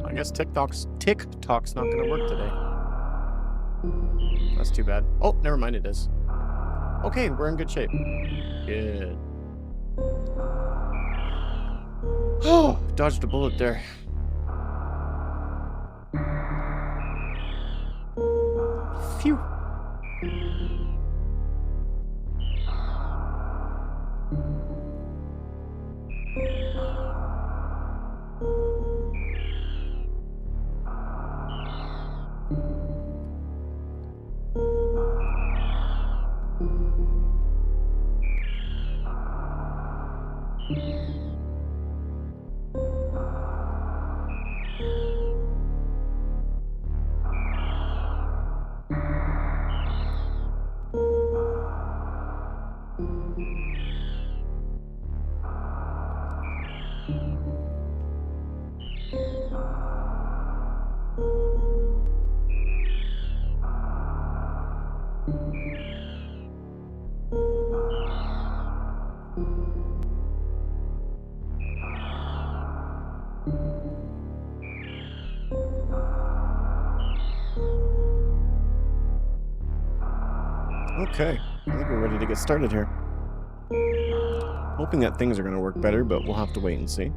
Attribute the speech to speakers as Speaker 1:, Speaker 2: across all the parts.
Speaker 1: I guess TikTok's not gonna work today. That's too bad. Oh, never mind, it is. Okay, we're in good shape. Good. Oh, dodged a bullet there. Phew. Okay, I think we're ready to get started here. Hoping that things are going to work better, but we'll have to wait and see.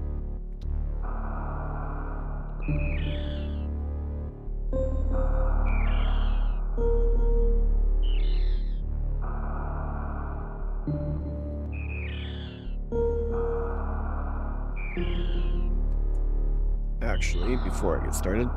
Speaker 1: Actually, before I get started,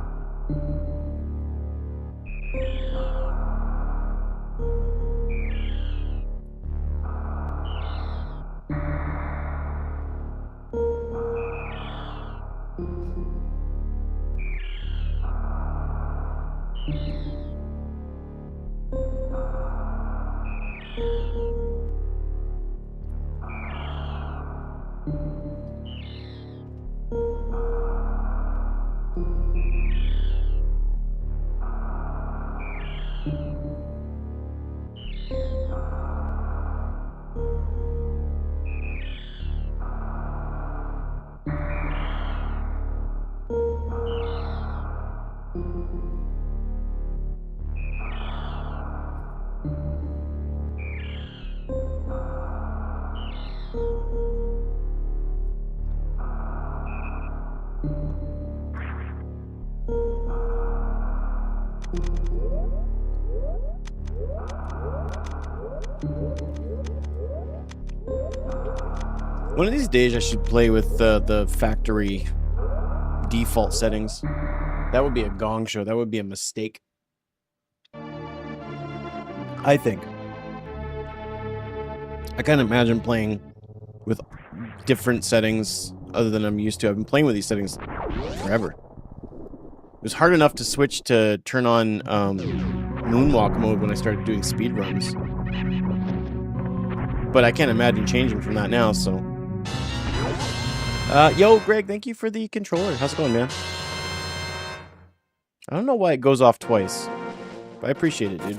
Speaker 1: one of these days I should play with the factory default settings. That would be a gong show. That would be a mistake. I think. I can't imagine playing with different settings other than I'm used to. I've been playing with these settings forever. It was hard enough to switch to turn on moonwalk mode when I started doing speed runs. But I can't imagine changing from that now, so... yo, Greg, thank you for the controller. How's it going, man? I don't know why it goes off twice, but I appreciate it, dude.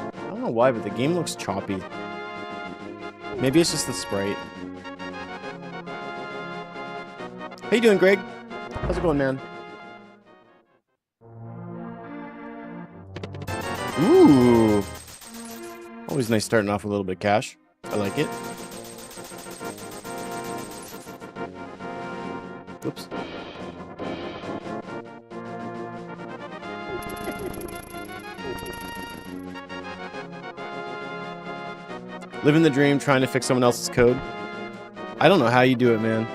Speaker 1: I don't know why, but the game looks choppy. Maybe it's just the sprite. How you doing, Greg? How's it going, man? Ooh. Always nice starting off with a little bit of cash. I like it. Whoops. Living the dream, trying to fix someone else's code. I don't know how you do it, man.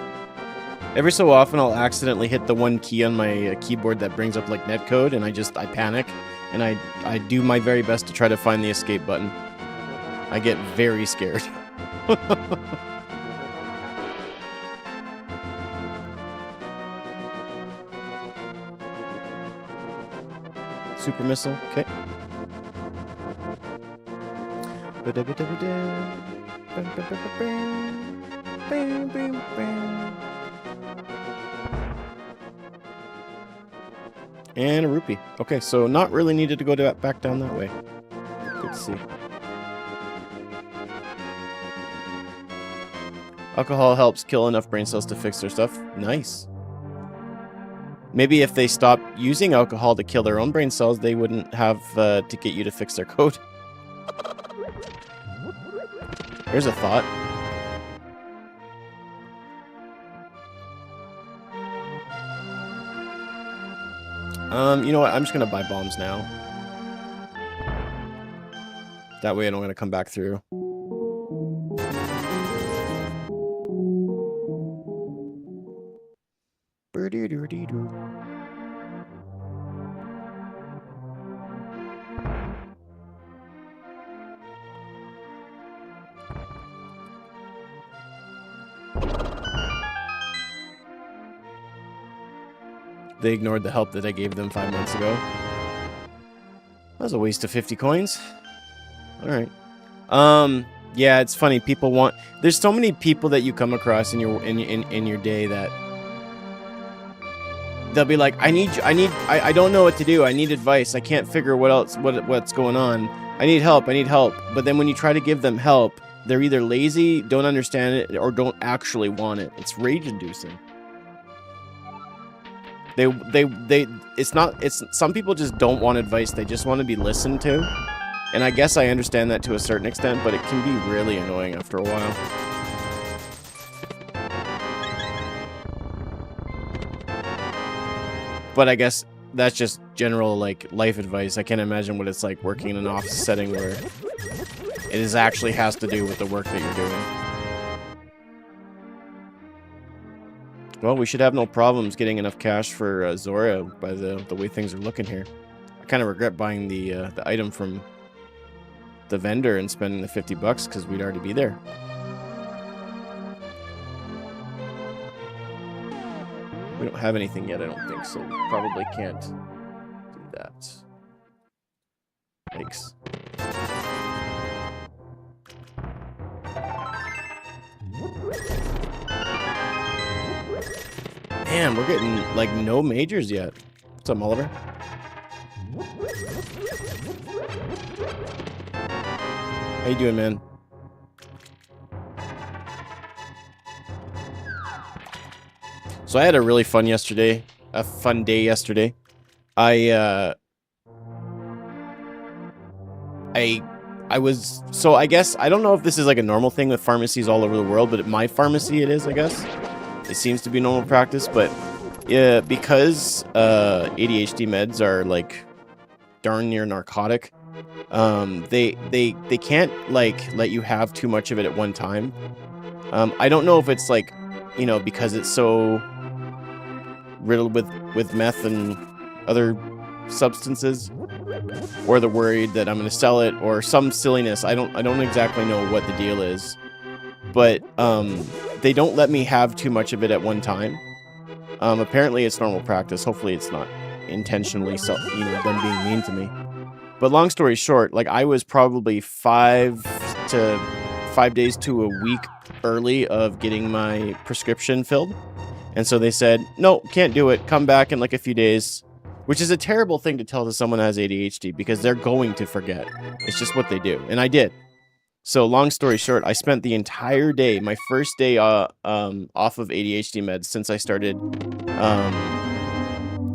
Speaker 1: Every so often, I'll accidentally hit the one key on my keyboard that brings up like netcode, and I panic, and I do my very best to try to find the escape button. I get very scared. super missile. Okay. And a rupee. Okay, so not really needed to go back down that way. Good to see. Alcohol helps kill enough brain cells to fix their stuff. Nice. Maybe if they stopped using alcohol to kill their own brain cells, they wouldn't have to get you to fix their code. Here's a thought. You know what? I'm just gonna buy bombs now. That way I don't gotta come back through. They ignored the help that I gave them 5 months ago. That was a waste of 50 coins. Alright. Yeah, it's funny. People want... There's so many people that you come across in your day that... They'll be like, I don't know what to do. I need advice. I can't figure what's going on. I need help. But then when you try to give them help, they're either lazy, don't understand it, or don't actually want it. It's rage-inducing. Some people just don't want advice. They just want to be listened to. And I guess I understand that to a certain extent, but it can be really annoying after a while. But I guess that's just general, like, life advice. I can't imagine what it's like working in an office setting where it actually has to do with the work that you're doing. Well, we should have no problems getting enough cash for Zora by the way things are looking here. I kind of regret buying the item from the vendor and spending the 50 bucks because we'd already be there. We don't have anything yet, I don't think, so we probably can't do that. Thanks. Man, we're getting, like, no majors yet. What's up, Oliver? How you doing, man? So I had a really fun day yesterday. I guess, I don't know if this is like a normal thing with pharmacies all over the world, but at my pharmacy it is, I guess. It seems to be normal practice, but yeah, because ADHD meds are like darn near narcotic, they can't like let you have too much of it at one time. I don't know if it's like, you know, because it's so riddled with meth and other substances, or they're worried that I'm going to sell it, or some silliness. I don't exactly know what the deal is, but they don't let me have too much of it at one time. Apparently it's normal practice. Hopefully it's not intentionally, them being mean to me. But long story short, like, I was probably 5 days to a week early of getting my prescription filled. And so they said, no, can't do it. Come back in like a few days, which is a terrible thing to tell to someone who has ADHD because they're going to forget. It's just what they do. And I did. So long story short, I spent the entire day, my first day off of ADHD meds since I started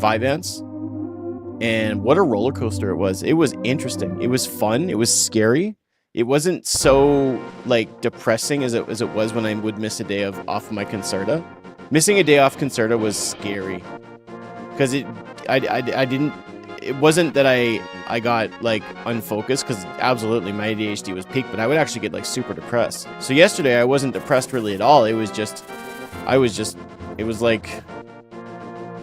Speaker 1: Vyvanse. And what a roller coaster it was. It was interesting. It was fun. It was scary. It wasn't so like depressing as it was when I would miss a day off my Concerta. Missing a day off Concerta was scary because it wasn't that I got like unfocused, because absolutely my ADHD was peaked, but I would actually get like super depressed. So yesterday I wasn't depressed really at all. It was like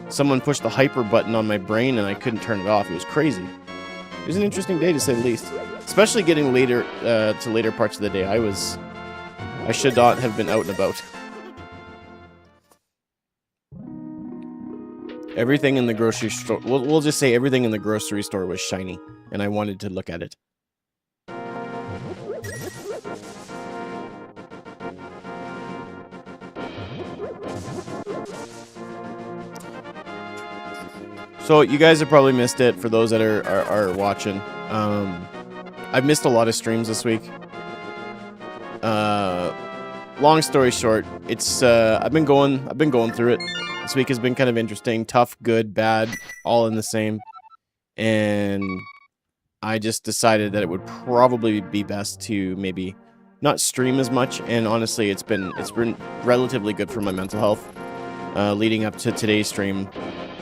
Speaker 1: someone pushed the hyper button on my brain and I couldn't turn it off. It was crazy. It was an interesting day to say the least, especially getting later to later parts of the day. I should not have been out and about. Everything in the grocery store, we'll just say everything in the grocery store was shiny, and I wanted to look at it. So you guys have probably missed it for those that are watching. I've missed a lot of streams this week. Long story short, it's I've been going through it. This week has been kind of interesting, tough, good, bad, all in the same. And I just decided that it would probably be best to maybe not stream as much. And honestly, it's been relatively good for my mental health. Leading up to today's stream,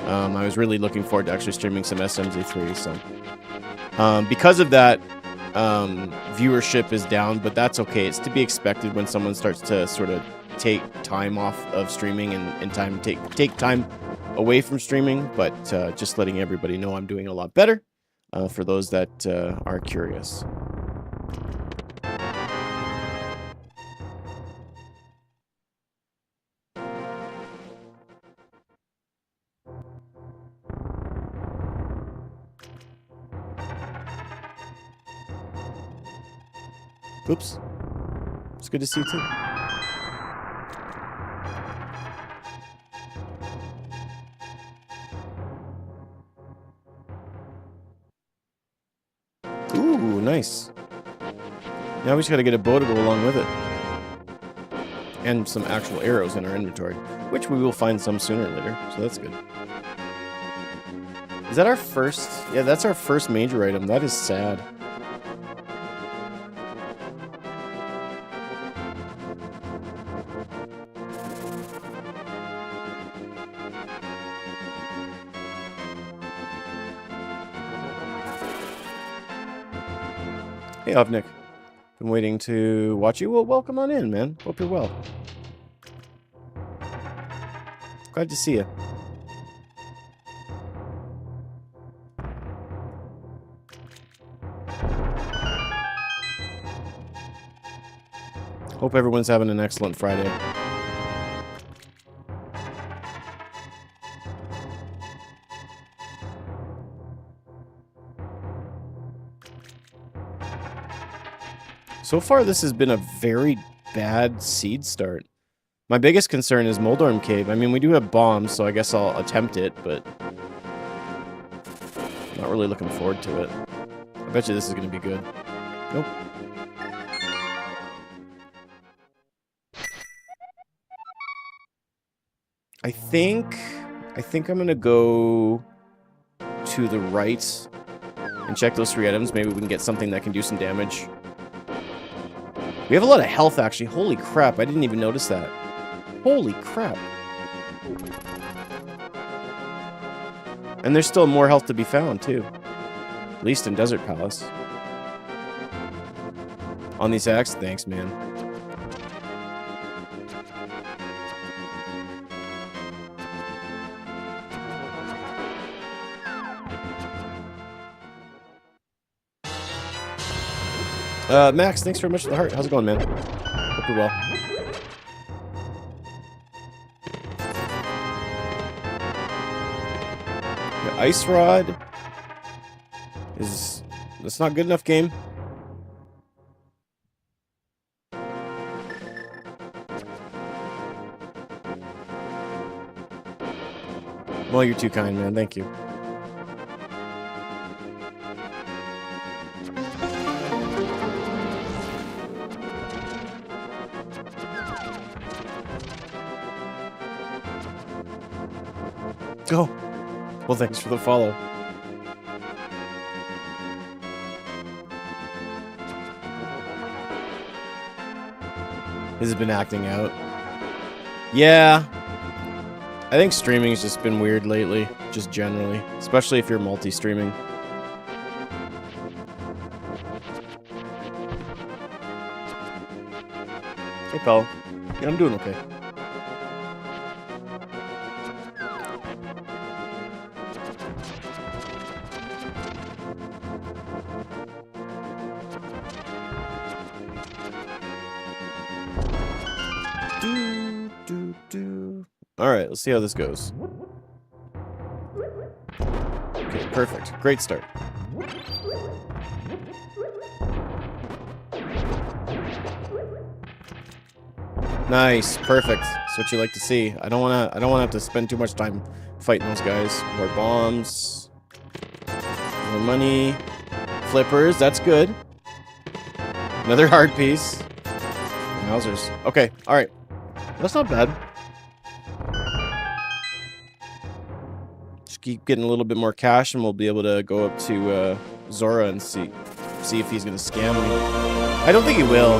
Speaker 1: I was really looking forward to actually streaming some SMZ3. So because of that, viewership is down, but that's okay. It's to be expected when someone starts to sort of take time off of streaming and take time away from streaming. But just letting everybody know I'm doing a lot better for those that are curious. Oops. It's good to see you too. Ooh, nice. Now we just gotta get a bow to go along with it. And some actual arrows in our inventory, which we will find some sooner or later, so that's good. Is that our first? Yeah, that's our first major item. That is sad. Hey, Ovnik. Been waiting to watch you. Well, welcome on in, man. Hope you're well. Glad to see you. Hope everyone's having an excellent Friday. So far, this has been a very bad seed start. My biggest concern is Moldorm Cave. I mean, we do have bombs, so I guess I'll attempt it, but not really looking forward to it. I bet you this is going to be good. Nope. I think I'm going to go to the right and check those 3 items. Maybe we can get something that can do some damage. We have a lot of health, actually. Holy crap, I didn't even notice that. Holy crap. And there's still more health to be found, too. At least in Desert Palace. On these axe? Thanks, man. Max, thanks very much for the heart. How's it going, man? Hope you're well. The Ice Rod is... That's not good enough, game. Well, you're too kind, man. Thank you. Go. Well, thanks for the follow. This has been acting out. Yeah. I think streaming's just been weird lately, just generally. Especially if you're multi-streaming. Hey, pal. Yeah, I'm doing okay. Alright, let's see how this goes. Okay, perfect. Great start. Nice, perfect. That's what you like to see. I don't wanna have to spend too much time fighting those guys. More bombs. More money. Flippers, that's good. Another hard piece. Wowzers. Okay, alright. That's not bad. Just keep getting a little bit more cash and we'll be able to go up to Zora and see if he's gonna scam me. I don't think he will.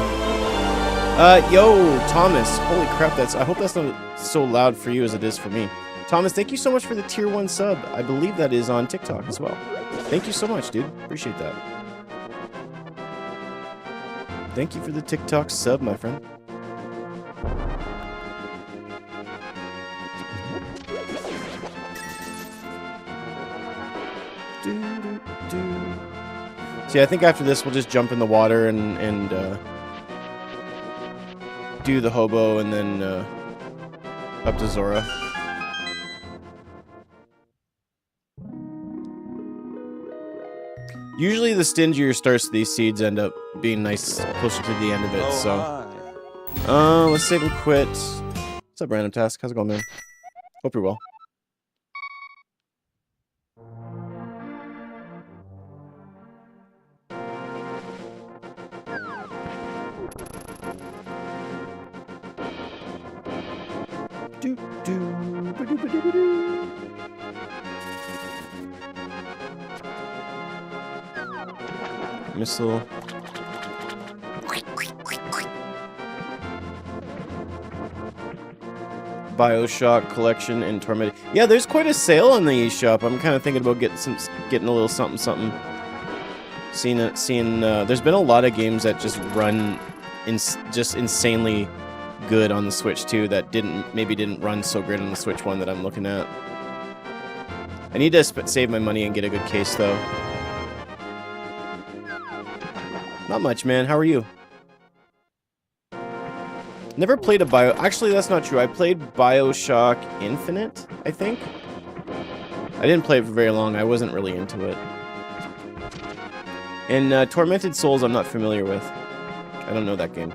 Speaker 1: Yo, Thomas. Holy crap, I hope that's not so loud for you as it is for me. Thomas, thank you so much for the tier 1 sub. I believe that is on TikTok as well. Thank you so much, dude. Appreciate that. Thank you for the TikTok sub, my friend. See, I think after this we'll just jump in the water and do the hobo and then up to Zora. Usually the stingier starts to these seeds end up being nice closer to the end of it, so... let's save and quit. What's up, Random Task? How's it going, man? Hope you're well. Missile. BioShock collection and Tormented. Yeah, there's quite a sale on the eShop. I'm kind of thinking about getting a little something. There's been a lot of games that just run just insanely good on the Switch too that maybe didn't run so great on the Switch one that I'm looking at. I need to save my money and get a good case though. Not much, man. How are you? Never played Actually, that's not true. I played BioShock Infinite, I think. I didn't play it for very long. I wasn't really into it. And Tormented Souls, I'm not familiar with. I don't know that game.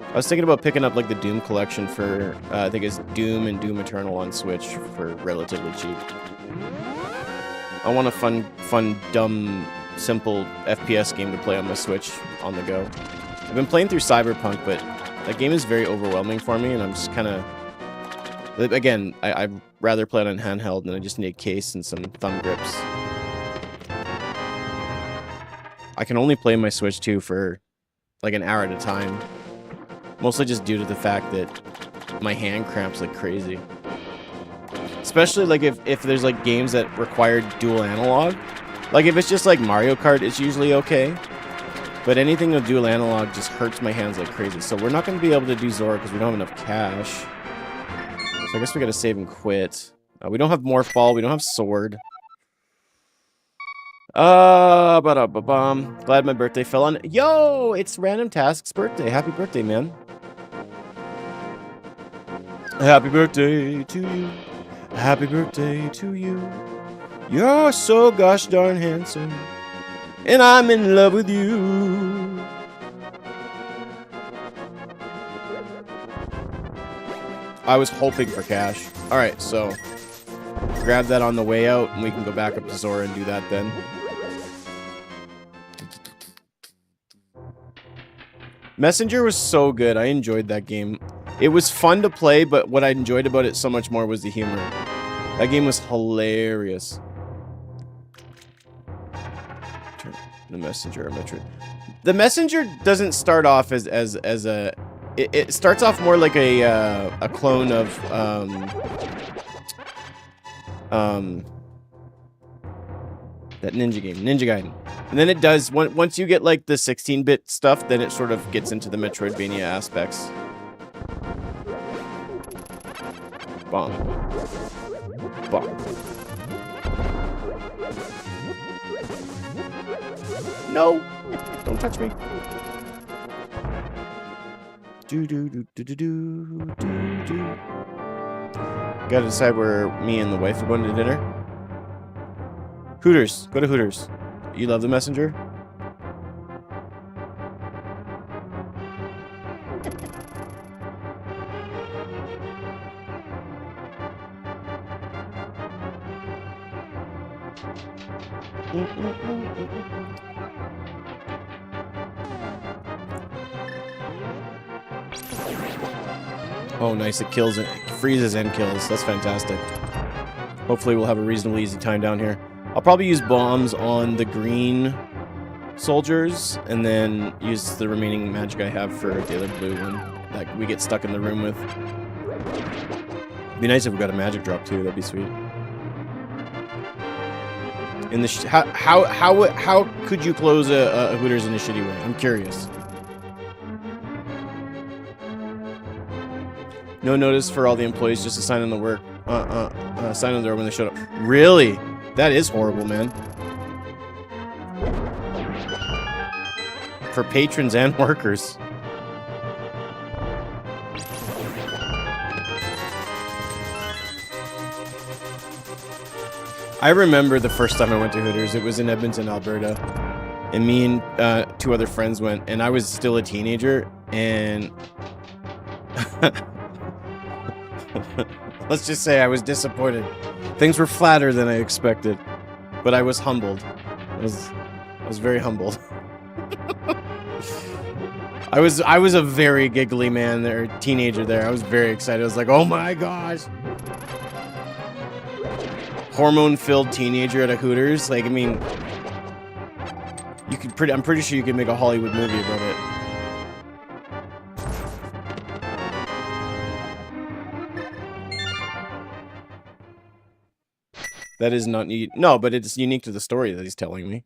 Speaker 1: I was thinking about picking up like the Doom collection for, I think it's Doom and Doom Eternal on Switch for relatively cheap. I want a fun, dumb, simple FPS game to play on my Switch on the go. I've been playing through Cyberpunk, but that game is very overwhelming for me, and I'm just kind of... Again, I'd rather play it on handheld, and I just need a case and some thumb grips. I can only play my Switch 2 for like an hour at a time. Mostly just due to the fact that my hand cramps like crazy. Especially like if there's like games that require dual analog. Like if it's just like Mario Kart, it's usually okay. But anything with dual analog just hurts my hands like crazy. So we're not going to be able to do Zora because we don't have enough cash. So I guess we got to save and quit. We don't have Morph Ball. We don't have Sword. Glad my birthday fell on... Yo! It's Random Task's birthday. Happy birthday, man. Happy birthday to you. Happy birthday to you. You're so gosh darn handsome. And I'm in love with you. I was hoping for cash. Alright, so grab that on the way out and we can go back up to Zora and do that then. Messenger was so good. I enjoyed that game. It was fun to play, but what I enjoyed about it so much more was the humor. That game was hilarious. The Messenger or Metroid. The Messenger doesn't start off as a... It starts off more like a clone of that ninja game, Ninja Gaiden. And then it does, once you get like the 16-bit stuff, then it sort of gets into the Metroidvania aspects. Bomb. Bomb. No! Don't touch me. Do do do do do do do do. Gotta decide where me and the wife are going to dinner. Hooters. Go to Hooters. You love the messenger? Oh, nice. It kills it. Freezes and kills. That's fantastic. Hopefully we'll have a reasonably easy time down here. I'll probably use bombs on the green soldiers and then use the remaining magic I have for the other blue one that we get stuck in the room with. It'd be nice if we got a magic drop too. That'd be sweet. In the how could you close a Hooters in a shitty way? I'm curious. No notice for all the employees, just a sign on the work. Sign on the door when they showed up. Really? That is horrible, man. For patrons and workers. I remember the first time I went to Hooters. It was in Edmonton, Alberta. And me and 2 other friends went, and I was still a teenager, and let's just say I was disappointed. Things were flatter than I expected, but I was humbled. I was very humbled. I was a very giggly man there, teenager there. I was very excited. I was like, oh my gosh. Hormone-filled teenager at a Hooters. Like, I mean, you could I'm pretty sure you could make a Hollywood movie about it. That is not neat. No, but it's unique to the story that he's telling me.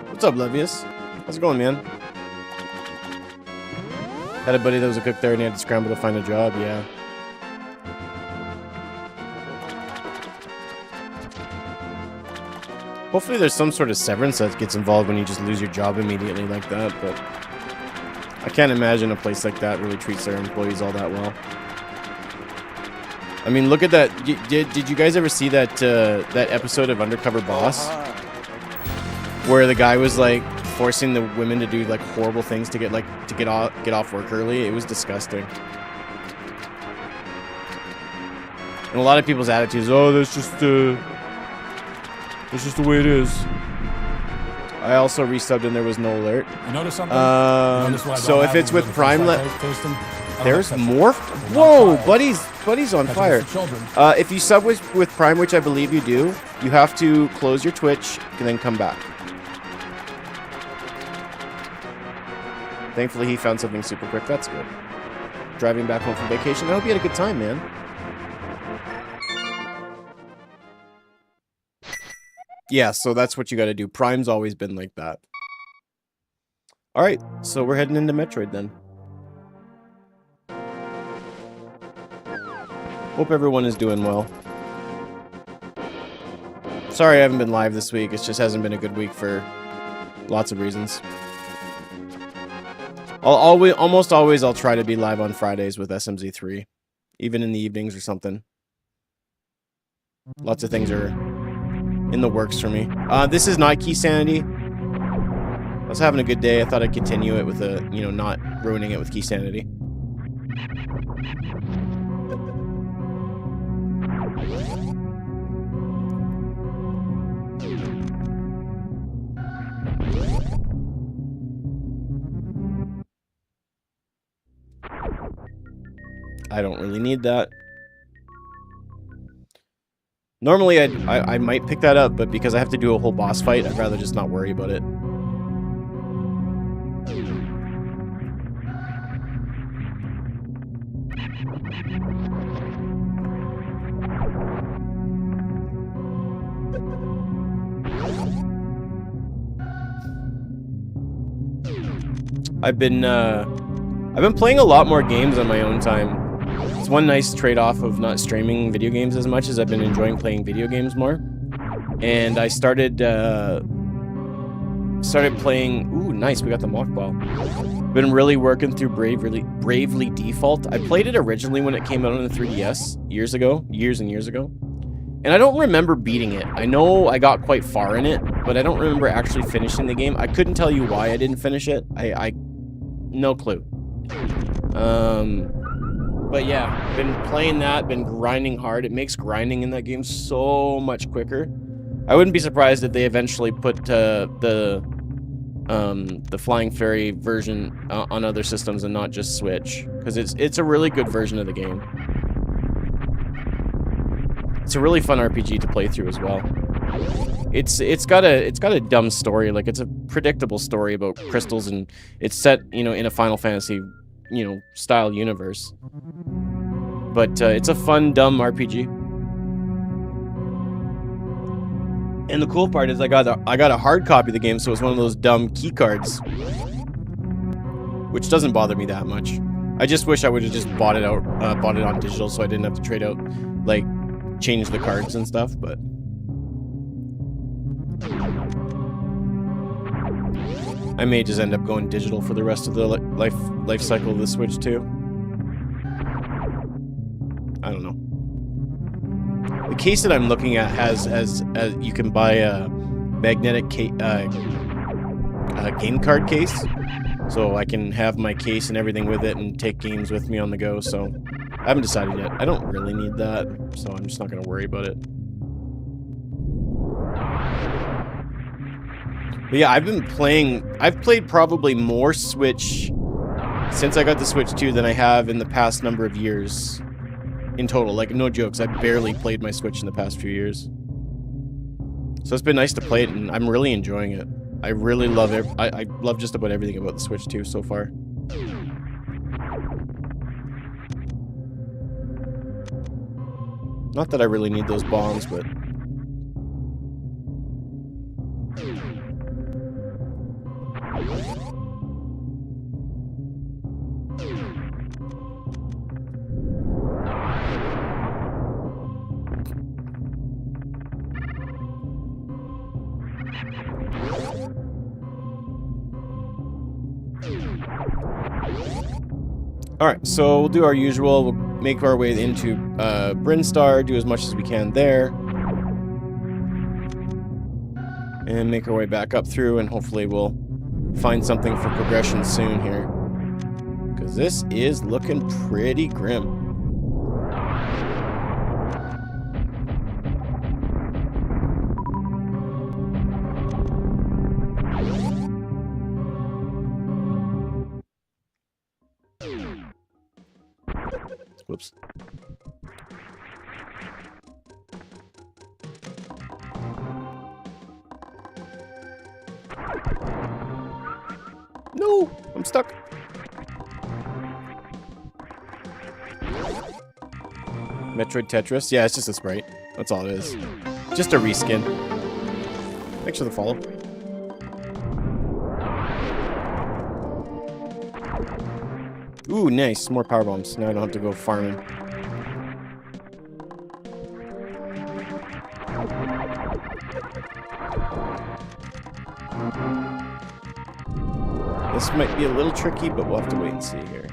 Speaker 1: What's up, Levius? How's it going, man? Had a buddy that was a cook there and he had to scramble to find a job, yeah. Hopefully there's some sort of severance that gets involved when you just lose your job immediately like that, but I can't imagine a place like that really treats their employees all that well. I mean, look at that. Did you guys ever see that that episode of Undercover Boss? Where the guy was like forcing the women to do like horrible things to get off work early. It was disgusting. And a lot of people's attitudes, oh, that's just the way it is. I also resubbed and there was no alert.
Speaker 2: You notice something?
Speaker 1: So if it's with Prime, there's more. Whoa, buddy's on fire. If you sub with Prime, which I believe you do, you have to close your Twitch and then come back. Thankfully, he found something super quick. That's good. Driving back home from vacation. I hope you had a good time, man. Yeah, so that's what you gotta do. Prime's always been like that. Alright, so we're heading into Metroid then. Hope everyone is doing well. Sorry I haven't been live this week. It just hasn't been a good week for lots of reasons. Almost always I'll try to be live on Fridays with SMZ3. Even in the evenings or something. Lots of things are in the works for me. This is not Key Sanity. I was having a good day. I thought I'd continue it with a, you know, not ruining it with Key Sanity. I don't really need that. Normally, I might pick that up, but because I have to do a whole boss fight, I'd rather just not worry about it. I've been playing a lot more games on my own time. It's one nice trade-off of not streaming video games as much as I've been enjoying playing video games more. And I started playing. Ooh, nice! We got the mock ball. Been really working through Bravely Default. I played it originally when it came out on the 3DS years and years ago, and I don't remember beating it. I know I got quite far in it, but I don't remember actually finishing the game. I couldn't tell you why I didn't finish it. I no clue. But yeah, been playing that, been grinding hard. It makes grinding in that game so much quicker. I wouldn't be surprised if they eventually put the Flying Fairy version on other systems and not just Switch, because it's a really good version of the game. It's a really fun RPG to play through as well. It's got a dumb story, like it's a predictable story about crystals, and it's set, you know, in a Final Fantasy, you know, style universe. But it's a fun, dumb RPG. And the cool part is I got a hard copy of the game, so it's one of those dumb key cards, which doesn't bother me that much. I just wish I would have just bought it on digital, so I didn't have to trade out, like, change the cards and stuff. But I may just end up going digital for the rest of the life cycle of the Switch too. I don't know. The case that I'm looking at has you can buy a magnetic game card case, so I can have my case and everything with it and take games with me on the go. So I haven't decided yet. I don't really need that, so I'm just not going to worry about it. But yeah, I've played probably more Switch since I got the Switch 2 than I have in the past number of years. In total, like, no jokes, I barely played my Switch in the past few years. So it's been nice to play it, and I'm really enjoying it. I really love it. I love just about everything about the Switch 2 so far. Not that I really need those bombs, but... Alright, so we'll do our usual. We'll make our way into Brinstar, do as much as we can there. And make our way back up through, and hopefully we'll find something for progression soon here. Because this is looking pretty grim. Whoops. No, I'm stuck. Metroid Tetris? Yeah, it's just a sprite. That's all it is. Just a reskin. Thanks for the follow. Ooh, nice. More power bombs. Now I don't have to go farming. This might be a little tricky, but we'll have to wait and see here.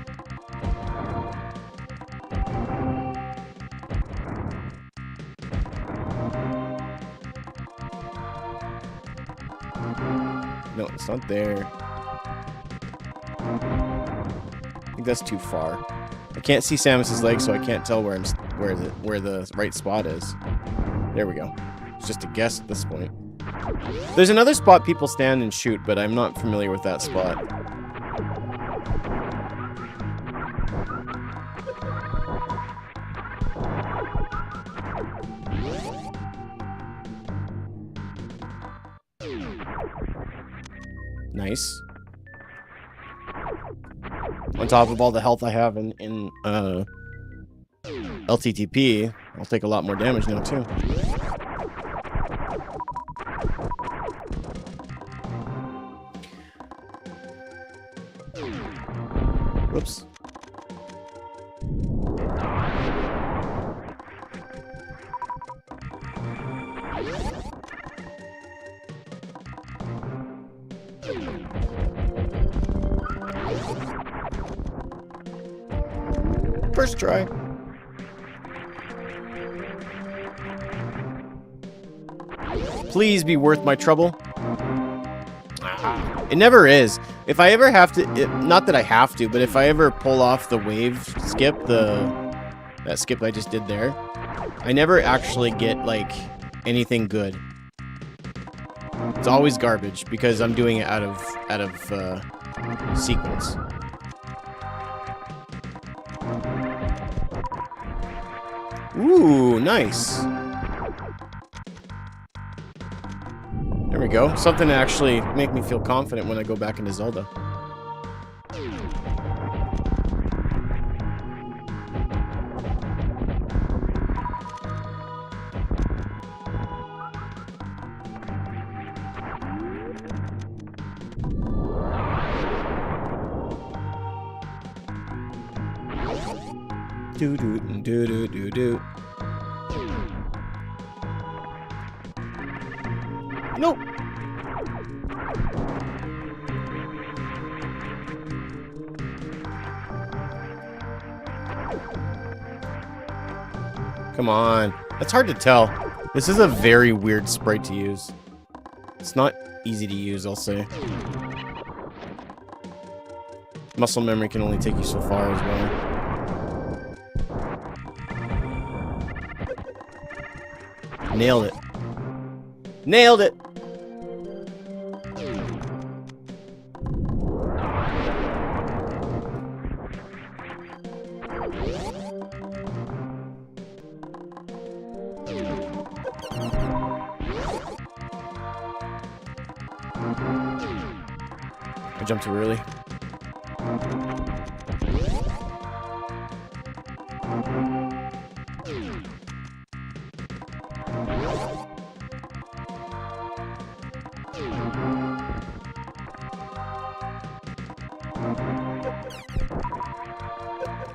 Speaker 1: No, it's not there. I think that's too far. I can't see Samus's legs, so I can't tell where the right spot is. There we go. It's just a guess at this point. There's another spot people stand and shoot, but I'm not familiar with that spot. Nice. On top of all the health I have in LTTP, I'll take a lot more damage now, too. Whoops. First try. Please be worth my trouble. It never is. If I ever have to, not that I have to, but if I ever pull off the wave skip, that skip I just did there, I never actually get, like, anything good. It's always garbage because I'm doing it out of sequence. Ooh, nice. There we go. Something to actually make me feel confident when I go back into Zelda. Do do do do do do. Nope. Come on. That's hard to tell. This is a very weird sprite to use. It's not easy to use, I'll say. Muscle memory can only take you so far as well. Nailed it. Nailed it! I jumped too early.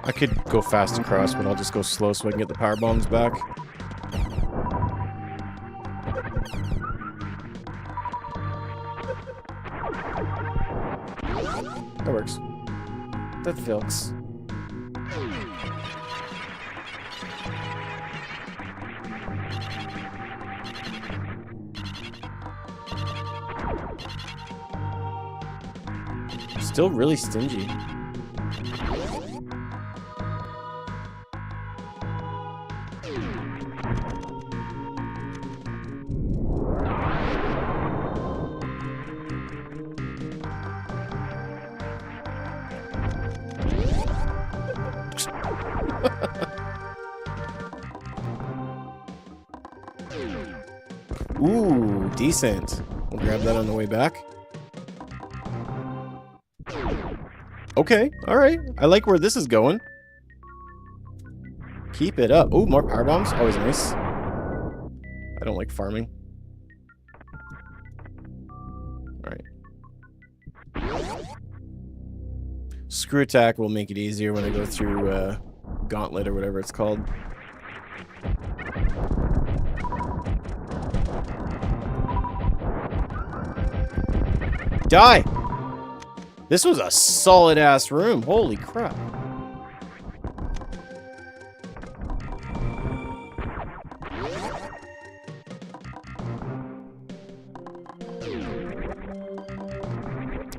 Speaker 1: I could go fast across, but I'll just go slow so I can get the power bombs back. That works. That works. Still really stingy. Ooh, decent. We'll grab that on the way back. Okay, alright. I like where this is going. Keep it up. Ooh, more power bombs. Always nice. I don't like farming. Alright. Screw attack will make it easier when I go through Gauntlet or whatever it's called. Die! This was a solid-ass room. Holy crap.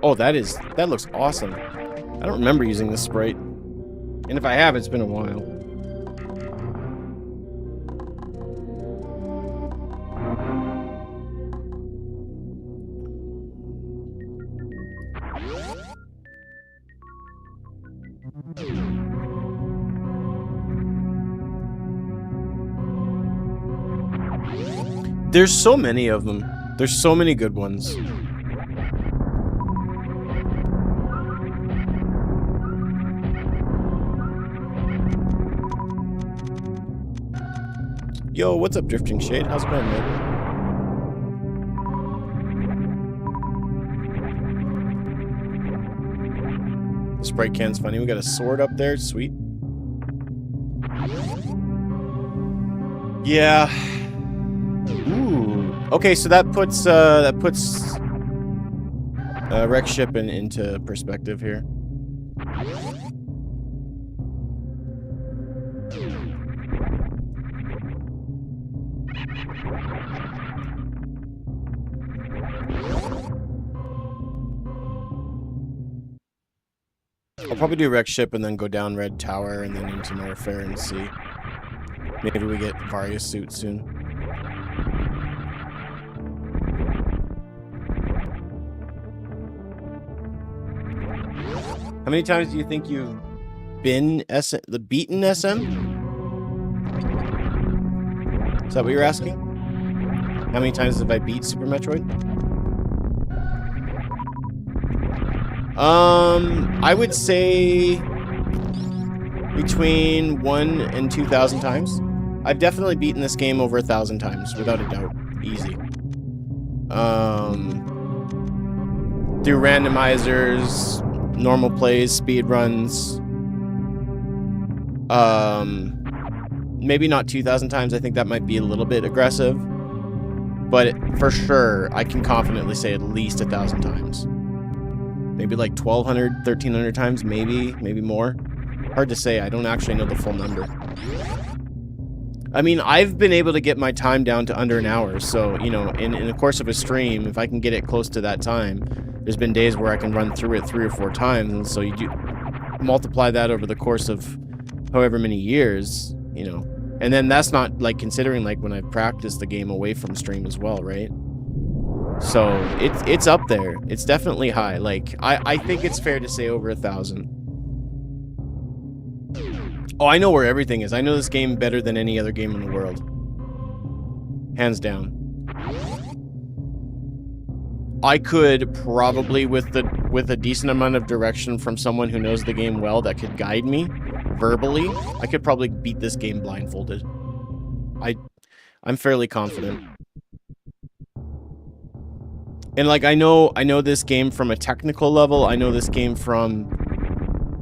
Speaker 1: Oh, that looks awesome. I don't remember using this sprite. And if I have, it's been a while. There's so many of them. There's so many good ones. Yo, what's up, Drifting Shade? How's it going, man? The Sprite can's funny. We got a sword up there. Sweet. Yeah. Ooh. Okay, so that puts wreck shipping into perspective here. I'll probably do wreck ship and then go down Red Tower and then into Norfair and see. Maybe we get Various suit soon. How many times do you think you've been beaten SM? Is that what you're asking? How many times have I beat Super Metroid? I would say between 1,000 and 2,000 times. I've definitely beaten this game over 1,000 times, without a doubt. Easy. Through randomizers, normal plays, speed runs. Maybe not 2,000 times. I think that might be a little bit aggressive. But for sure, I can confidently say at least 1,000 times. Maybe like 1,200, 1,300 times, maybe more. Hard to say. I don't actually know the full number. I mean, I've been able to get my time down to under an hour. So, you know, in the course of a stream, if I can get it close to that time, there's been days where I can run through it 3 or 4 times. And so you do multiply that over the course of however many years, you know. And then that's not like considering like when I practiced the game away from stream as well, right? So it's up there. It's definitely high. Like I think it's fair to say over 1,000. Oh, I know where everything is. I know this game better than any other game in the world. Hands down. I could probably with a decent amount of direction from someone who knows the game well that could guide me verbally, I could probably beat this game blindfolded. I'm fairly confident. And like I know this game from a technical level. I know this game from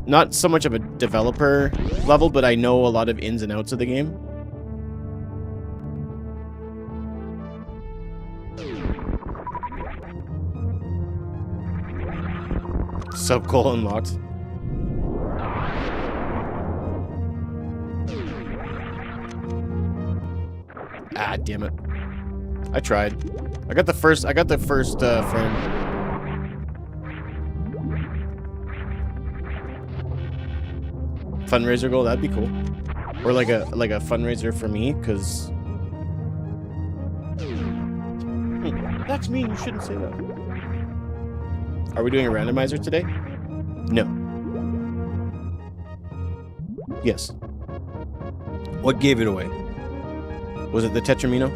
Speaker 1: not so much of a developer level, but I know a lot of ins and outs of the game. Sub goal unlocked. Ah, damn it. I tried. I got the first frame. Fundraiser goal, that'd be cool. Or like a fundraiser for me, because that's mean, you shouldn't say that. Are we doing a randomizer today? No. Yes. What gave it away? Was it the Tetramino?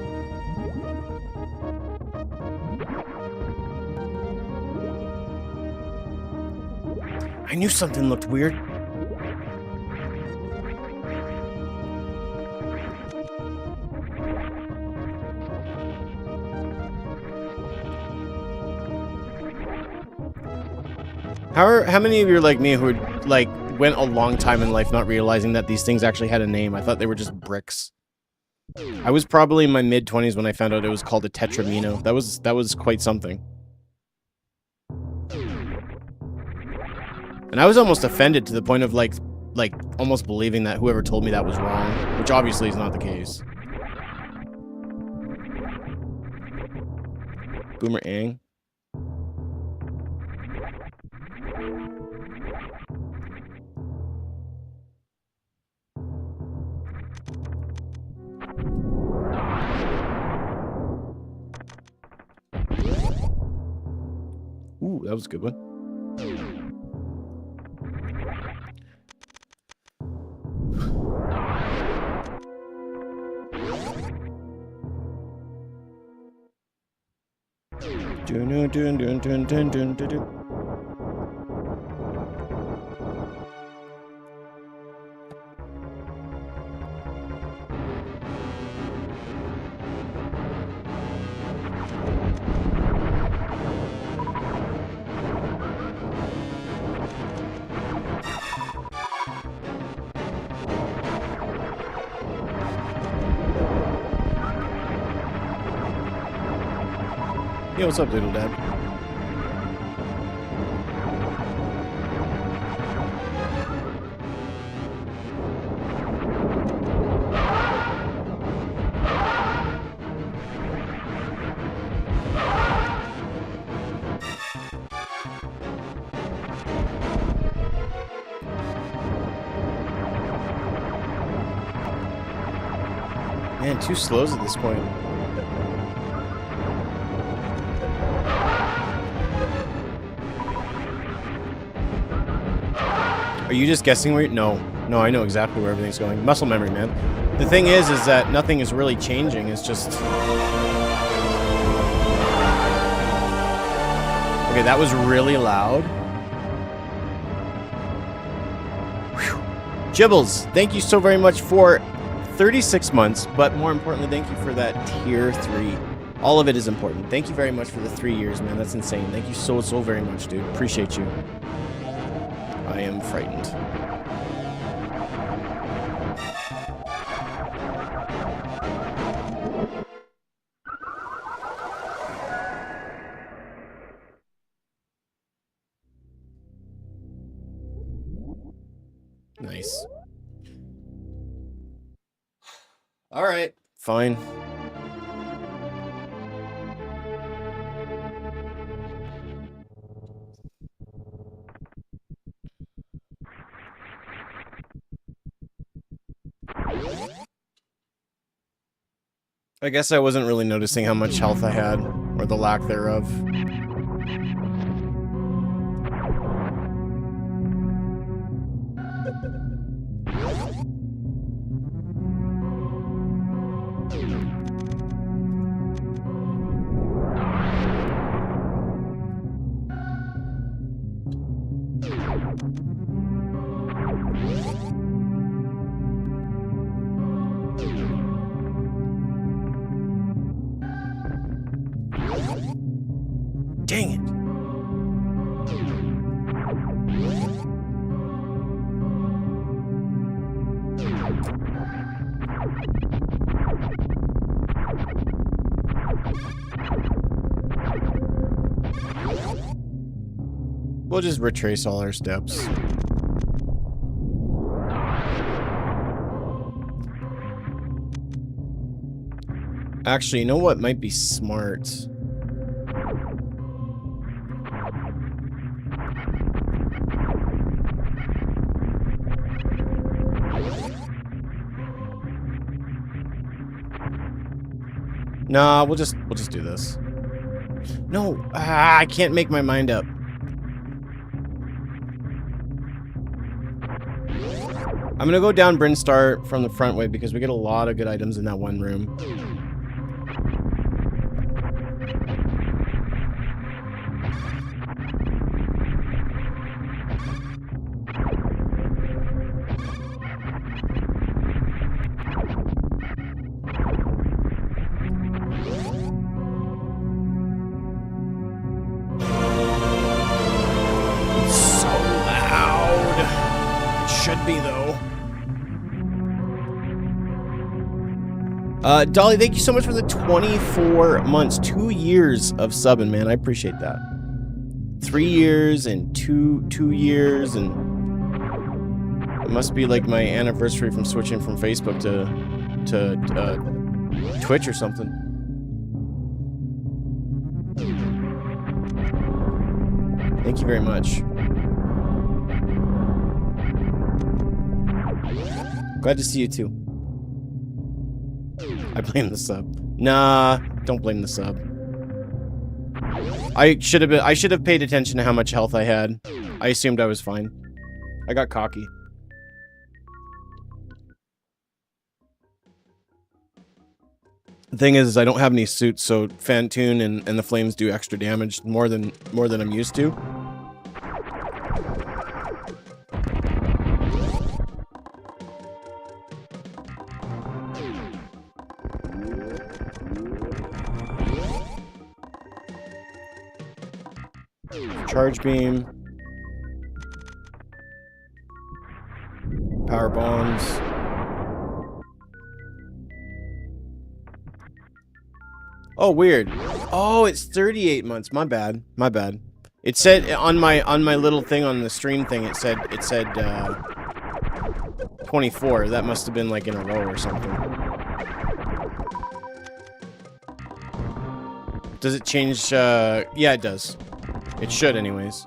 Speaker 1: I knew something looked weird. How many of you are like me who like went a long time in life not realizing that these things actually had a name? I thought they were just bricks. I was probably in my mid-20s when I found out it was called a Tetramino. That was quite something. And I was almost offended to the point of like almost believing that whoever told me that was wrong, which obviously is not the case. Boomerang. Ooh, that was a good one. Yo, what's up, Doodle Dad? Man, too slows at this point. Are you just guessing where? No, I know exactly where everything's going. Muscle memory, man. The thing is that nothing is really changing. It's just okay. That was really loud. Whew. Jibbles, thank you so very much for 36 months, but more importantly, thank you for that tier 3. All of it is important. Thank you very much for the 3 years, man. That's insane. Thank you so very much, dude. Appreciate you. I am frightened. Nice. All right, fine. I guess I wasn't really noticing how much health I had, or the lack thereof. Dang it. We'll just retrace all our steps. Actually, you know what might be smart? Nah, we'll just do this. No, I can't make my mind up. I'm gonna go down Brinstar from the front way because we get a lot of good items in that one room. Dolly, thank you so much for the 24 months. 2 years of subbing, man. I appreciate that. 3 years and two years, and it must be like my anniversary from switching from Facebook to Twitch or something. Thank you very much. Glad to see you too. I blame the sub. Nah, don't blame the sub. I should have paid attention to how much health I had. I assumed I was fine. I got cocky. The thing is I don't have any suits, so Fantoon and the flames do extra damage more than I'm used to. Charge beam. Power bombs. Oh, weird. Oh, it's 38 months. My bad. My bad. It said on my little thing on the stream thing, it said 24. That must have been like in a row or something. Does it change? Yeah, it does. It should, anyways.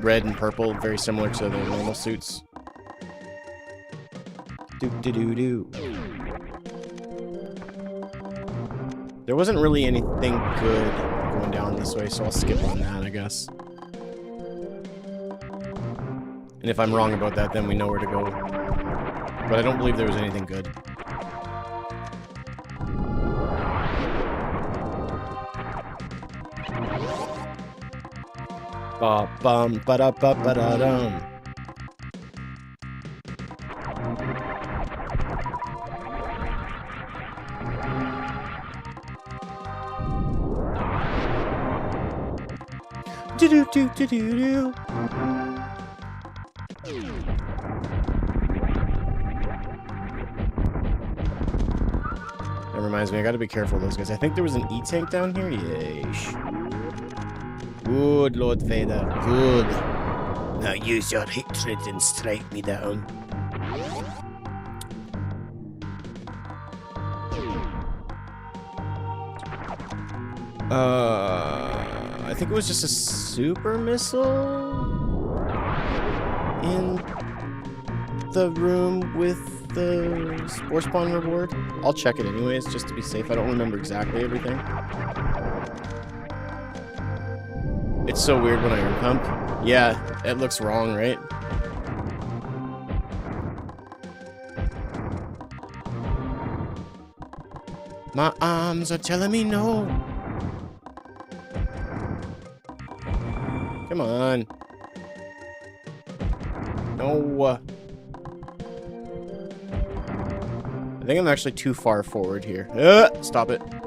Speaker 1: Red and purple, very similar to the normal suits. Do-do-do-do. There wasn't really anything good going down this way, so I'll skip on that, I guess. And if I'm wrong about that, then we know where to go. But I don't believe there was anything good. Ba-bum, ba-da-ba-ba-da-dum. Do-do-do-do-do-do. That reminds me, I gotta be careful of those guys. I think there was an E-tank down here. Yeesh. Good, Lord Vader. Good. Now use your hatred and strike me down. I think it was just a super missile in the room with the Spore Spawn reward. I'll check it anyways, just to be safe. I don't remember exactly everything. It's so weird when I air pump. Yeah, it looks wrong, right? My arms are telling me no. Come on. No. I think I'm actually too far forward here. Stop it. There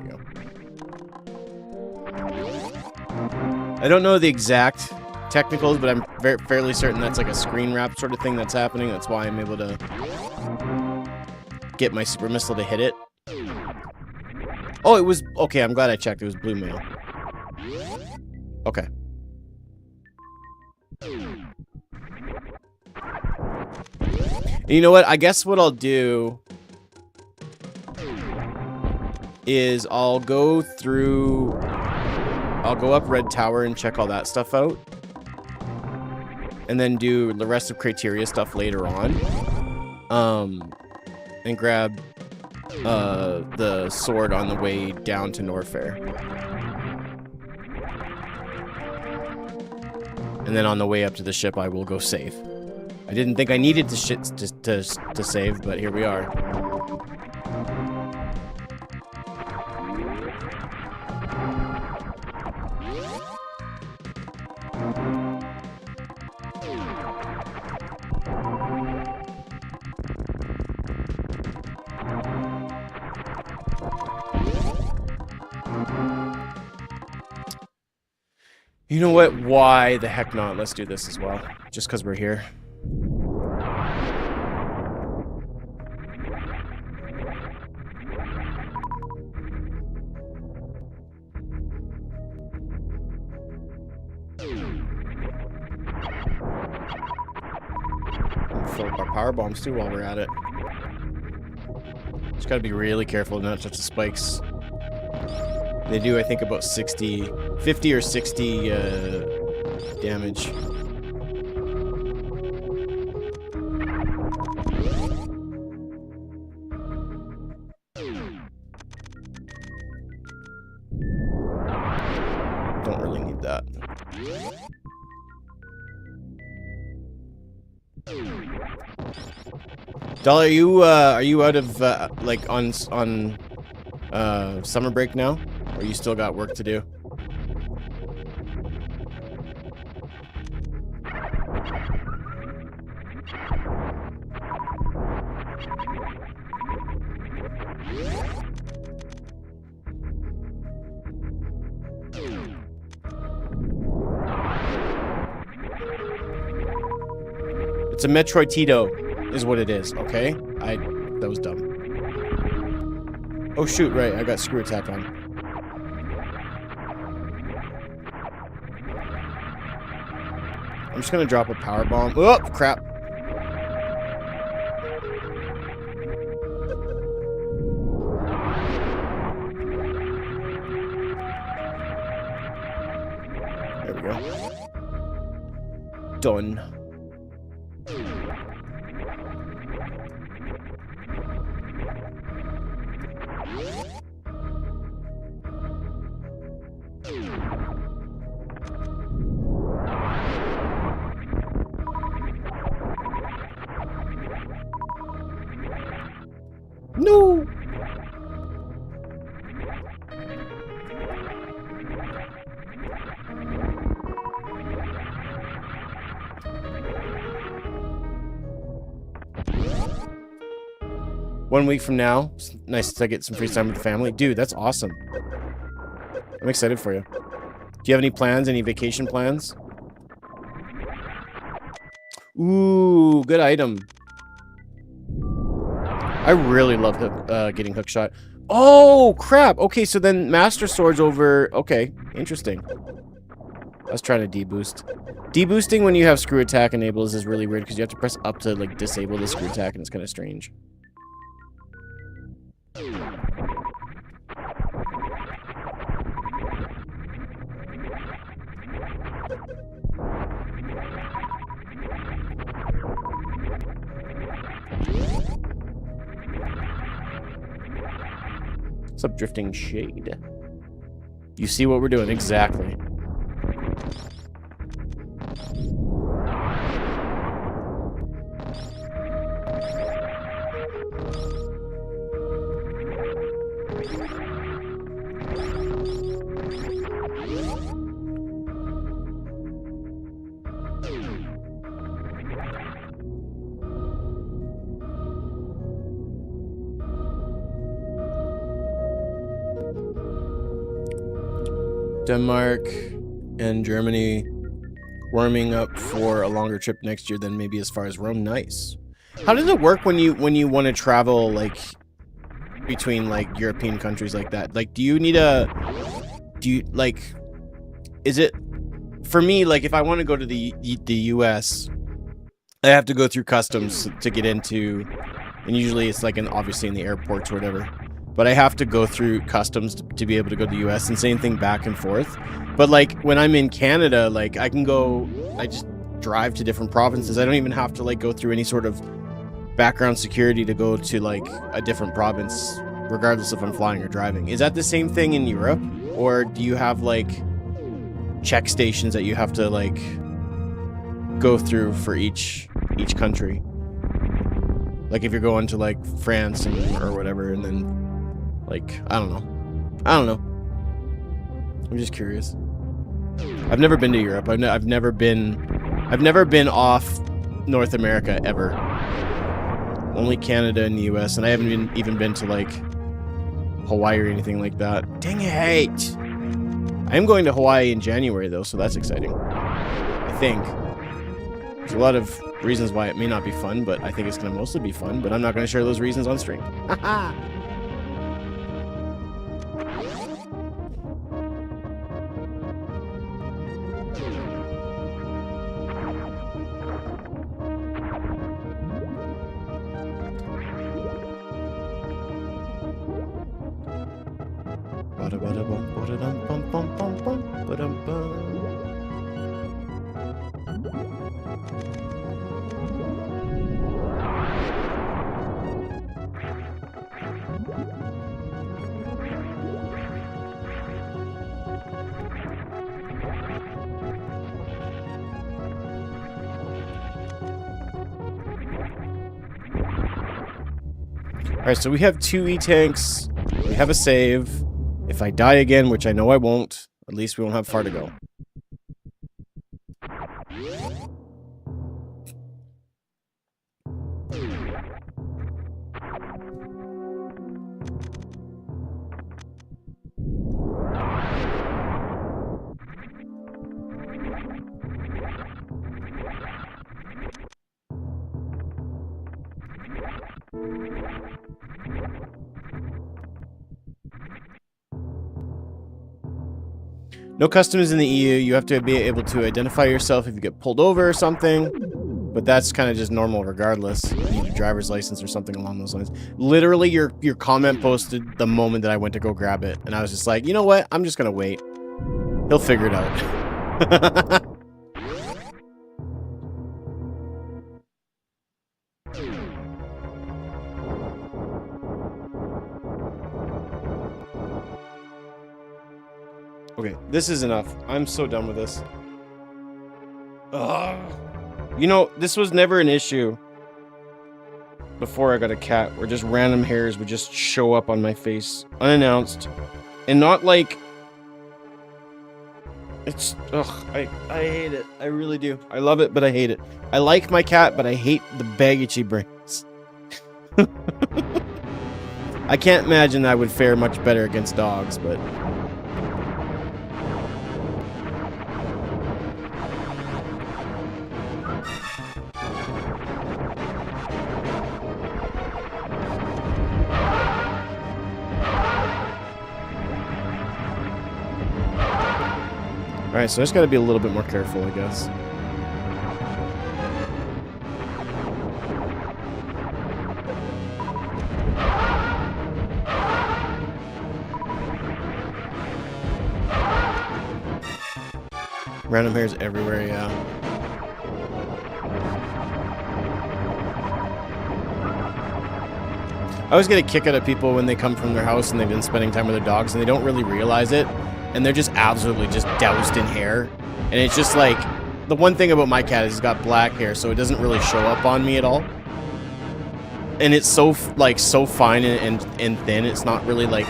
Speaker 1: we go. I don't know the exact technicals, but I'm fairly certain that's like a screen wrap sort of thing that's happening. That's why I'm able to get my super missile to hit it. Oh, it was... Okay, I'm glad I checked. It was blue mail. Okay. And you know what? I guess what I'll do is I'll go through... I'll go up Red Tower and check all that stuff out. And then do the rest of Criteria stuff later on. And grab... the sword on the way down to Norfair. And then on the way up to the ship, I will go save. I didn't think I needed to save, but here we are. You know what? Why the heck not? Let's do this as well. Just because we're here. Fill up our power bombs too while we're at it. Just gotta be really careful not to touch the spikes. They do, I think, about 50 or 60 damage. Don't really need that. Doll, are you out of like on summer break now? Or you still got work to do? It's a Metroid Tito, is what it is, okay? that was dumb. Oh shoot, right, I got screw attack on. I'm just gonna drop a power bomb. Oh, crap. There we go. Done. No! One week from now, it's nice to get some free time with the family. Dude, that's awesome. I'm excited for you. Do you have any plans? Any vacation plans? Ooh, good item. I really love getting hookshot. Oh, crap. Okay, so then Master Sword's over... Okay, interesting. I was trying to deboost. Deboosting when you have screw attack enabled is really weird because you have to press up to like disable the screw attack and it's kind of strange. What's up, Drifting Shade? You see what we're doing, exactly. Denmark and Germany warming up for a longer trip next year than maybe as far as Rome. Nice. How does it work when you want to travel like between like European countries like that? Like, do you like, is it for me, like if I want to go to the US, I have to go through customs to get into, and usually it's like obviously in the airports or whatever. But I have to go through customs to be able to go to the US, and same thing back and forth. But like when I'm in Canada, like I just drive to different provinces. I don't even have to like go through any sort of background security to go to like a different province, regardless if I'm flying or driving. Is that the same thing in Europe? Or do you have like check stations that you have to like go through for each country? Like if you're going to like France or whatever, and then like, I don't know. I'm just curious. I've never been to Europe. I've never been off North America ever. Only Canada and the US, and I haven't even been to like Hawaii or anything like that. Dang it! I am going to Hawaii in January though, so that's exciting. I think. There's a lot of reasons why it may not be fun, but I think it's going to mostly be fun, but I'm not going to share those reasons on stream. Haha! Alright, so we have 2 E-tanks. We have a save. If I die again, which I know I won't, at least we won't have far to go. No customs in the EU. You have to be able to identify yourself if you get pulled over or something. But that's kind of just normal regardless. You need a driver's license or something along those lines. Literally, your comment posted the moment that I went to go grab it. And I was just like, you know what? I'm just going to wait. He'll figure it out. Okay, this is enough. I'm so done with this. Ugh. You know, this was never an issue before I got a cat, where just random hairs would just show up on my face, unannounced. And not like... It's... Ugh, I hate it. I really do. I love it, but I hate it. I like my cat, but I hate the baggage he brings. I can't imagine I would fare much better against dogs, but... Alright, so I just gotta be a little bit more careful, I guess. Random hairs everywhere, yeah. I always get a kick out of people when they come from their house and they've been spending time with their dogs and they don't really realize it. And they're just absolutely just doused in hair. And it's just like, the one thing about my cat is he's got black hair, so it doesn't really show up on me at all. And it's so, like, so fine and thin, it's not really, like,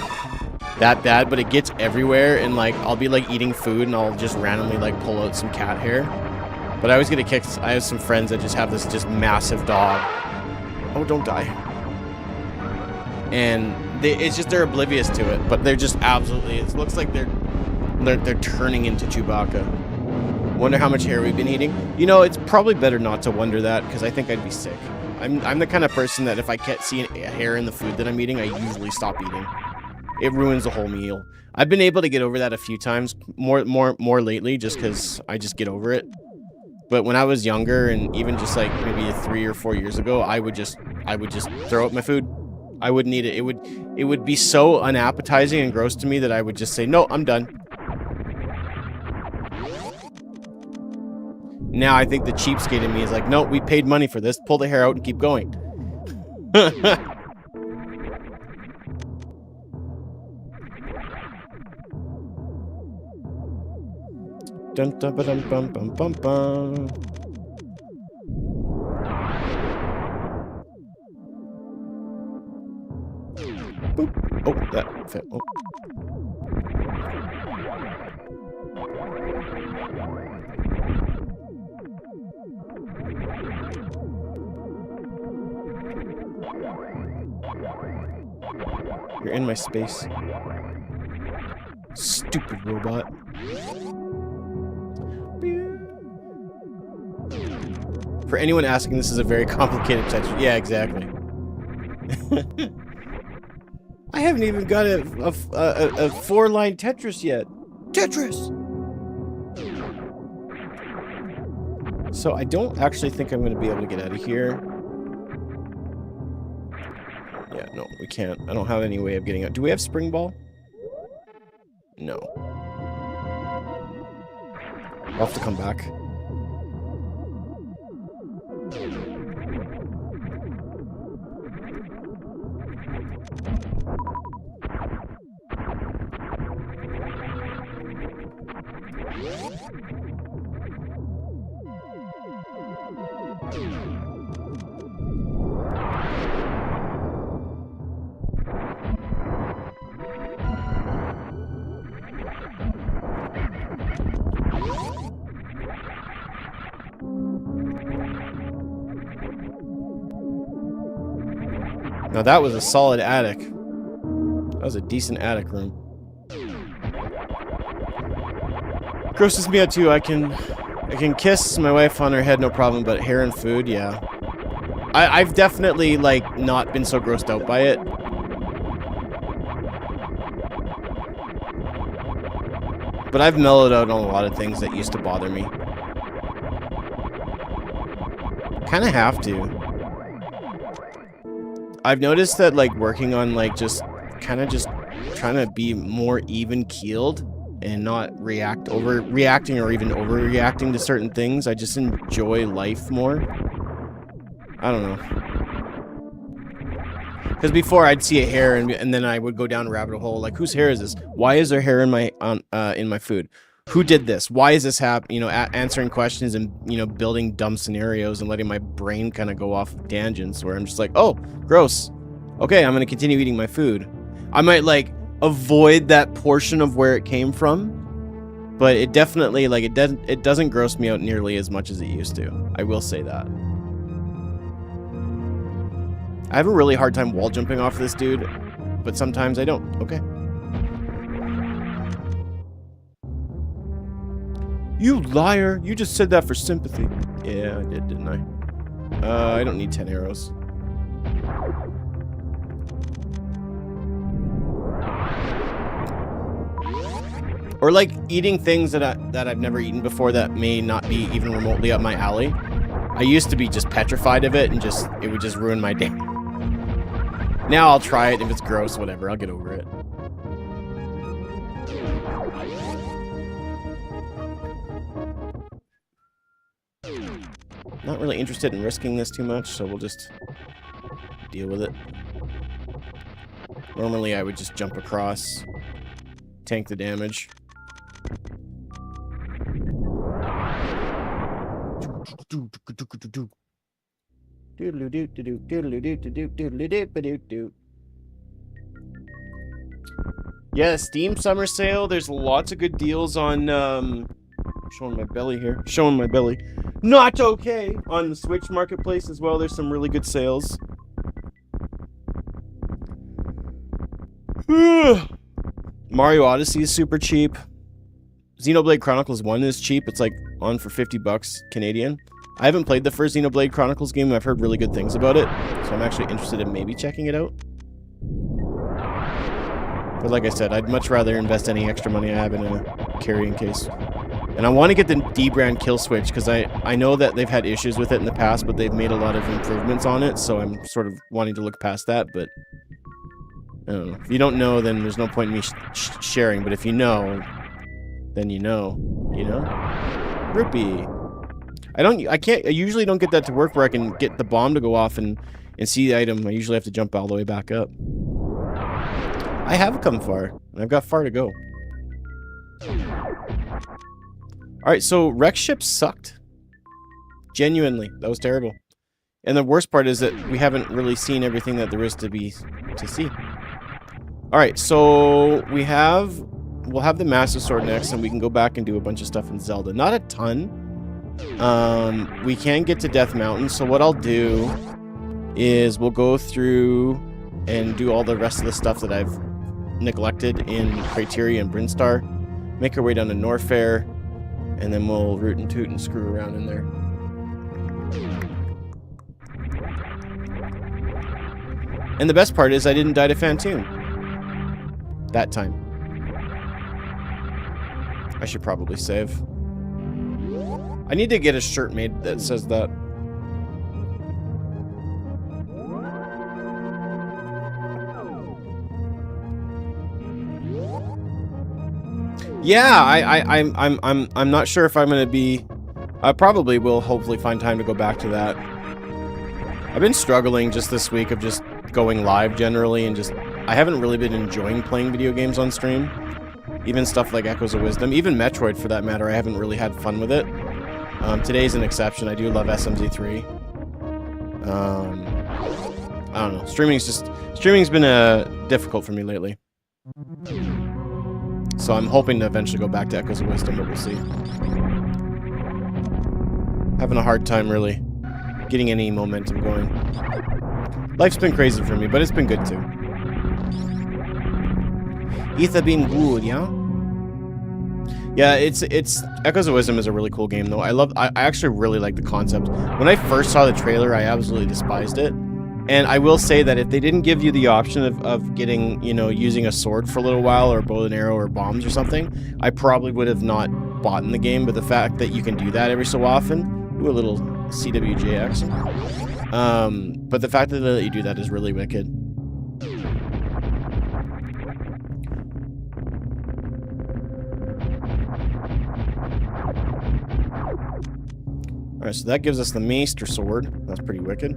Speaker 1: that bad, but it gets everywhere. And, like, I'll be, like, eating food and I'll just randomly, like, pull out some cat hair. But I always get a kick. I have some friends that just have this just massive dog. Oh, don't die. And it's just, they're oblivious to it, but they're just absolutely, it looks like they're turning into Chewbacca. Wonder how much hair we've been eating. You know, it's probably better not to wonder that, because I think I'd be sick. I'm the kind of person that if I can't see a hair in the food that I'm eating, I usually stop eating. It ruins the whole meal. I've been able to get over that a few times, more lately, just because I just get over it. But when I was younger, and even just like maybe 3 or 4 years ago, I would just throw out my food. I wouldn't eat it. It would be so unappetizing and gross to me that I would just say, no, I'm done. Now I think the cheapskate in me is like, no, we paid money for this. Pull the hair out and keep going. Dun dun ba dum bum bum bum bum. Boop. Oh, that fit. Oh. You're in my space. Stupid robot. For anyone asking, this is a very complicated texture. Yeah, exactly. I haven't even got a 4-line Tetris yet. Tetris! So I don't actually think I'm going to be able to get out of here. Yeah, no, we can't. I don't have any way of getting out. Do we have spring ball? No. I'll have to come back. Now that was a solid attic. That was a decent attic room. Grosses me out too. I can kiss my wife on her head, no problem, but hair and food, yeah. I've definitely, like, not been so grossed out by it. But I've mellowed out on a lot of things that used to bother me. Kind of have to. I've noticed that, like, working on, like, just kind of just trying to be more even-keeled and not reacting or even overreacting to certain things. I just enjoy life more. I don't know. Because before I'd see a hair and then I would go down a rabbit hole like, whose hair is this? Why is there hair in my food? Who did this? Why is this happening? You know, answering questions and, you know, building dumb scenarios and letting my brain kind of go off tangents where I'm just like, oh, gross. Okay, I'm going to continue eating my food. I might, like, avoid that portion of where it came from, but it definitely, like, it doesn't gross me out nearly as much as it used to. I will say that. I have a really hard time wall jumping off this dude, but sometimes I don't. Okay. You liar! You just said that for sympathy. Yeah, I did, didn't I? I don't need 10 arrows. Or like eating things that I've never eaten before that may not be even remotely up my alley. I used to be just petrified of it and it would just ruin my day. Now I'll try it. If it's gross, whatever. I'll get over it. Not really interested in risking this too much, so we'll just deal with it. Normally I would just jump across, tank the damage. Yeah, Steam Summer Sale. There's lots of good deals on, showing my belly here. Showing my belly. Not okay! On the Switch Marketplace as well, there's some really good sales. Mario Odyssey is super cheap. Xenoblade Chronicles 1 is cheap. It's like on for 50 bucks Canadian. I haven't played the first Xenoblade Chronicles game. I've heard really good things about it, so I'm actually interested in maybe checking it out. But like I said, I'd much rather invest any extra money I have in a carrying case. And I want to get the D-brand kill switch, because I know that they've had issues with it in the past, but they've made a lot of improvements on it, so I'm sort of wanting to look past that, but I don't know. If you don't know, then there's no point in me sharing, but if you know, then you know. You know? Rupee. I usually don't get that to work where I can get the bomb to go off and see the item. I usually have to jump all the way back up. I have come far, and I've got far to go. Alright, so wreck ships sucked. Genuinely. That was terrible. And the worst part is that we haven't really seen everything that there is to see. Alright, so we'll have the Master Sword next, and we can go back and do a bunch of stuff in Zelda. Not a ton. We can get to Death Mountain, so what I'll do is we'll go through and do all the rest of the stuff that I've neglected in Criteria and Brinstar. Make our way down to Norfair, and then we'll root and toot and screw around in there. And the best part is I didn't die to Phantoon. That time. I should probably save. I need to get a shirt made that says that. Yeah, I'm not sure if I'm gonna be. I probably will hopefully find time to go back to that. I've been struggling just this week of just going live generally, and just I haven't really been enjoying playing video games on stream. Even stuff like Echoes of Wisdom, even Metroid for that matter, I haven't really had fun with it. Today's an exception. I do love SMZ3. I don't know. Streaming's been difficult for me lately. So I'm hoping to eventually go back to Echoes of Wisdom, but we'll see. Having a hard time really getting any momentum going. Life's been crazy for me, but it's been good too. Ether been good, yeah? Yeah, it's Echoes of Wisdom is a really cool game though. I actually really like the concept. When I first saw the trailer, I absolutely despised it. And I will say that if they didn't give you the option of getting, you know, using a sword for a little while, or bow and arrow, or bombs or something, I probably would have not bought in the game. But the fact that you can do that every so often, ooh, a little CWJX. But the fact that they let you do that is really wicked. Alright, so that gives us the Maester Sword. That's pretty wicked.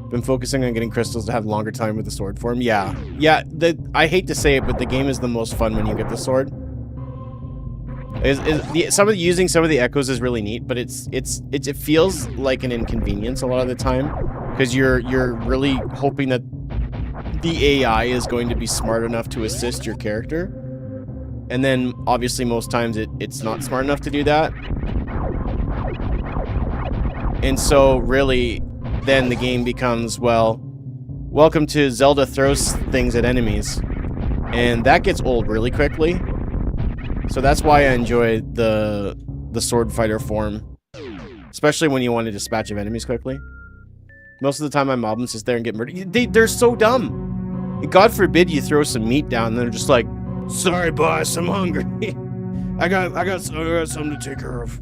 Speaker 1: Been focusing on getting crystals to have longer time with the sword form. Yeah. Yeah, I hate to say it, but the game is the most fun when you get the sword. Using some of the echoes is really neat, but it feels like an inconvenience a lot of the time, because you're really hoping that the AI is going to be smart enough to assist your character, and then obviously most times it's not smart enough to do that, and so really then the game becomes, well, welcome to Zelda throws things at enemies, and that gets old really quickly. So that's why I enjoy the sword fighter form, especially when you want to dispatch of enemies quickly. Most of the time my mob them sit there and get murdered. They're so dumb. God forbid you throw some meat down and they're just like, sorry boss, I'm hungry. I got something to take care of.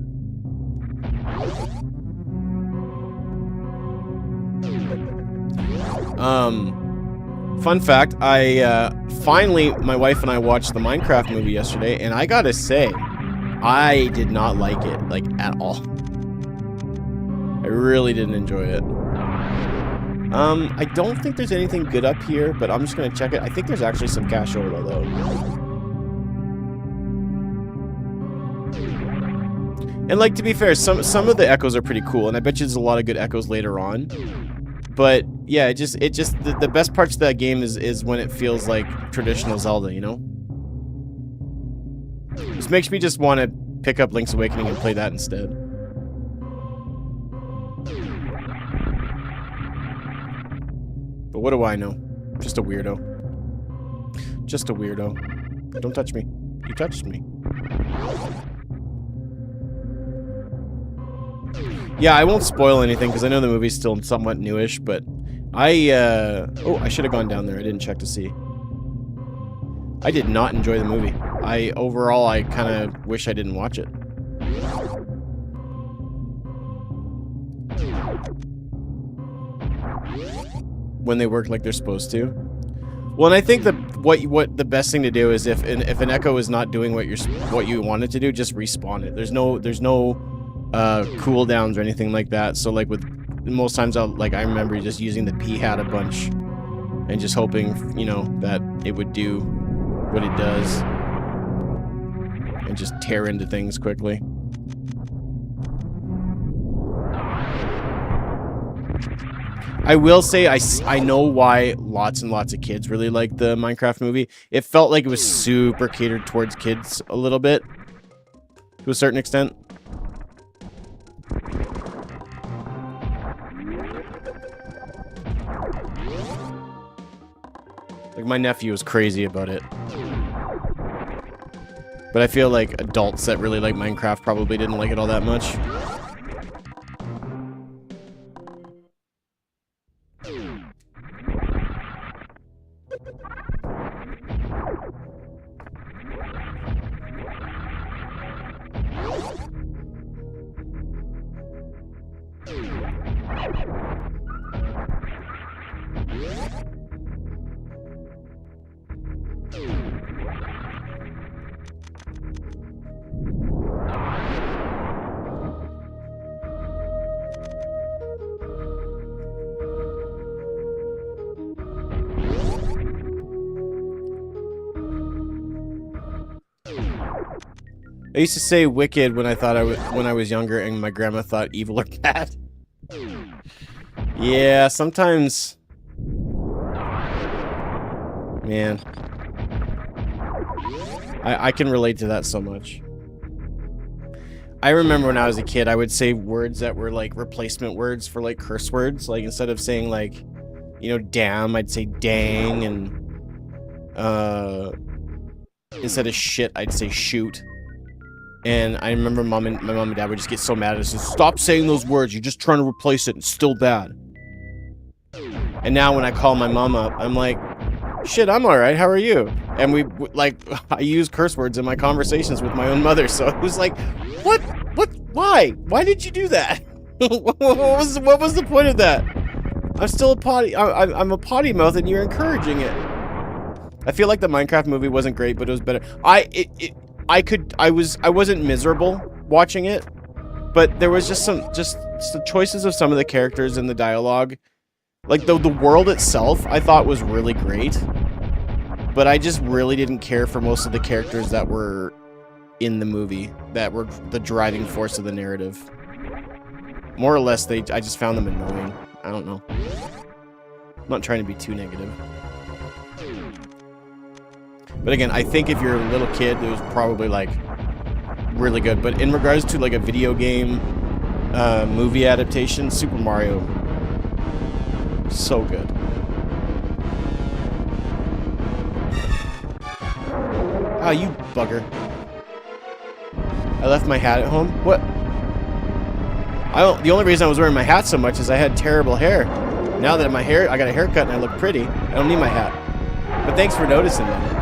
Speaker 1: Fun fact, finally, my wife and I watched the Minecraft movie yesterday, and I gotta say, I did not like it, like, at all. I really didn't enjoy it. I don't think there's anything good up here, but I'm just gonna check it. I think there's actually some cash over there, though. And, like, to be fair, some of the echoes are pretty cool, and I bet you there's a lot of good echoes later on. But yeah, the best parts of that game is when it feels like traditional Zelda, you know? This makes me just want to pick up Link's Awakening and play that instead. But what do I know? Just a weirdo. Just a weirdo. Don't touch me. You touched me. Yeah, I won't spoil anything because I know the movie's still somewhat newish, but I should have gone down there. I didn't check to see. I did not enjoy the movie. Overall, I kind of wish I didn't watch it. When they work like they're supposed to. Well, and I think that what the best thing to do is if an echo is not doing what you want it to do, just respawn it. There's no cooldowns or anything like that. So like most times I remember just using the P hat a bunch and just hoping, you know, that it would do what it does and just tear into things quickly. I will say I know why lots and lots of kids really like the Minecraft movie. It felt like it was super catered towards kids a little bit, to a certain extent. Like, my nephew was crazy about it. But I feel like adults that really like Minecraft probably didn't like it all that much. I used to say wicked when I was younger, and my grandma thought evil or bad. Yeah, sometimes. Man, I can relate to that so much. I remember when I was a kid, I would say words that were like replacement words for like curse words. Like, instead of saying like, you know, damn, I'd say dang, and instead of shit, I'd say shoot. And I remember my mom and dad would just get so mad at us and stop saying those words. You're just trying to replace it. It's still bad. And now when I call my mom up, I'm like, shit, I'm all right. How are you? And I use curse words in my conversations with my own mother. So it was like, what, why did you do that? what was the point of that? I'm still a potty. I'm a potty mouth, and you're encouraging it. I feel like the Minecraft movie wasn't great, but it was better. I wasn't miserable watching it, but there was just some choices of some of the characters in the dialogue. Like the world itself, I thought was really great, but I just really didn't care for most of the characters that were in the movie that were the driving force of the narrative. More or less, I just found them annoying. I don't know. I'm not trying to be too negative. But again, I think if you're a little kid, it was probably like really good. But in regards to like a video game movie adaptation, Super Mario, so good. Ah, you bugger. I left my hat at home? What? The only reason I was wearing my hat so much is I had terrible hair. Now that I got a haircut and I look pretty, I don't need my hat. But thanks for noticing that.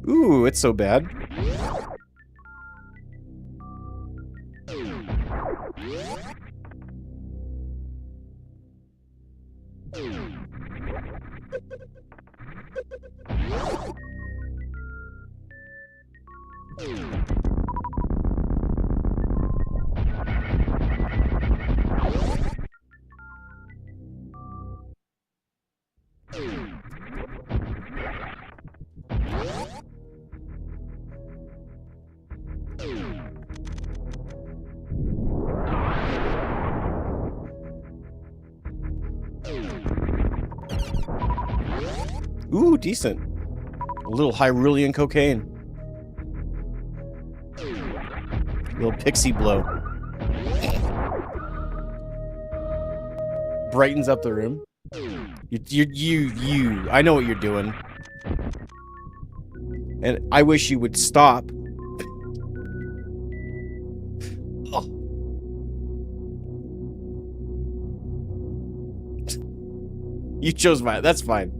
Speaker 1: Ooh, it's so bad. Ooh, decent. A little Hyrulean cocaine. A little pixie blow. Brightens up the room. You. I know what you're doing. And I wish you would stop. Oh. You chose mine. That's fine.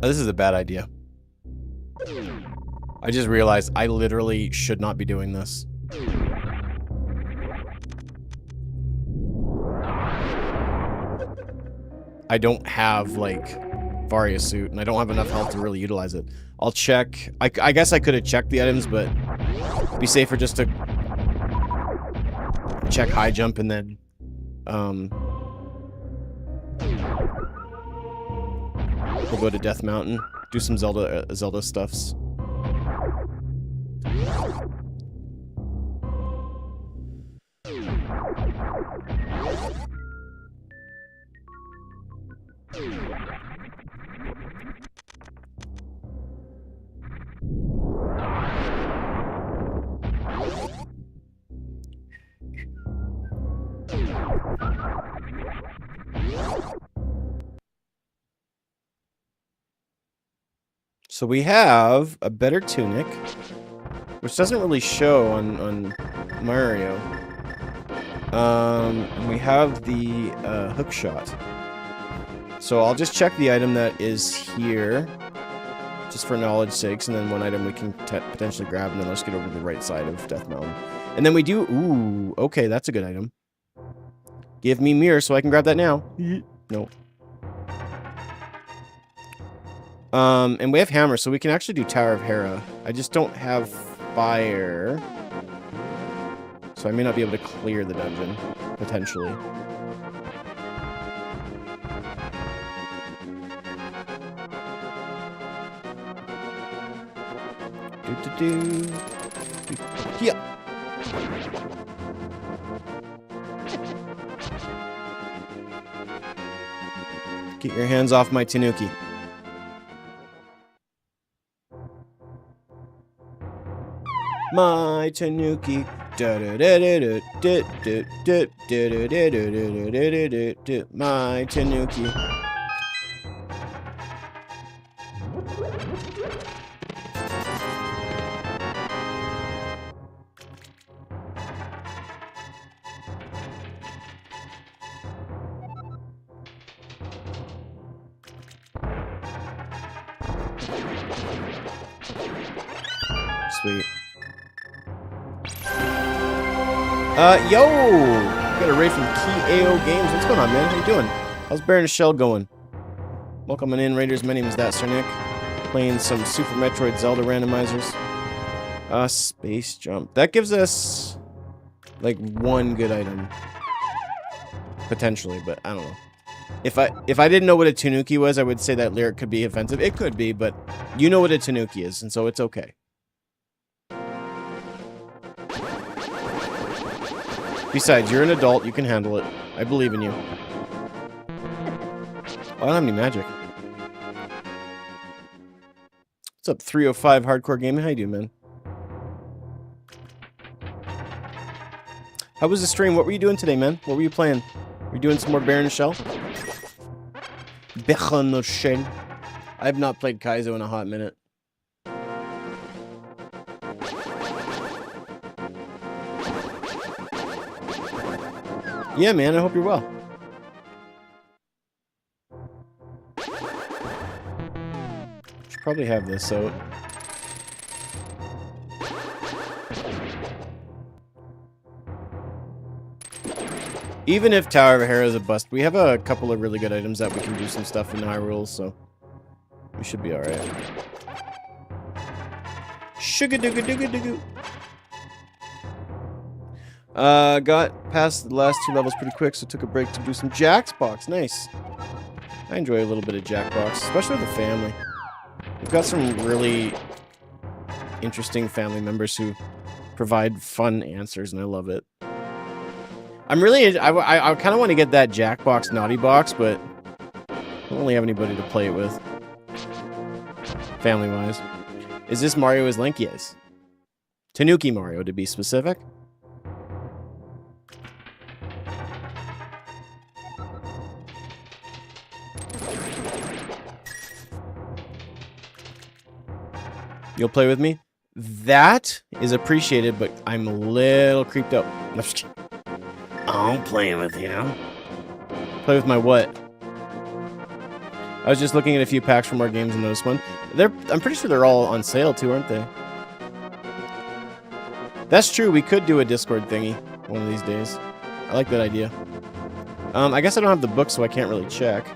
Speaker 1: Oh, this is a bad idea. I just realized I literally should not be doing this. I don't have, like, Varia suit, and I don't have enough health to really utilize it. I'll check. I guess I could have checked the items, but it'd be safer just to check high jump and then, we'll go to Death Mountain, do some Zelda stuffs. So we have a better tunic, which doesn't really show on Mario. And we have the hook shot. So I'll just check the item that is here, just for knowledge sakes, and then one item we can potentially grab, and then let's get over to the right side of Death Mountain. And then we do, ooh, okay, that's a good item. Give me mirror so I can grab that now. No. And we have hammer, so we can actually do Tower of Hera. I just don't have fire, so I may not be able to clear the dungeon, potentially. Yeah. Get your hands off my Tanuki. My Tanuki. My Tanuki. Sweet. Yo! Got a raid from KO Games. What's going on, man? How you doing? How's Baron Shell going? Welcome in, Raiders. My name is That Sir Nick. Playing some Super Metroid Zelda randomizers. Space Jump. That gives us, like, one good item. Potentially, but I don't know. If I didn't know what a Tanuki was, I would say that lyric could be offensive. It could be, but you know what a Tanuki is, and so it's okay. Besides, you're an adult, you can handle it. I believe in you. Oh, I don't have any magic. What's up, 305 Hardcore Gaming? How you doing, man? How was the stream? What were you doing today, man? What were you playing? Were you doing some more Baron Shell? Baron Shell. I have not played Kaizo in a hot minute. Yeah, man, I hope you're well. Should probably have this out. Even if Tower of Hera is a bust, we have a couple of really good items that we can do some stuff in Hyrule, so we should be alright. Suga-dooga-dooga-dooga. Got past the last 2 levels pretty quick, so took a break to do some Jackbox. Nice. I enjoy a little bit of Jackbox, especially with the family. We've got some really interesting family members who provide fun answers, and I love it. I'm really... I kind of want to get that Jackbox Naughty Box, but I don't really have anybody to play it with. Family-wise. Is this Mario as Link? Yes. Tanuki Mario, to be specific. You'll play with me? That is appreciated, but I'm a little creeped out. No, just kidding. I'm playing with you. Play with my what? I was just looking at a few packs from our games and noticed one. I'm pretty sure they're all on sale too, aren't they? That's true. We could do a Discord thingy one of these days. I like that idea. I guess I don't have the book, so I can't really check.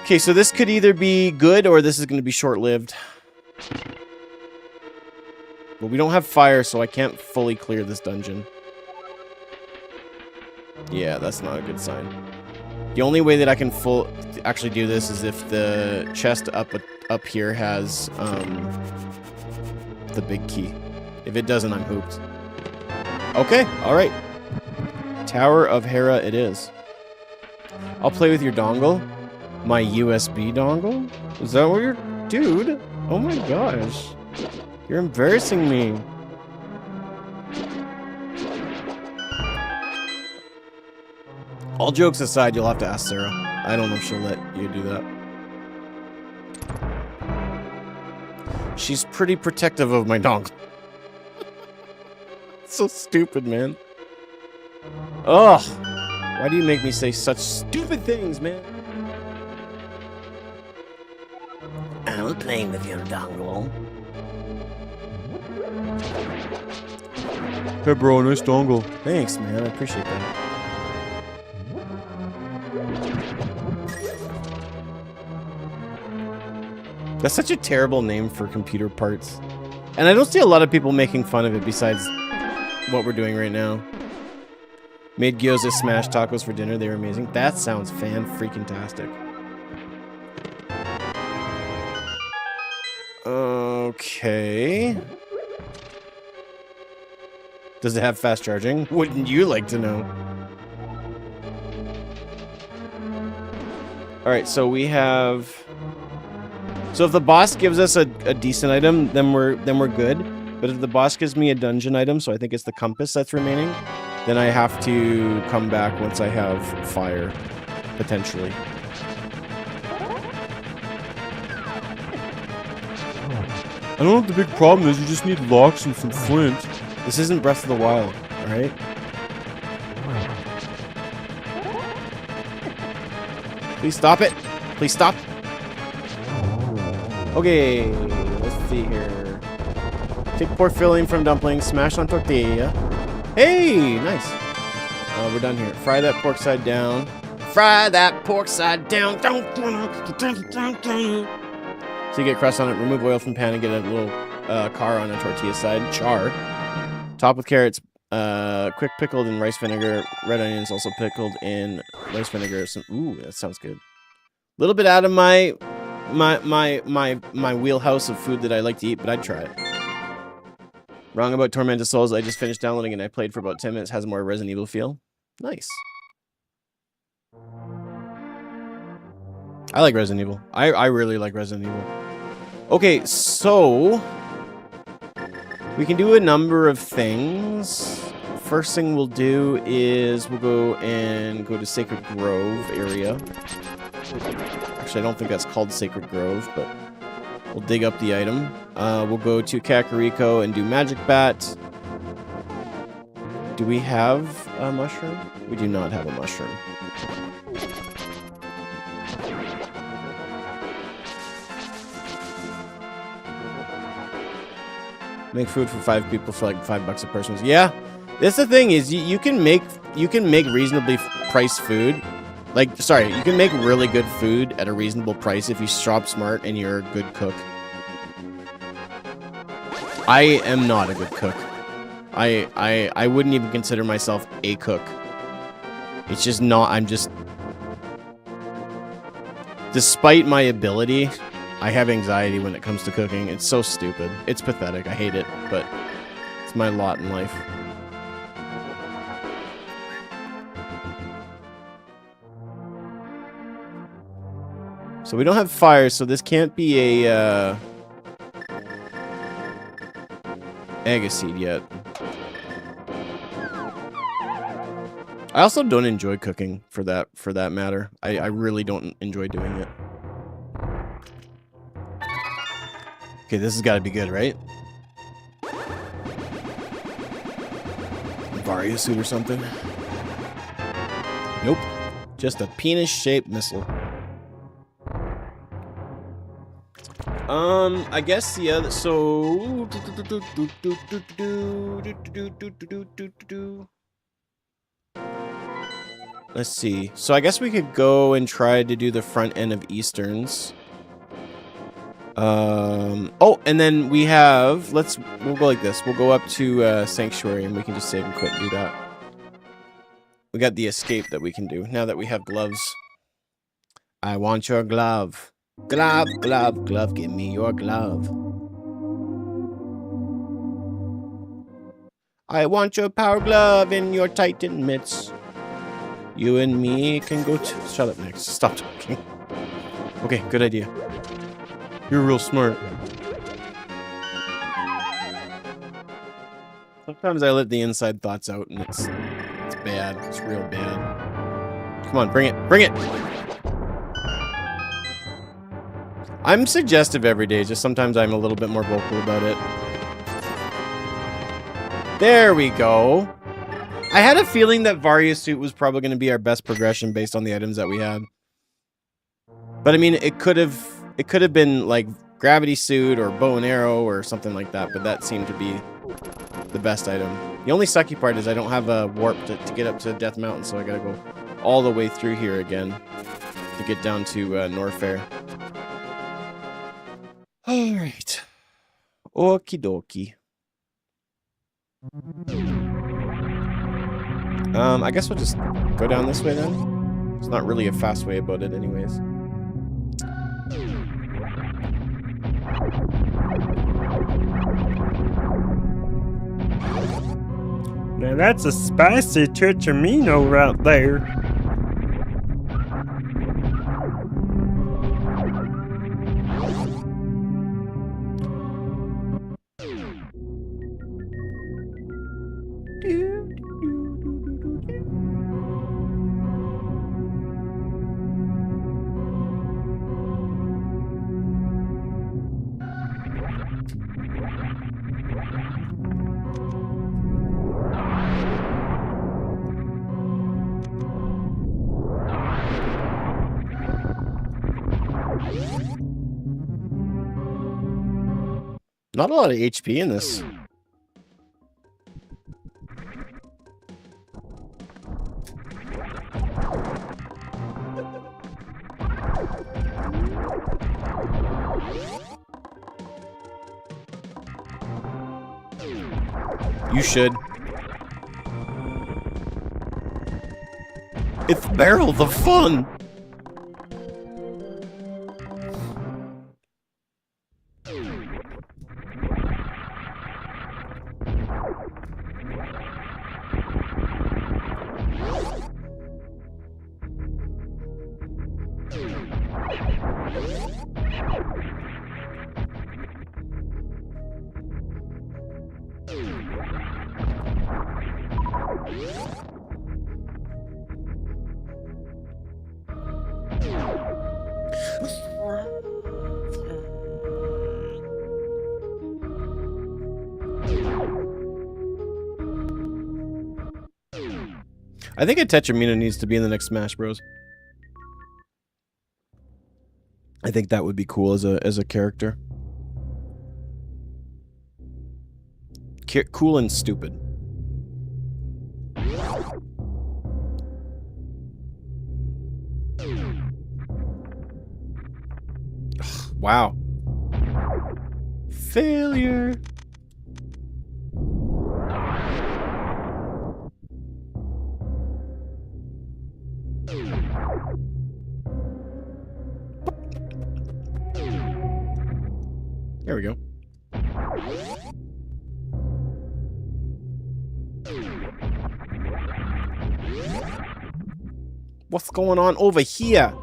Speaker 1: Okay, so this could either be good or this is going to be short-lived. But we don't have fire, so I can't fully clear this dungeon. Yeah, that's not a good sign. The only way that I can actually do this is if the chest up here has the big key. If it doesn't, I'm hooped. Okay, alright. Tower of Hera it is. I'll play with your dongle. My USB dongle? Is that what you're... Dude! Oh my gosh. You're embarrassing me. All jokes aside, you'll have to ask Sarah. I don't know if she'll let you do that. She's pretty protective of my dongle. So stupid, man. Ugh. Why do you make me say such stupid things, man? I'm playing with your dongle. Hey, bro, nice dongle. Thanks, man. I appreciate that. That's such a terrible name for computer parts. And I don't see a lot of people making fun of it besides what we're doing right now. Made gyoza smash tacos for dinner. They were amazing. That sounds fan-freaking-tastic. Okay. Does it have fast charging? Wouldn't you like to know? Alright, so we have... So if the boss gives us a decent item, then we're good. But if the boss gives me a dungeon item, so I think it's the compass that's remaining, then I have to come back once I have fire, potentially. I don't know what the big problem is. You just need locks and some flint. This isn't Breath of the Wild, alright? Please stop it. Please stop. Okay, let's see here. Take pour filling from dumplings, smash on tortilla. Hey, nice. We're done here. Fry that pork side down. Fry that pork side down. So you get crust on it, remove oil from pan and get a little char on a tortilla side. Char. Top with carrots, quick pickled in rice vinegar. Red onions also pickled in rice vinegar. Some, ooh, that sounds good. A little bit out of my wheelhouse of food that I like to eat, but I'd try it. Wrong about Tormented Souls. I just finished downloading and I played for about 10 minutes. Has more Resident Evil feel. Nice. I like Resident Evil. I really like Resident Evil. Okay, so we can do a number of things. First thing we'll do is we'll go to Sacred Grove area. Actually, I don't think that's called Sacred Grove, but we'll dig up the item. We'll go to Kakariko and do Magic Bat. Do we have a mushroom? We do not have a mushroom. Make food for 5 people for like $5 a person. Yeah, that's the thing is you can make reasonably priced food. Like, sorry, you can make really good food at a reasonable price if you shop smart and you're a good cook. I am not a good cook. I wouldn't even consider myself a cook. It's just not. I'm just. Despite my ability, I have anxiety when it comes to cooking. It's so stupid. It's pathetic. I hate it, but it's my lot in life. So we don't have fire, so this can't be a Agaseed yet. I also don't enjoy cooking for that matter. I really don't enjoy doing it. Okay, this has got to be good, right? Varia suit or something? Nope. Just a penis-shaped missile. I guess the other, so let's see. So I guess we could go and try to do the front end of Easterns. Oh, and then we have, we'll go like this. We'll go up to Sanctuary and we can just save and quit and do that. We got the escape that we can do now that we have gloves. I want your glove. Glove, glove, glove, give me your glove. I want your power glove in your titan mitts. You and me can go to... Shut up, Nick. Stop talking. Okay, good idea. You're real smart. Sometimes I let the inside thoughts out and it's bad. It's real bad. Come on, bring it. Bring it! I'm suggestive every day, just sometimes I'm a little bit more vocal about it. There we go. I had a feeling that Varia suit was probably going to be our best progression based on the items that we had. But I mean, it could have been like gravity suit or bow and arrow or something like that, but that seemed to be the best item. The only sucky part is I don't have a warp to get up to Death Mountain, so I gotta go all the way through here again to get down to Norfair. Alright. Okie dokie. I guess we'll just go down this way then. It's not really a fast way about it anyways.
Speaker 3: Now that's a spicy churchamino right there.
Speaker 1: Not a lot of HP in this. You should. It's barrel the fun. I think a Tetramino needs to be in the next Smash Bros. I think that would be cool as a character. Cool and stupid. Wow. Failure. There we go. What's going on over here?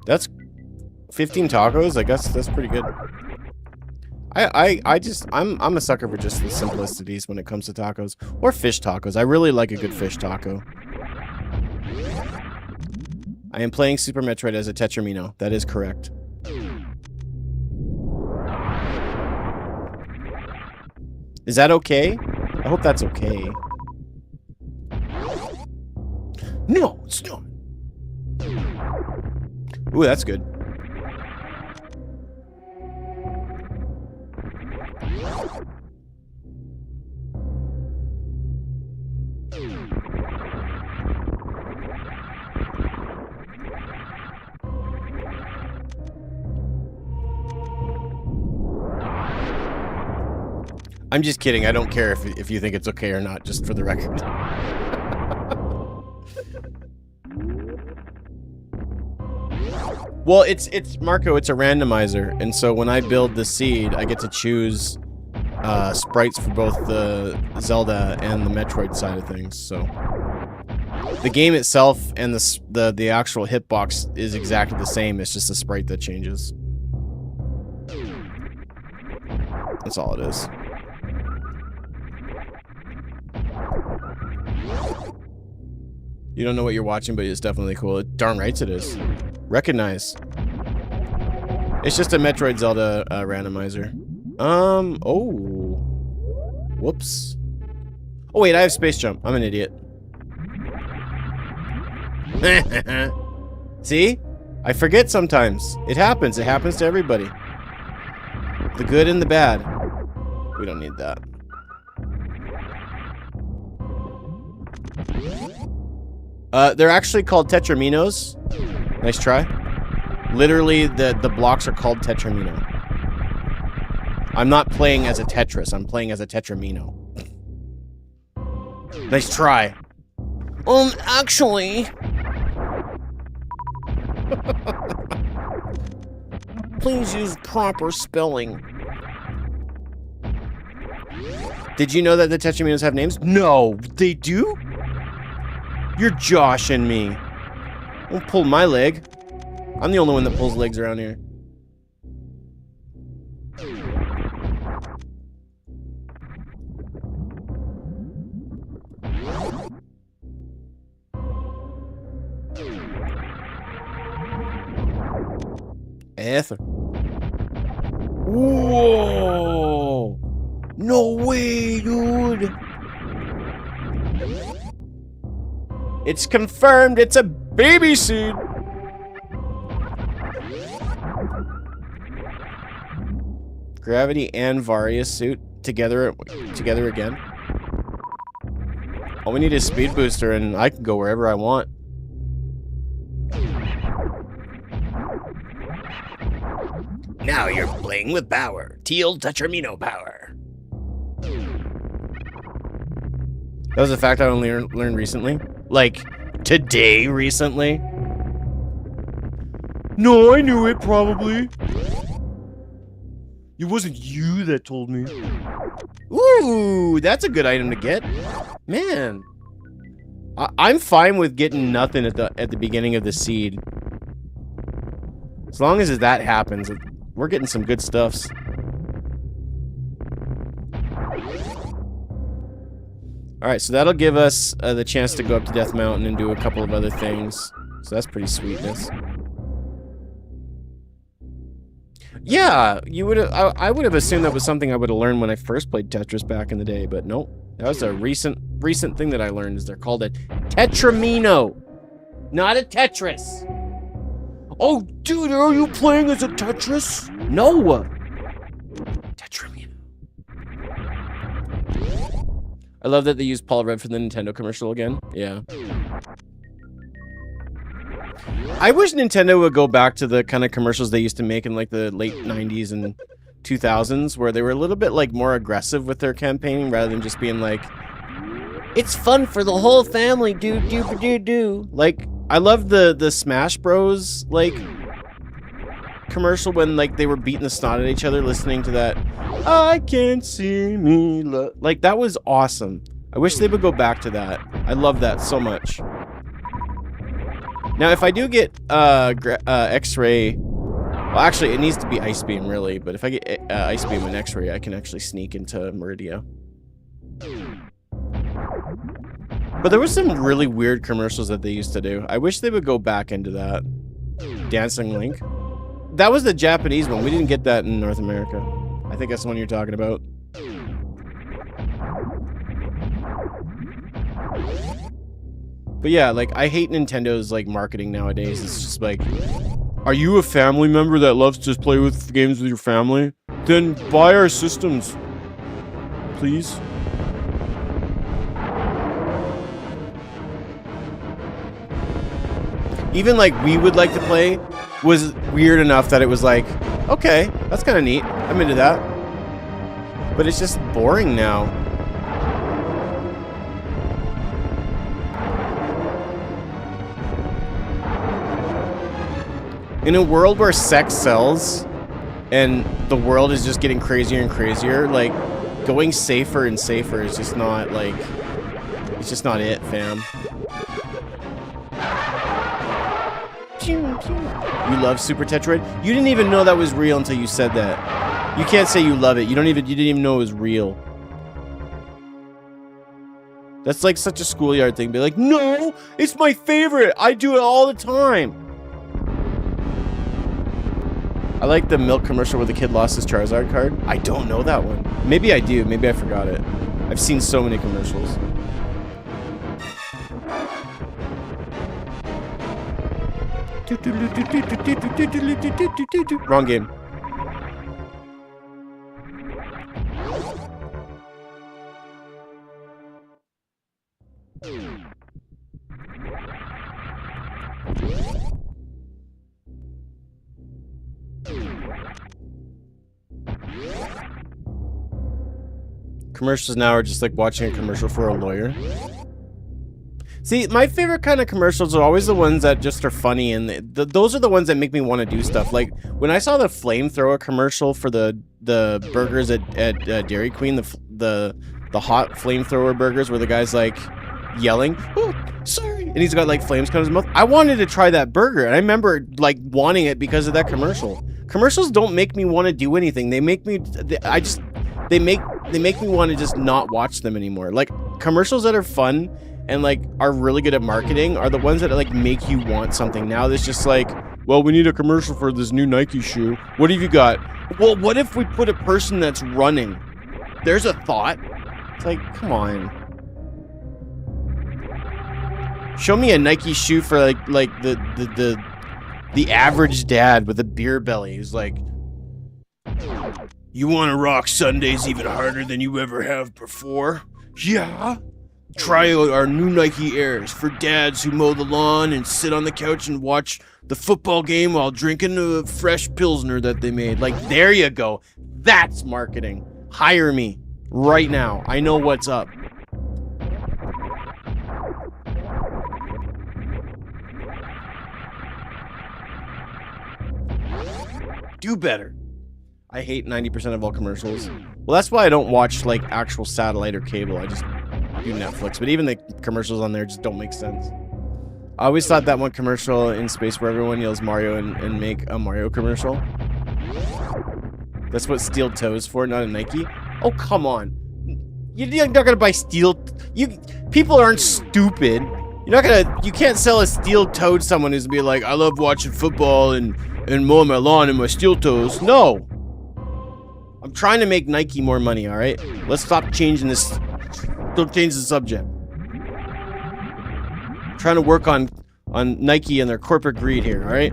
Speaker 1: That's 15 tacos. I guess that's pretty good. I'm a sucker for just the simplicities when it comes to tacos. Or fish tacos. I really like a good fish taco. I am playing Super Metroid as a Tetramino. That is correct. Is that okay? I hope that's okay. No, it's not. Ooh, that's good. I'm just kidding. I don't care if you think it's okay or not, just for the record. Well, it's Marco, it's a randomizer, and so when I build the seed, I get to choose sprites for both the Zelda and the Metroid side of things, so the game itself and the actual hitbox is exactly the same, it's just a sprite that changes. That's all it is. You don't know what you're watching, but it's definitely cool. Darn right it is. Recognize. It's just a Metroid Zelda randomizer. Oh. Whoops. Oh, wait, I have space jump. I'm an idiot. See? I forget sometimes. It happens. It happens to everybody. The good and the bad. We don't need that. They're actually called Tetraminos. Nice try. Literally, the blocks are called Tetramino. I'm not playing as a Tetris. I'm playing as a Tetramino. Nice try. Actually... Please use proper spelling. Did you know that the Tetraminos have names? No, they do? You're joshing me. Don't pull my leg. I'm the only one that pulls legs around here. Ether. Whoa! No way, dude. It's confirmed. It's a baby seed. Gravity and Various suit together again. All we need is speed booster, and I can go wherever I want. Now you're playing with power. Teal Tetramino power. That was a fact I only learned recently. Like, today recently. No, I knew it, probably. It wasn't you that told me. Ooh, that's a good item to get. Man. I'm fine with getting nothing at the beginning of the seed. As long as that happens, we're getting some good stuffs. Alright, so that'll give us the chance to go up to Death Mountain and do a couple of other things. So that's pretty sweetness. Yeah, you would have. I would have assumed that was something I would have learned when I first played Tetris back in the day, but nope. That was a recent thing that I learned. Is they're called a Tetramino, not a Tetris. Oh, dude, are you playing as a Tetris? No. Tetramino. I love that they used Paul Rudd for the Nintendo commercial again. Yeah. I wish Nintendo would go back to the kind of commercials they used to make in like the late 90s and 2000s, where they were a little bit like more aggressive with their campaigning rather than just being like, it's fun for the whole family, do. Like, I love the Smash Bros. Like commercial when like they were beating the snot at each other listening to that I can't see me like that was awesome. I wish they would go back to that. I love that so much. Now, if I do get X-ray, well, actually, it needs to be Ice Beam, really. But if I get Ice Beam and X-ray, I can actually sneak into Meridia. But there were some really weird commercials that they used to do. I wish they would go back into that. Dancing Link. That was the Japanese one. We didn't get that in North America. I think that's the one you're talking about. But yeah, like, I hate Nintendo's, like, marketing nowadays. It's just like, are you a family member that loves to just play with games with your family? Then buy our systems, please. Even, like, We Would Like to Play was weird enough that it was like, okay, that's kind of neat. I'm into that. But it's just boring now. In a world where sex sells and the world is just getting crazier and crazier, like, going safer and safer is just not, like, it's just not it, fam. You love Super Tetroid? You didn't even know that was real until you said that. You can't say you love it. You didn't even know it was real. That's like such a schoolyard thing. Be like, no, it's my favorite. I do it all the time. I like the milk commercial where the kid lost his Charizard card. I don't know that one. Maybe I do. Maybe I forgot it. I've seen so many commercials. Wrong game. Commercials now are just like watching a commercial for a lawyer. See, my favorite kind of commercials are always the ones that just are funny, and those are the ones that make me want to do stuff. Like when I saw the flamethrower commercial for the burgers at Dairy Queen, the hot flamethrower burgers, where the guy's like yelling, "Oh, sorry," and he's got like flames coming out of his mouth. I wanted to try that burger, and I remember like wanting it because of that commercial. Commercials don't make me want to do anything. They make me, they make me want to just not watch them anymore. Like commercials that are fun and like are really good at marketing are the ones that like make you want something. Now there's just like, well, we need a commercial for this new Nike shoe. What have you got? Well, what if we put a person that's running There's a thought. It's like, come on. Show me a Nike shoe for like the average dad with a beer belly who's like, you want to rock Sundays even harder than you ever have before? Yeah. Try out our new Nike Airs for dads who mow the lawn and sit on the couch and watch the football game while drinking a fresh Pilsner that they made. Like, there you go. That's marketing. Hire me right now. I know what's up. Do better. I hate 90% of all commercials. Well, that's why I don't watch, like, actual satellite or cable. I just do Netflix. But even the commercials on there just don't make sense. I always thought that one commercial in space where everyone yells Mario and make a Mario commercial. That's what steel toes for, not a Nike. Oh, come on. You're not gonna buy steel... People aren't stupid. You can't sell a steel toe to someone who's gonna be like, I love watching football and mowing my lawn in my steel toes. No. I'm trying to make Nike more money, all right? Let's stop changing this. Don't change the subject. I'm trying to work on Nike and their corporate greed here, all right?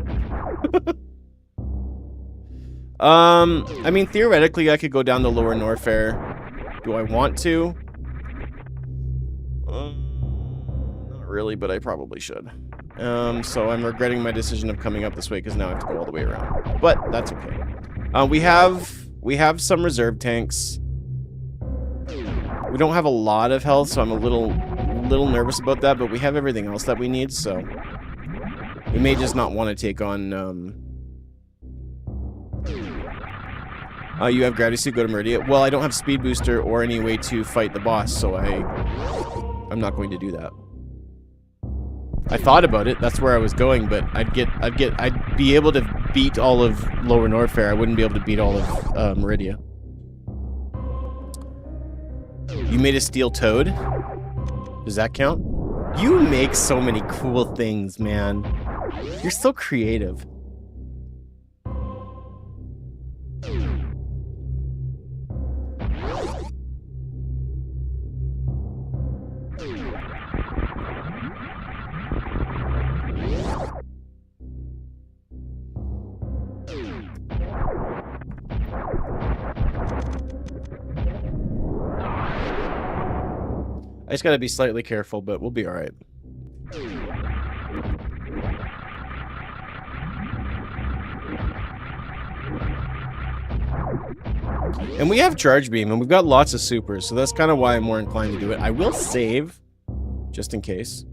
Speaker 1: I mean, theoretically, I could go down to Lower Norfair. Do I want to? Not really, but I probably should. So I'm regretting my decision of coming up this way because now I have to go all the way around. But that's okay. We have some reserve tanks. We don't have a lot of health, so I'm a little nervous about that, but we have everything else that we need, so we may just not want to take on you have gravity suit, go to Meridia. Well, I don't have speed booster or any way to fight the boss, so I'm not going to do that. I thought about it. That's where I was going, but I'd be able to beat all of Lower Norfair. I wouldn't be able to beat all of Meridia. You made a steel toad? Does that count? You make so many cool things, man. You're so creative. I just gotta be slightly careful, but we'll be alright. And we have Charge Beam, and we've got lots of supers, so that's kind of why I'm more inclined to do it. I will save, just in case.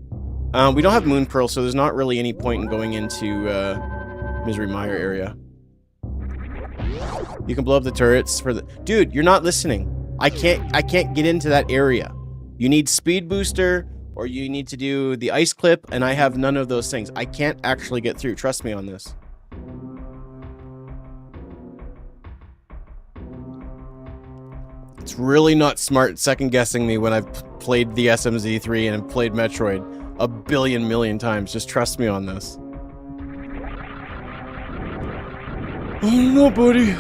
Speaker 1: We don't have Moon Pearl, so there's not really any point in going into Misery Mire area. You can blow up the turrets for the... Dude, you're not listening. I can't get into that area. You need speed booster, or you need to do the ice clip, and I have none of those things. I can't actually get through. Trust me on this. It's really not smart second-guessing me when I've played the SMZ3 and played Metroid a billion million times. Just trust me on this. Oh, no, buddy.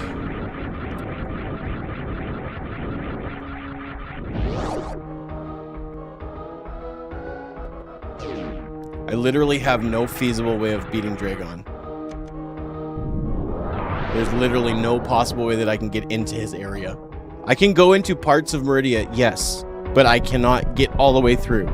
Speaker 1: I literally have no feasible way of beating Dragon. There's literally no possible way that I can get into his area. I can go into parts of Meridia, yes, but I cannot get all the way through.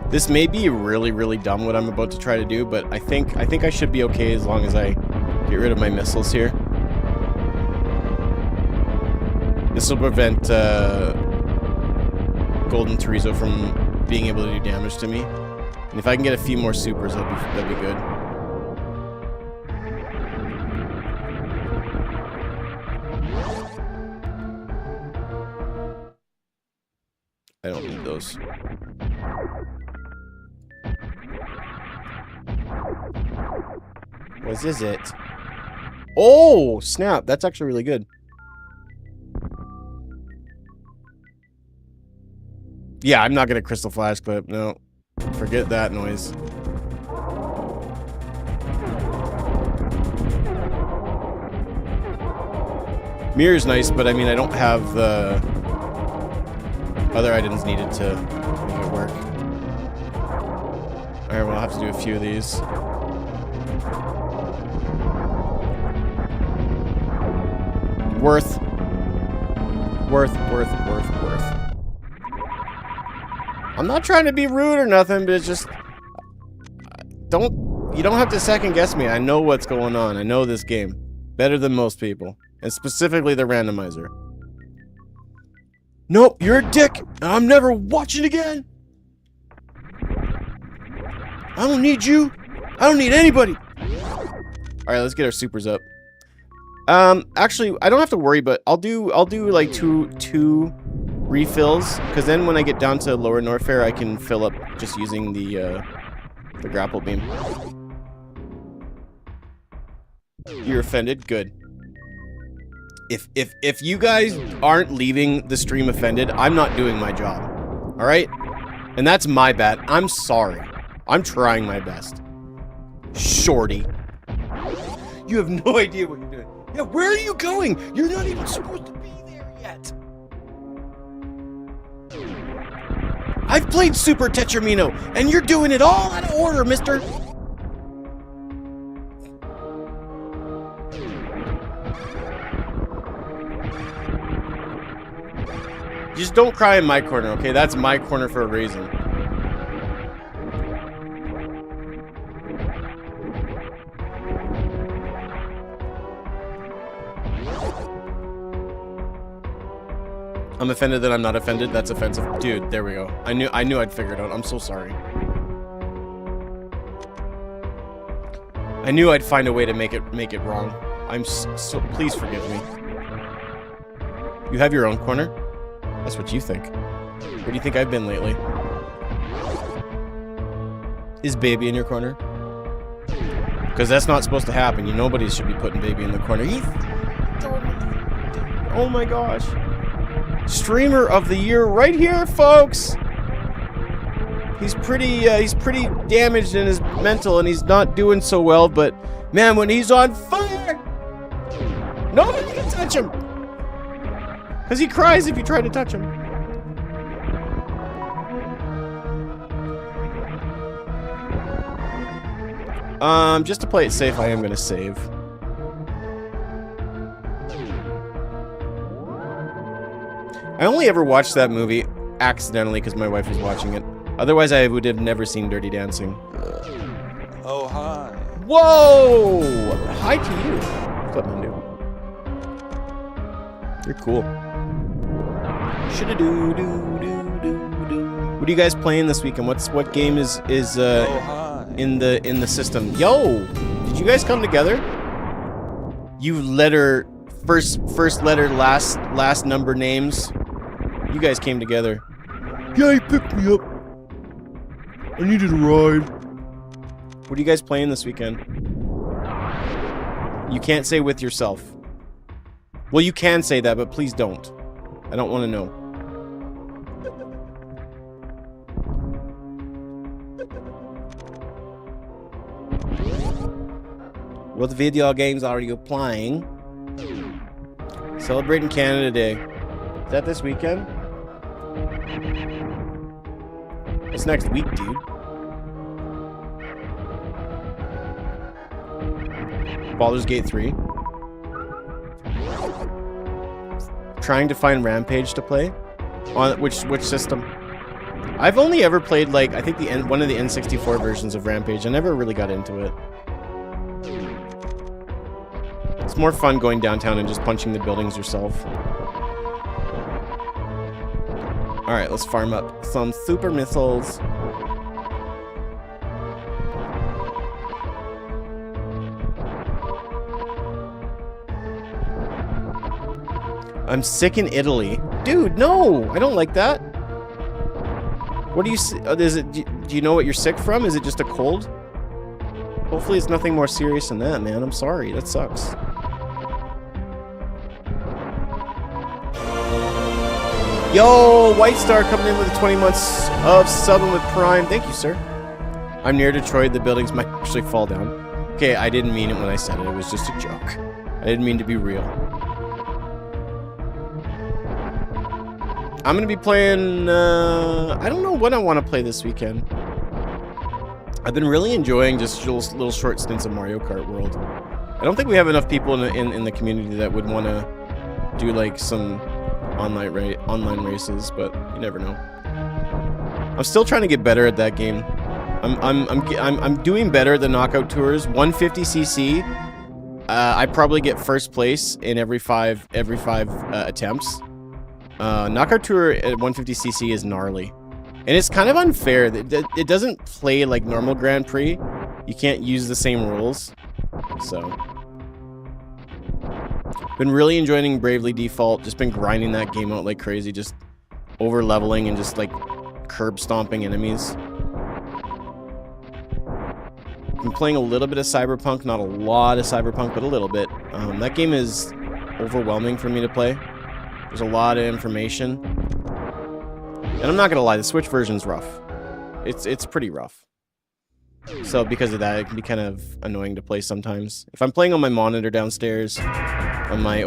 Speaker 1: This may be really, really dumb what I'm about to try to do, but I think I should be okay as long as I get rid of my missiles here. This will prevent Golden Chorizo from being able to do damage to me. And if I can get a few more supers, that'd be good. I don't need those. What is it? Oh, snap. That's actually really good. Yeah, I'm not gonna Crystal Flash Clip. No. Forget that noise. Mirror's nice, but I mean, I don't have the other items needed to make it work. Alright, well, I'll have to do a few of these. Worth. I'm not trying to be rude or nothing, but it's just... You don't have to second guess me. I know what's going on. I know this game. Better than most people. And specifically the randomizer. Nope, you're a dick! And I'm never watching again! I don't need you! I don't need anybody! Alright, let's get our supers up. Actually, I don't have to worry, but I'll do like two refills, because then when I get down to Lower Norfair, I can fill up just using the grapple beam. You're offended? Good. If you guys aren't leaving the stream offended, I'm not doing my job. Alright? And that's my bad. I'm sorry. I'm trying my best. Shorty. You have no idea what you're doing. Yeah, where are you going? You're not even supposed to be there yet. I've played Super Tetramino, and you're doing it all out of order, mister. Just don't cry in my corner, okay? That's my corner for a reason. I'm offended that I'm not offended. That's offensive. Dude, there we go. I knew I'd figure it out. I'm so sorry. I knew I'd find a way to make it wrong. I'm so please forgive me. You have your own corner? That's what you think. Where do you think I've been lately? Is baby in your corner? Because that's not supposed to happen. Nobody should be putting baby in the corner. Oh my gosh. Streamer of the year right here, folks. He's pretty damaged in his mental and he's not doing so well, but man, when he's on fire, nobody can touch him. Because he cries if you try to touch him. Just to play it safe, I am going to save. I only ever watched that movie accidentally because my wife was watching it. Otherwise, I would have never seen Dirty Dancing.
Speaker 4: Oh, hi.
Speaker 1: Whoa! Hi to you. What's up, man? You're cool. What are you guys playing this weekend? What game is in the system? Yo, did you guys come together? You letter first letter last number names. You guys came together. Yeah, he picked me up. I needed a ride. What are you guys playing this weekend? You can't say with yourself. Well, you can say that, but please don't. I don't want to know. What video games are you playing? Celebrating Canada Day. Is that this weekend? It's next week, dude. Baldur's Gate 3. Trying to find Rampage to play. On which system? I've only ever played, like, I think one of the N64 versions of Rampage. I never really got into it. It's more fun going downtown and just punching the buildings yourself. Alright, let's farm up some super missiles. I'm sick in Italy. Dude, no! I don't like that. What do you... Do you know what you're sick from? Is it just a cold? Hopefully it's nothing more serious than that, man. I'm sorry. That sucks. Yo, White Star coming in with 20 months of subbing with Prime. Thank you, sir. I'm near Detroit. The buildings might actually fall down. Okay, I didn't mean it when I said it. It was just a joke. I didn't mean to be real. I'm gonna be playing. I don't know what I want to play this weekend. I've been really enjoying just little short stints of Mario Kart World. I don't think we have enough people in the community that would want to do like some online races, but you never know. I'm still trying to get better at that game. I'm doing better at the knockout tours. 150cc. I probably get first place in every five attempts. Knockout tour at 150cc is gnarly. And it's kind of unfair. It doesn't play like normal Grand Prix. You can't use the same rules. So. Been really enjoying Bravely Default. Just been grinding that game out like crazy. Just over leveling and just like curb stomping enemies. Been playing a little bit of Cyberpunk. Not a lot of Cyberpunk, but a little bit. That game is overwhelming for me to play. There's a lot of information. And I'm not gonna lie, the Switch version's rough. It's pretty rough. So because of that, it can be kind of annoying to play sometimes. If I'm playing on my monitor downstairs, on my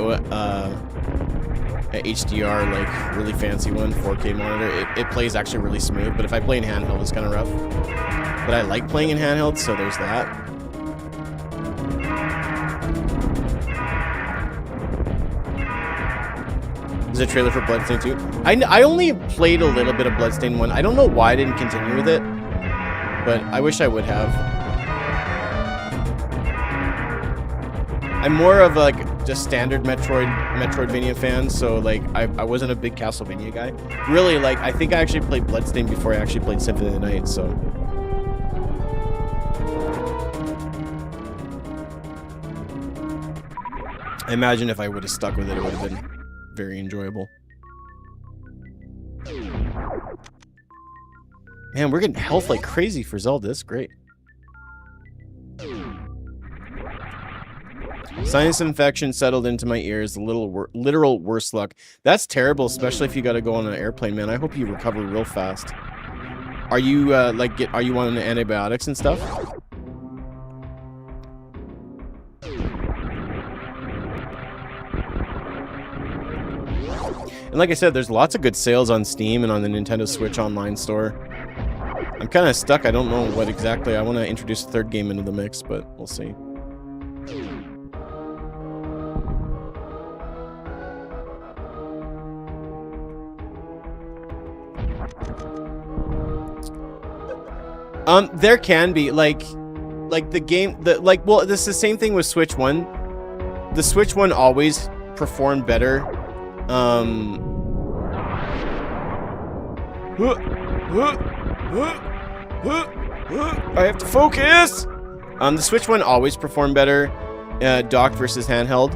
Speaker 1: HDR, like really fancy one, 4K monitor, it plays actually really smooth. But if I play in handheld, it's kind of rough. But I like playing in handheld, so there's that. There's a trailer for Bloodstained 2. I only played a little bit of Bloodstained 1. I don't know why I didn't continue with it, but I wish I would have. I'm more of like just standard Metroidvania fan, so like I wasn't a big Castlevania guy. Really, like I think I actually played Bloodstained before I actually played Symphony of the Night, so. I imagine if I would have stuck with it, it would have been very enjoyable. Man, we're getting health like crazy for Zelda. That's great. Sinus infection settled into my ears. Literal worse luck. That's terrible, especially if you got to go on an airplane, man. I hope you recover real fast. Are you are you on antibiotics and stuff? And like I said, there's lots of good sales on Steam and on the Nintendo Switch online store. I'm kind of stuck. I don't know what exactly. I want to introduce a third game into the mix, but we'll see. There can be like the game well, this is the same thing with Switch 1. The Switch 1 always performed better. I have to focus. The Switch 1 always performed better, docked versus handheld.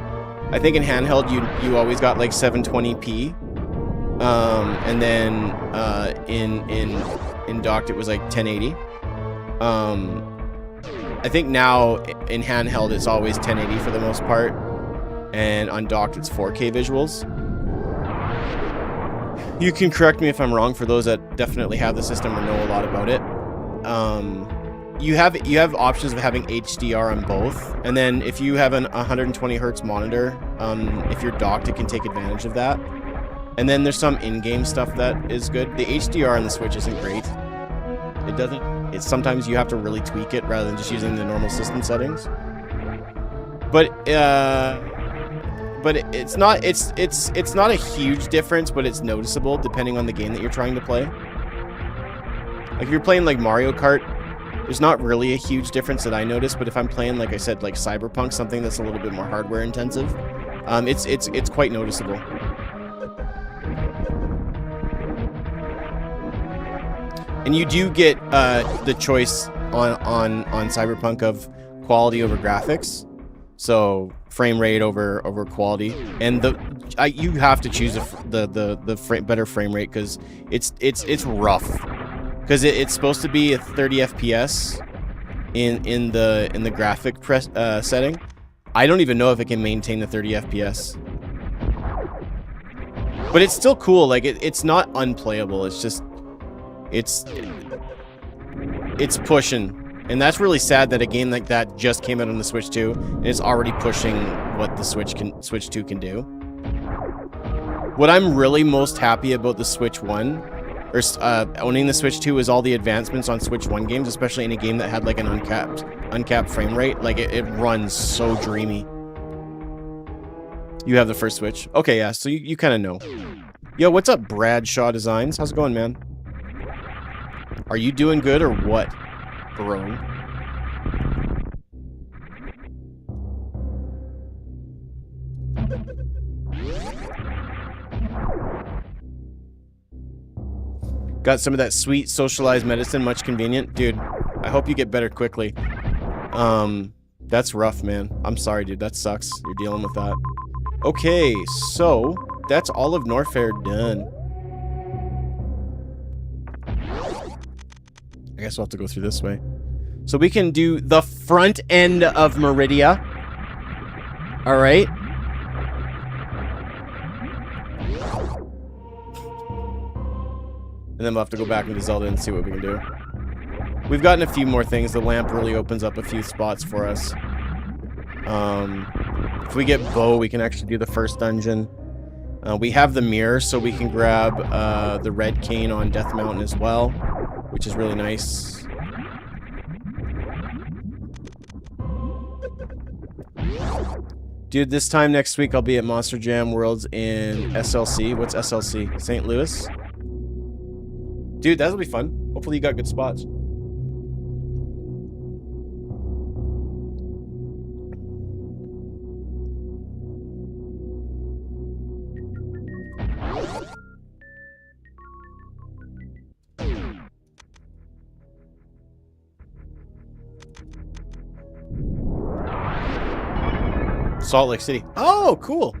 Speaker 1: I think in handheld you always got like 720p, and then in docked it was like 1080. I think now in handheld it's always 1080 for the most part, and on docked it's 4K visuals. You can correct me if I'm wrong for those that definitely have the system or know a lot about it. You have options of having HDR on both, and then if you have an 120 hertz monitor, if you're docked, it can take advantage of that. And then there's some in-game stuff that is good. The HDR on the Switch isn't great. It doesn't. It's sometimes you have to really tweak it rather than just using the normal system settings. But it's not a huge difference, but it's noticeable depending on the game that you're trying to play. Like if you're playing like Mario Kart, there's not really a huge difference that I notice, but if I'm playing, like I said, like Cyberpunk, something that's a little bit more hardware intensive, it's quite noticeable. And you do get the choice on Cyberpunk of quality over graphics. So frame rate over quality, and you have to choose the better frame rate because it's rough, because it's supposed to be a 30 FPS in the graphic setting. I don't even know if it can maintain the 30 FPS, but it's still cool. Like it's not unplayable. It's just it's pushing. And that's really sad that a game like that just came out on the Switch 2 and it's already pushing what the Switch 2 can do. What I'm really most happy about the Switch 1, or owning the Switch 2, is all the advancements on Switch 1 games, especially in a game that had like an uncapped frame rate. Like it runs so dreamy. You have the first Switch. Okay, yeah, so you kind of know. Yo, what's up, Bradshaw Designs? How's it going, man? Are you doing good or what, bro? Got some of that sweet socialized medicine, much convenient. Dude, I hope you get better quickly. That's rough, man. I'm sorry, dude. That sucks. You're dealing with that. Okay, so that's all of Norfair done. I guess we'll have to go through this way. So we can do the front end of Meridia. All right. And then we'll have to go back into Zelda and see what we can do. We've gotten a few more things. The lamp really opens up a few spots for us. If we get bow, we can actually do the first dungeon. We have the mirror, so we can grab the red cane on Death Mountain as well, which is really nice. Dude, this time next week I'll be at Monster Jam Worlds in SLC. What's SLC? St. Louis? Dude, that'll be fun. Hopefully you got good spots. Salt Lake City. Oh, cool.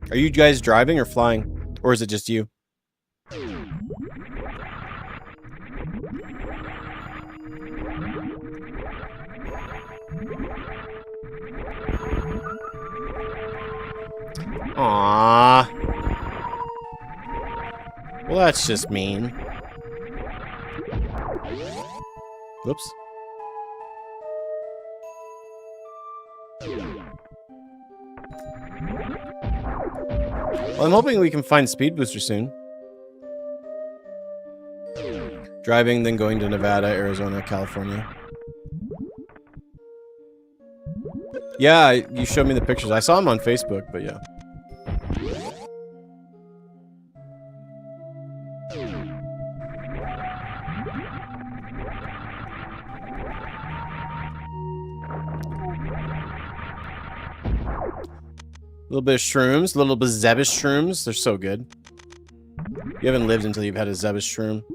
Speaker 1: Are you guys driving or flying? Or is it just you? Aww. Well, that's just mean. Whoops. Well, I'm hoping we can find Speed Booster soon. Driving, then going to Nevada, Arizona, California. Yeah, you showed me the pictures. I saw them on Facebook, but yeah. A little bit of shrooms, a little bit of Zebus shrooms. They're so good. You haven't lived until you've had a Zebus shroom.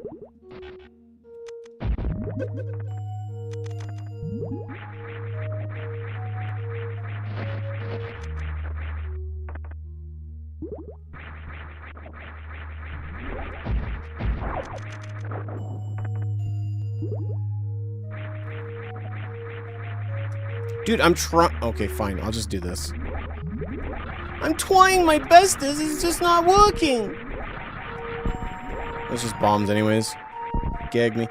Speaker 1: Dude, I'm trying. Okay, fine. I'll just do this. I'm trying my bestest. It's just not working. It's just bombs anyways. Gag me.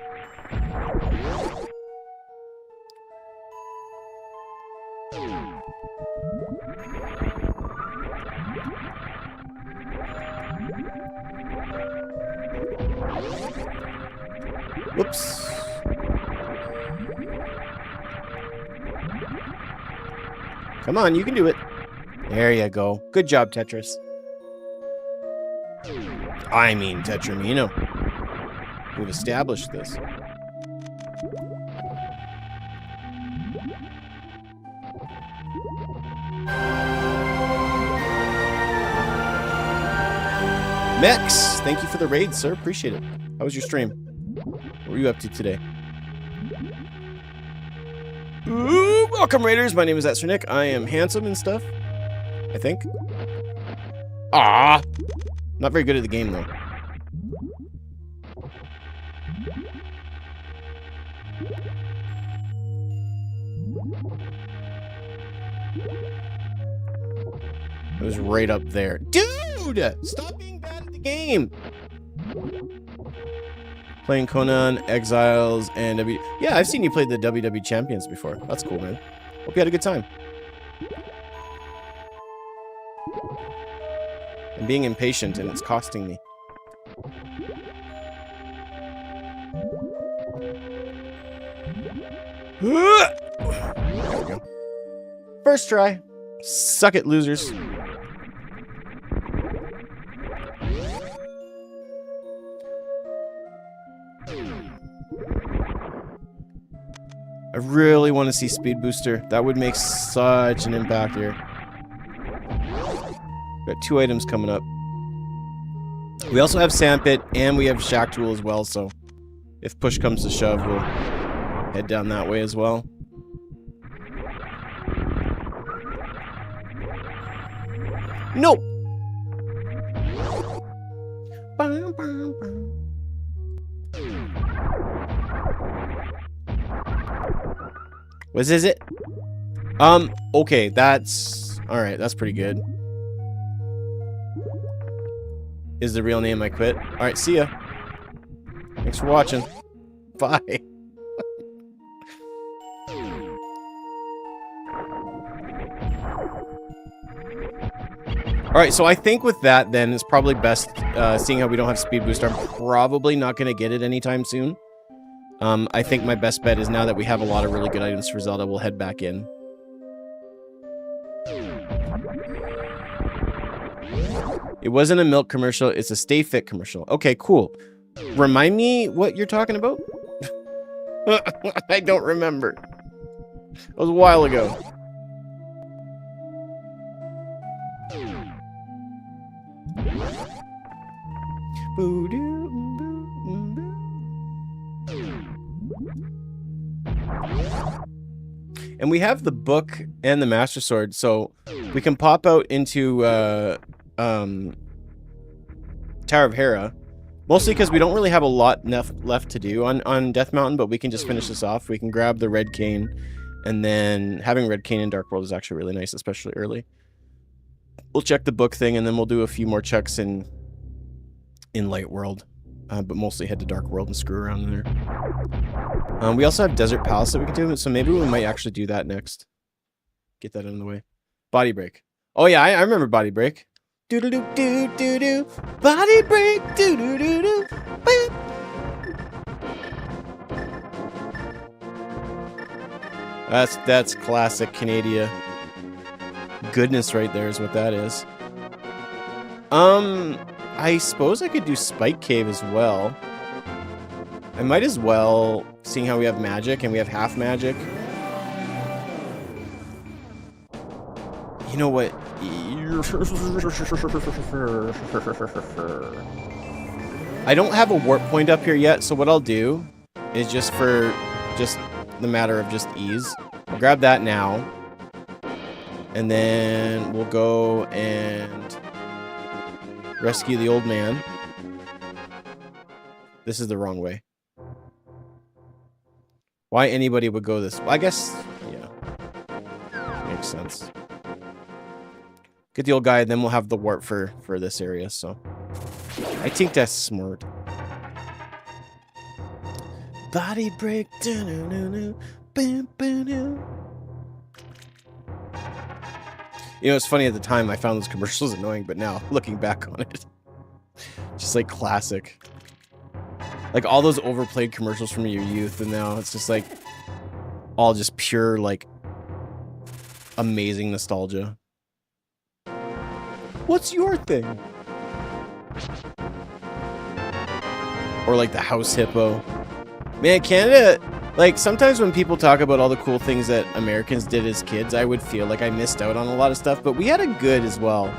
Speaker 1: Whoops. Come on, you can do it. There you go. Good job, Tetris. I mean, Tetramino. We've established this. Mex, thank you for the raid, sir. Appreciate it. How was your stream? What were you up to today? Ooh, welcome, Raiders. My name is Nick. I am handsome and stuff. I think. Ah, not very good at the game though. It was right up there. Dude, stop being bad at the game. Playing Conan, Exiles, and Yeah, I've seen you play the WW Champions before. That's cool, man. Hope you had a good time. I'm being impatient and it's costing me. There we go. First try. Suck it, losers. I really want to see Speed Booster. That would make such an impact here. Got 2 items coming up. We also have Sandpit and we have Shack Tool as well, so if push comes to shove, we'll head down that way as well. No! What is it? Okay, that's... Alright, that's pretty good. Is the real name I quit. Alright, see ya. Thanks for watching. Bye. Alright, so I think with that then, it's probably best, seeing how we don't have Speed Booster, I'm probably not going to get it anytime soon. I think my best bet is now that we have a lot of really good items for Zelda, we'll head back in. It wasn't a milk commercial, it's a Stay Fit commercial. Okay, cool. Remind me what you're talking about? I don't remember. It was a while ago. And we have the book and the Master Sword, so we can pop out into Tower of Hera. Mostly because we don't really have a lot left to do on Death Mountain, but we can just finish this off. We can grab the Red Cane, and then having Red Cane in Dark World is actually really nice, especially early. We'll check the book thing, and then we'll do a few more checks in Light World. But mostly head to Dark World and screw around in there. We also have Desert Palace that we can do, so maybe we might actually do that next. Get that out of the way. Body Break. Oh yeah, I remember Body Break. Do do do do do do. Body Break. Do do do do. That's classic Canada. Goodness, right there is what that is. I suppose I could do Spike Cave as well. I might as well, seeing how we have magic and we have half magic. You know what? I don't have a warp point up here yet, so what I'll do is just for the matter of just ease, I'll grab that now. And then we'll go and rescue the old man. This is the wrong way. Why anybody would go this way? I guess, yeah. Makes sense. Get the old guy, then we'll have the warp for this area, so. I think that's smart. Body Break. You know, it's funny at the time I found those commercials annoying, but now, looking back on it, just like classic. Like all those overplayed commercials from your youth, and now it's just like all just pure, like, amazing nostalgia. What's your thing? Or like the House Hippo. Man, Canada, like sometimes when people talk about all the cool things that Americans did as kids, I would feel like I missed out on a lot of stuff, but we had it good as well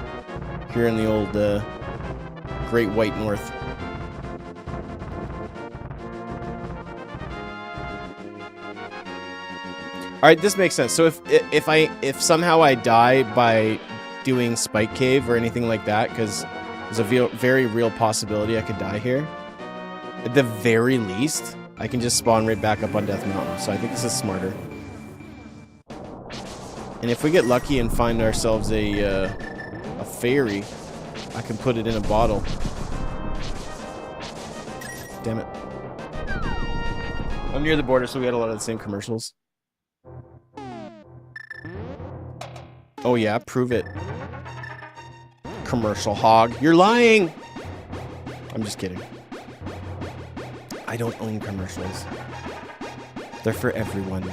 Speaker 1: here in the old Great White North. All right, this makes sense. So if somehow I die by doing Spike Cave or anything like that, because there's a very real possibility I could die here, at the very least, I can just spawn right back up on Death Mountain. So I think this is smarter. And if we get lucky and find ourselves a fairy, I can put it in a bottle. Damn it. I'm near the border, so we had a lot of the same commercials. Oh yeah, prove it. Commercial hog. You're lying! I'm just kidding. I don't own commercials. They're for everyone.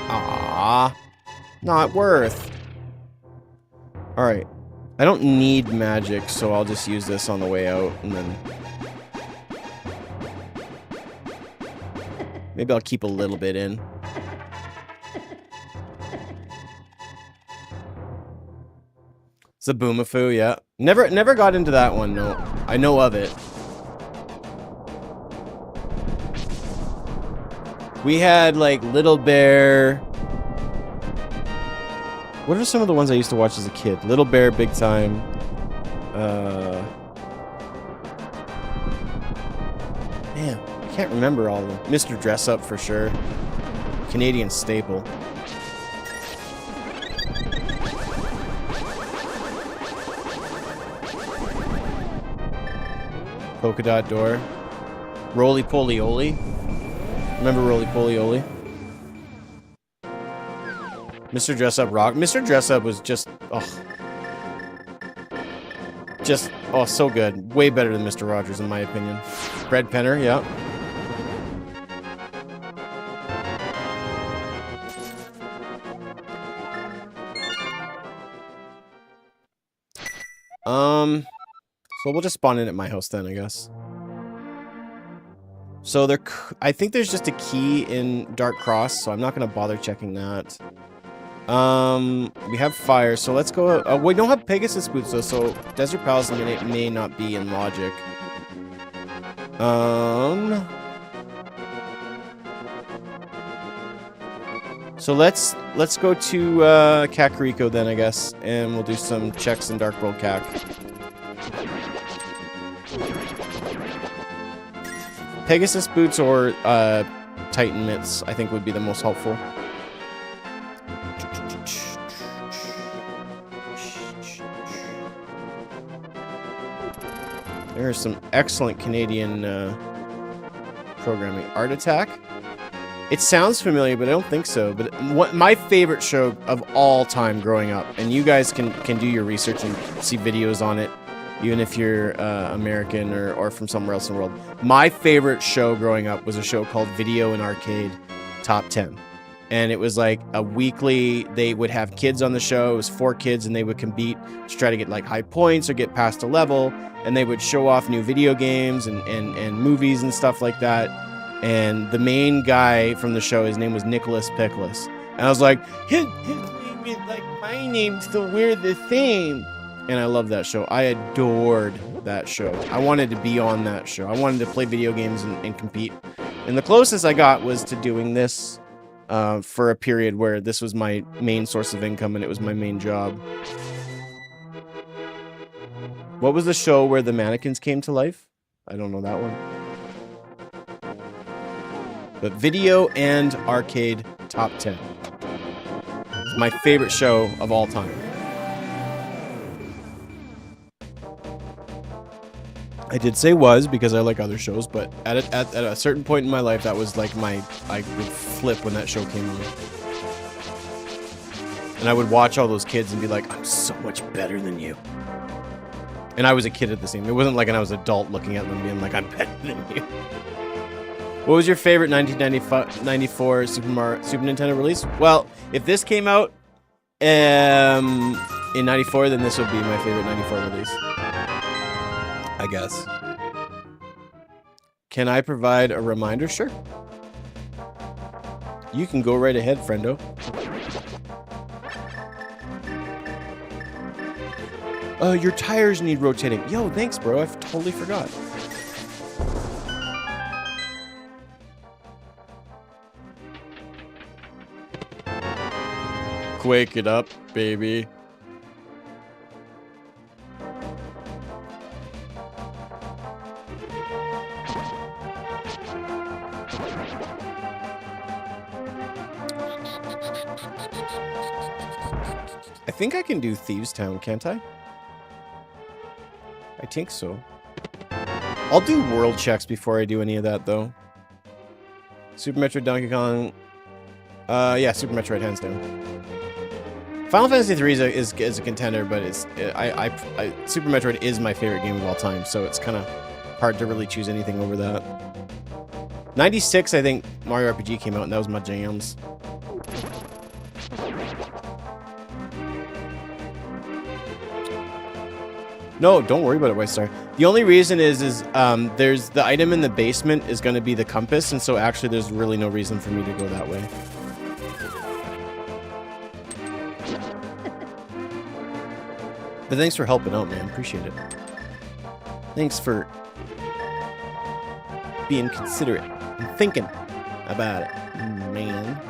Speaker 1: Ah, not worth. Alright. I don't need magic, so I'll just use this on the way out, and then... maybe I'll keep a little bit in. Zaboomafoo, yeah. Never got into that one, no. I know of it. We had, like, Little Bear... what are some of the ones I used to watch as a kid? Little Bear, Big Time. Man, I can't remember all of them. Mr. Dress Up, for sure. Canadian staple. Polka Dot Door. Roly Poly Oly. Remember Roly Poly Oly? Mr. Dress Up Rock. Mr. Dress Up was just... oh. Just... oh, so good. Way better than Mr. Rogers, in my opinion. Fred Penner, yeah. So we'll just spawn in at my house then, I guess. So there... I think there's just a key in Dark Cross, so I'm not going to bother checking that. We have fire, so let's go... we don't have Pegasus boots, though, so Desert Palace may not be in logic. So let's go to, Kakariko then, I guess, and we'll do some checks in Dark World Kak. Pegasus boots or, Titan mitts, I think would be the most helpful. There's some excellent Canadian programming. Art Attack? It sounds familiar, but I don't think so. But what my favorite show of all time growing up, and you guys can do your research and see videos on it, even if you're American or from somewhere else in the world. My favorite show growing up was a show called Video and Arcade Top 10. And it was like a weekly, they would have kids on the show. It was 4 kids, and they would compete to try to get like high points or get past a level. And they would show off new video games and movies and stuff like that. And the main guy from the show, his name was Nicholas Pickles. And I was like, his name is like my name, so we're the same. And I love that show. I adored that show. I wanted to be on that show. I wanted to play video games and compete. And the closest I got was to doing this for a period where this was my main source of income and it was my main job. What was the show where the mannequins came to life? I don't know that one. But Video and Arcade Top 10. It's my favorite show of all time. I did say was because I like other shows, but at a certain point in my life, that was like I would flip when that show came on. And I would watch all those kids and be like, I'm so much better than you. And I was a kid at the same time. It wasn't like I was an adult looking at them being like, I'm better than you. What was your favorite 1994 Super Nintendo release? Well, if this came out in 94, then this would be my favorite 94 release. I guess. Can I provide a reminder? Sure. You can go right ahead, friendo. Your tires need rotating. Yo, thanks, bro. I totally forgot. Quake it up, baby. I think I can do Thieves Town, can't I? I think so. I'll do world checks before I do any of that, though. Super Metroid Donkey Kong. Yeah, Super Metroid hands down. Final Fantasy 3 is a contender, but Super Metroid is my favorite game of all time, so it's kind of hard to really choose anything over that. 96, I think Mario RPG came out, and that was my jams. No, don't worry about it, White Star. The only reason is there's the item in the basement is going to be the compass, and so actually there's really no reason for me to go that way. But thanks for helping out, man. Appreciate it. Thanks for being considerate and thinking about it, man.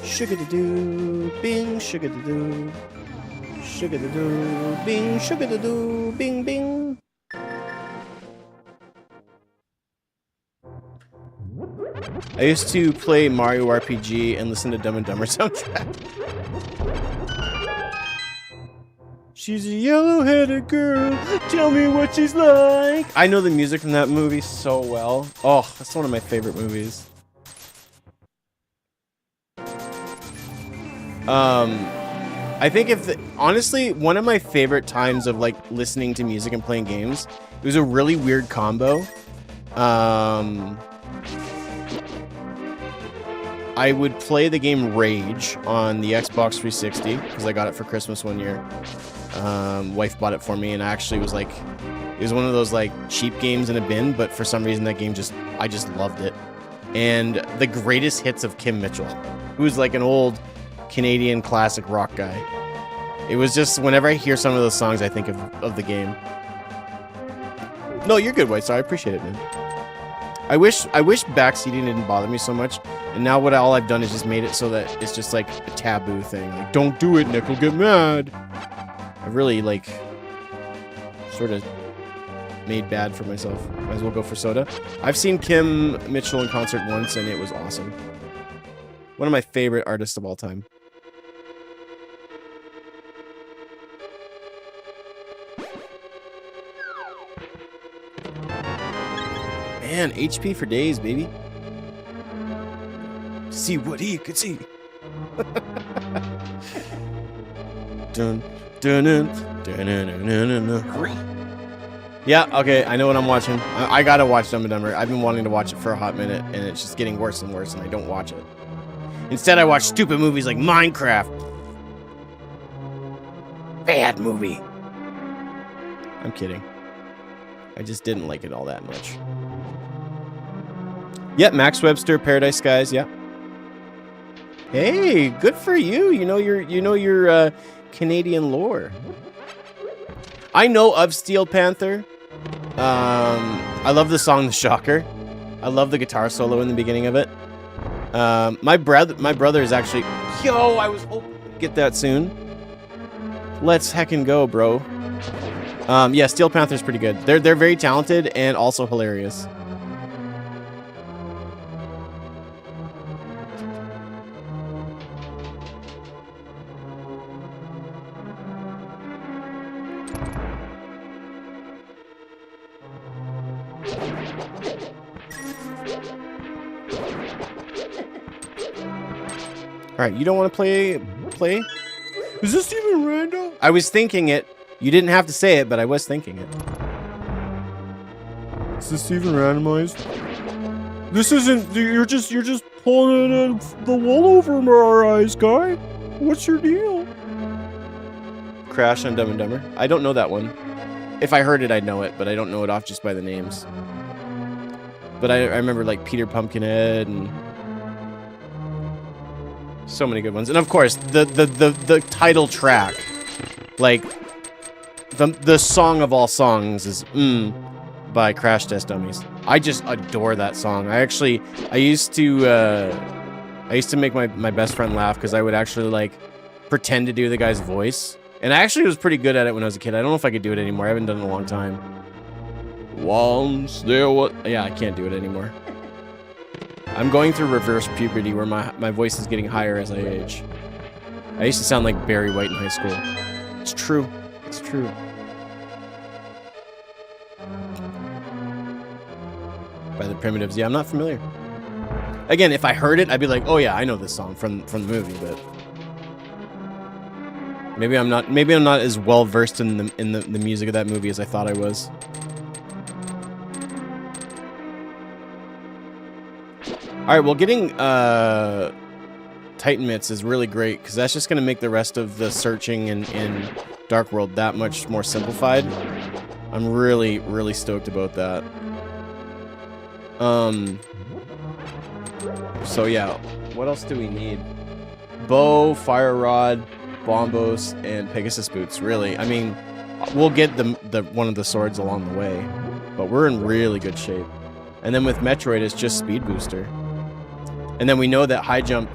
Speaker 1: Sugar-da-doo, bing, sugar-da-doo. Sugar-da-doo, bing, sugar-da-doo, bing, bing. I used to play Mario RPG and listen to Dumb and Dumber soundtrack. She's a yellow-headed girl. Tell me what she's like. I know the music from that movie so well. Oh, that's one of my favorite movies. I think honestly, one of my favorite times of like listening to music and playing games, it was a really weird combo. I would play the game Rage on the Xbox 360 because I got it for Christmas one year. Wife bought it for me, and I actually was like, it was one of those like cheap games in a bin, but for some reason that game I just loved it. And the greatest hits of Kim Mitchell, who's like an old Canadian classic rock guy. It was just, whenever I hear some of those songs, I think of the game. No, you're good, White Star. I appreciate it, man. I wish backseating didn't bother me so much, and now all I've done is just made it so that it's just like a taboo thing. Like, don't do it, Nick will get mad. I really like sort of made bad for myself. Might as well go for soda. I've seen Kim Mitchell in concert once, and it was awesome. One of my favorite artists of all time. Man, HP for days, baby. See what he could see. Dun, dun, dun, dun, dun, dun, dun, dun. Yeah, okay, I know what I'm watching. I gotta watch Dumb and Dumber. I've been wanting to watch it for a hot minute, and it's just getting worse and worse, and I don't watch it. Instead, I watch stupid movies like Minecraft. Bad movie. I'm kidding. I just didn't like it all that much. Yep, Max Webster, Paradise Skies, yeah. Hey, good for you. You know your Canadian lore. I know of Steel Panther. I love the song The Shocker. I love the guitar solo in the beginning of it. My brother is actually... Yo, I was hoping to get that soon. Let's heckin' go, bro. Yeah, Steel Panther's pretty good. They're very talented and also hilarious. Alright, you don't want to play? Is this even random? I was thinking it. You didn't have to say it, but I was thinking it.
Speaker 3: Is this even randomized? This isn't. You're just pulling the wool over our eyes, guy. What's your deal?
Speaker 1: Crash on Dumb and Dumber. I don't know that one. If I heard it, I'd know it, but I don't know it off just by the names. But I remember like Peter Pumpkinhead and so many good ones, and of course the title track, like the song of all songs is by Crash Test Dummies. I just adore that song. I used to make my best friend laugh because I would actually like pretend to do the guy's voice, and I actually was pretty good at it when I was a kid. I don't know if I could do it anymore. I haven't done it in a long time. Once there was... Yeah, I can't do it anymore. I'm going through reverse puberty where my voice is getting higher as I age. I used to sound like Barry White in high school. It's true. It's true. By the Primitives. Yeah, I'm not familiar. Again, if I heard it, I'd be like, oh yeah, I know this song from the movie, but maybe I'm not as well versed in the music of that movie as I thought I was. Alright, well getting Titan Mitts is really great because that's just gonna make the rest of the searching in Dark World that much more simplified. I'm really, really stoked about that. So yeah, what else do we need? Bow, Fire Rod, Bombos, and Pegasus Boots, really. I mean, we'll get the one of the swords along the way, but we're in really good shape. And then with Metroid, it's just Speed Booster. And then we know that High Jump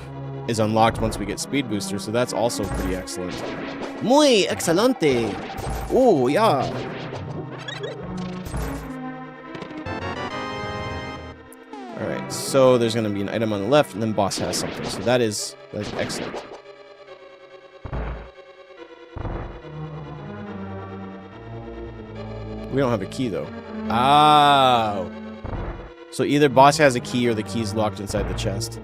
Speaker 1: is unlocked once we get Speed Booster, so that's also pretty excellent. Muy excelente! Oh, yeah! Alright, so there's going to be an item on the left, and then boss has something. So that's excellent. We don't have a key, though. Oh! So either boss has a key or the key's locked inside the chest.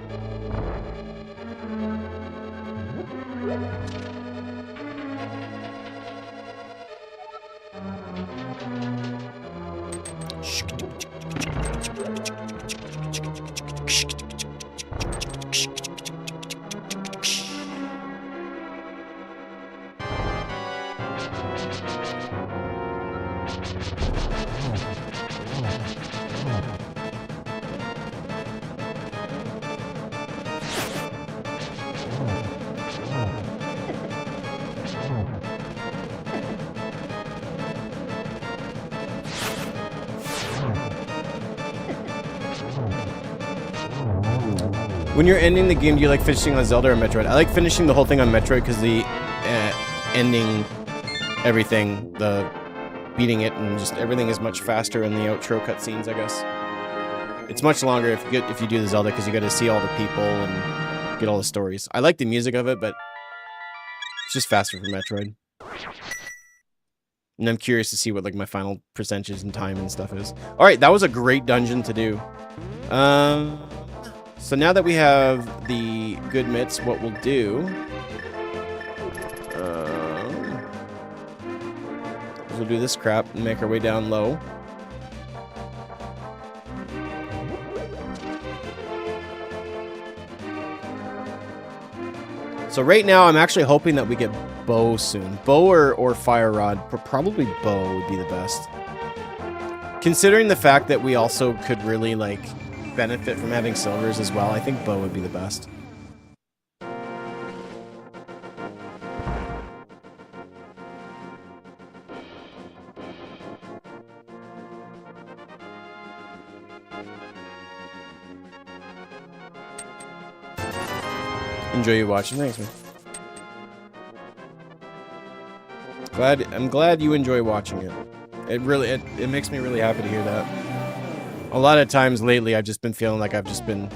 Speaker 1: When you're ending the game, do you like finishing on Zelda or Metroid? I like finishing the whole thing on Metroid because the ending, everything, the beating it, and just everything is much faster in the outro cutscenes, I guess. It's much longer if you do the Zelda because you got to see all the people and get all the stories. I like the music of it, but it's just faster for Metroid. And I'm curious to see what like my final percentages and time and stuff is. All right, that was a great dungeon to do. So now that we have the good mitts, what we'll do is we'll do this crap and make our way down low. So right now, I'm actually hoping that we get bow soon. Bow or fire rod, but probably bow would be the best. Considering the fact that we also could really like benefit from having silvers as well, I think bow would be the best. Enjoy you watching. Thanks, man. I'm glad you enjoy watching it. It makes me really happy to hear that. A lot of times lately, I've just been feeling like I've just been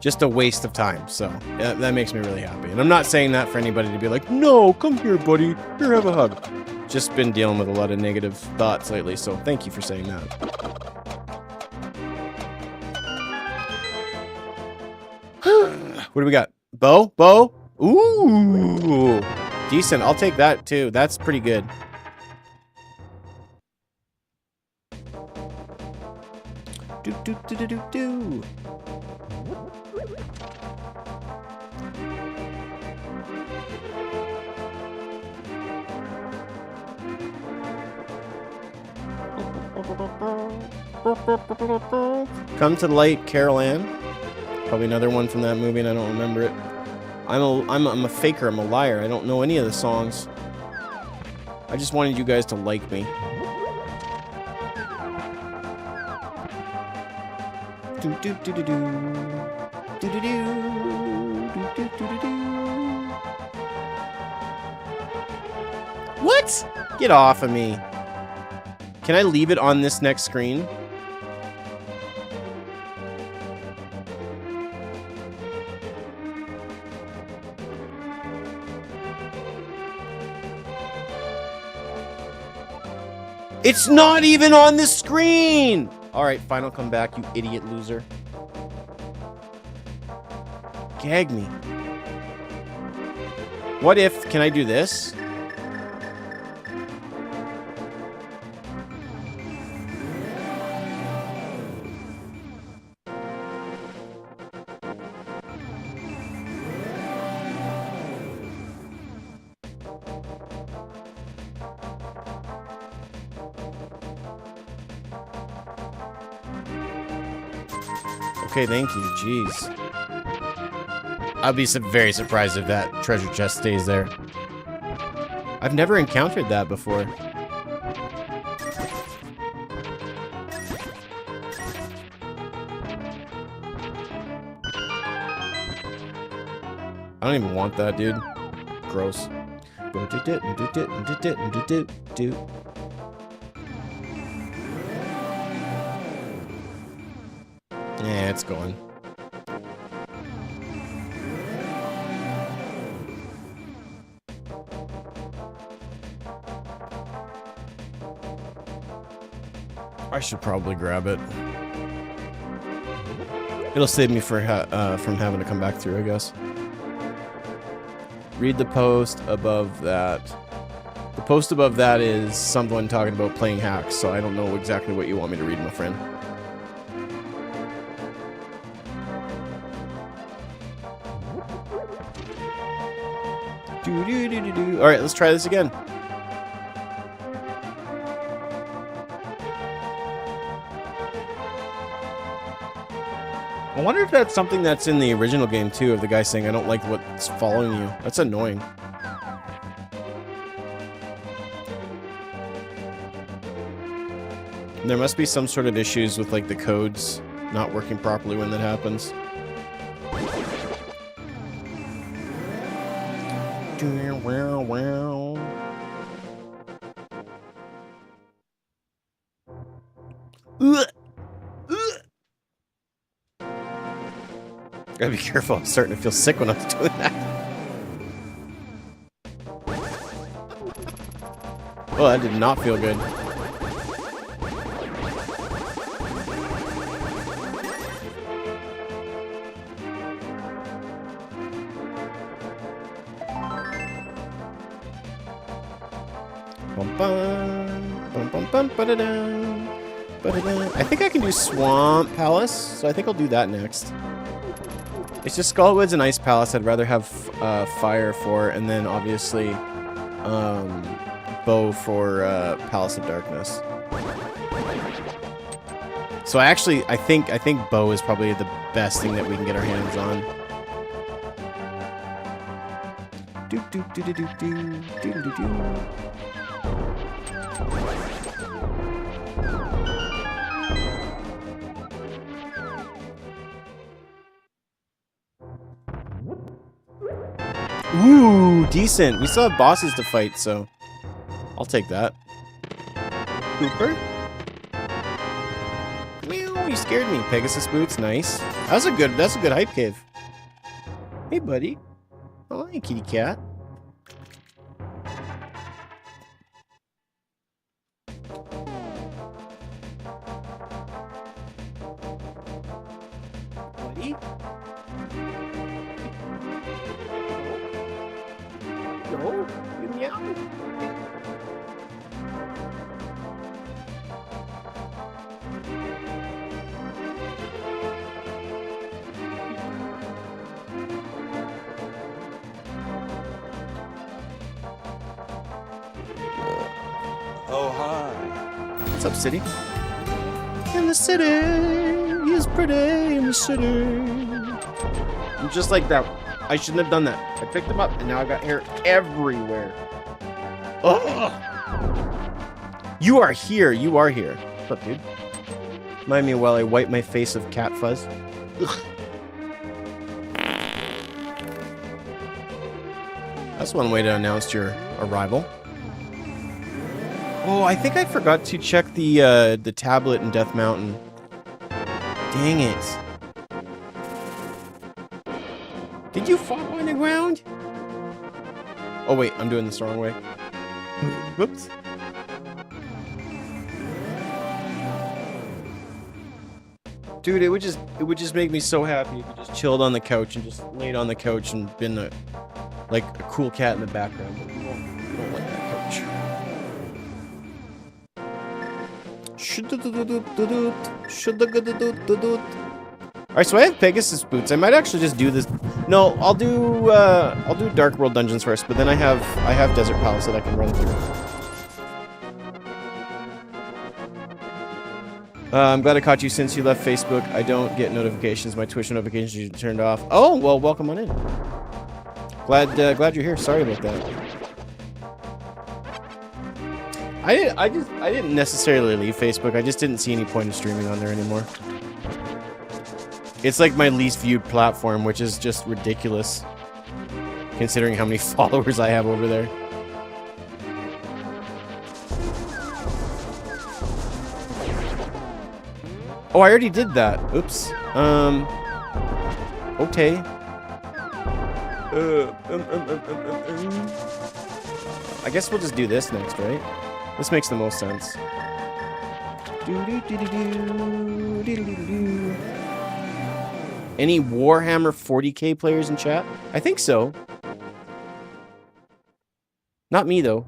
Speaker 1: just a waste of time. So that makes me really happy. And I'm not saying that for anybody to be like, no, come here, buddy. Here, have a hug. Just been dealing with a lot of negative thoughts lately. So thank you for saying that. What do we got? Bow? Bow? Ooh. Decent. I'll take that too. That's pretty good. Do do do do do do. Come to the Light, Carol Ann. Probably another one from that movie, and I don't remember it. I'm a faker. I'm a liar. I don't know any of the songs. I just wanted you guys to like me. Do do do do do. Do do do. Do do do do do. What? Get off of me. Can I leave it on this next screen? It's not even on the screen! Alright, fine, I'll come back, you idiot loser. Gag me. What if... Can I do this? Okay, thank you. Jeez. I'll be very surprised if that treasure chest stays there. I've never encountered that before. I don't even want that, dude. Gross. Yeah, it's going. I should probably grab it. It'll save me from having to come back through, I guess. Read the post above that. The post above that is someone talking about playing hacks, so I don't know exactly what you want me to read, my friend. All right, let's try this again. I wonder if that's something that's in the original game too, of the guy saying, I don't like what's following you. That's annoying. And there must be some sort of issues with like the codes not working properly when that happens. Gotta be careful, I'm starting to feel sick when I was doing that. Oh, that did not feel good. I think I can do Swamp Palace, so I think I'll do that next. It's just Skullwoods and Ice Palace I'd rather have fire for, and then obviously bow for Palace of Darkness. So I think bow is probably the best thing that we can get our hands on. Do do do do do do do do do. Ooh, decent. We still have bosses to fight, so I'll take that. Cooper? Meow, you scared me. Pegasus boots, nice. That's a good hype cave. Hey, buddy. Oh, hey, kitty cat. Buddy? No, you meow.
Speaker 4: Oh, hi.
Speaker 1: What's up, city? In the city, is pretty in the city. I'm just like that. I shouldn't have done that. I picked them up, and now I got hair everywhere. Ugh! You are here. You are here. What's up, dude? Mind me while I wipe my face of cat fuzz. Ugh. That's one way to announce your arrival. Oh, I think I forgot to check the tablet in Death Mountain. Dang it. Did you fall on the ground? Oh wait, I'm doing this the wrong way. Whoops. Dude, it would just make me so happy if you just chilled on the couch and just laid on the couch and been like a cool cat in the background. But you don't like that couch. Alright, so I have Pegasus boots. I might actually just do this. No, I'll do Dark World dungeons first, but then I have Desert Palace that I can run through. I'm glad I caught you since you left Facebook. I don't get notifications. My Twitch notifications are turned off. Oh, well, welcome on in. Glad you're here. Sorry about that. I didn't necessarily leave Facebook. I just didn't see any point in streaming on there anymore. It's like my least viewed platform, which is just ridiculous, considering how many followers I have over there. Oh, I already did that. Oops. Okay. I guess we'll just do this next, right? This makes the most sense. Any Warhammer 40k players in chat? I think so. Not me, though.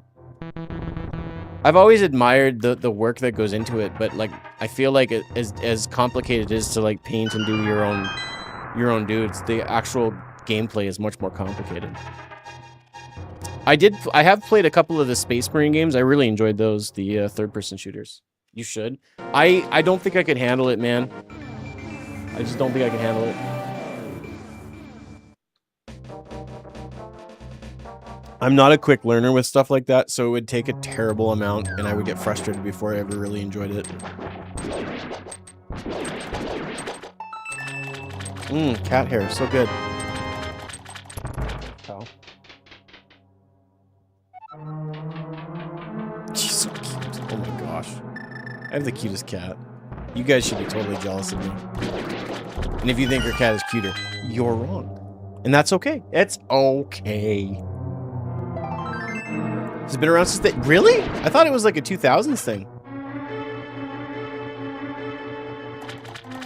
Speaker 1: I've always admired the work that goes into it, but like I feel like as complicated it is to like paint and do your own dudes, the actual gameplay is much more complicated. I have played a couple of the Space Marine games. I really enjoyed those, the third-person shooters. You should. I don't think I could handle it, man. I just don't think I can handle it. I'm not a quick learner with stuff like that, so it would take a terrible amount, and I would get frustrated before I ever really enjoyed it. Cat hair, so good. Cow. She's so cute. Oh my gosh. I have the cutest cat. You guys should be totally jealous of me. And if you think your cat is cuter, you're wrong. And that's okay. It's okay. It's been around since the... Really? I thought it was like a 2000s thing.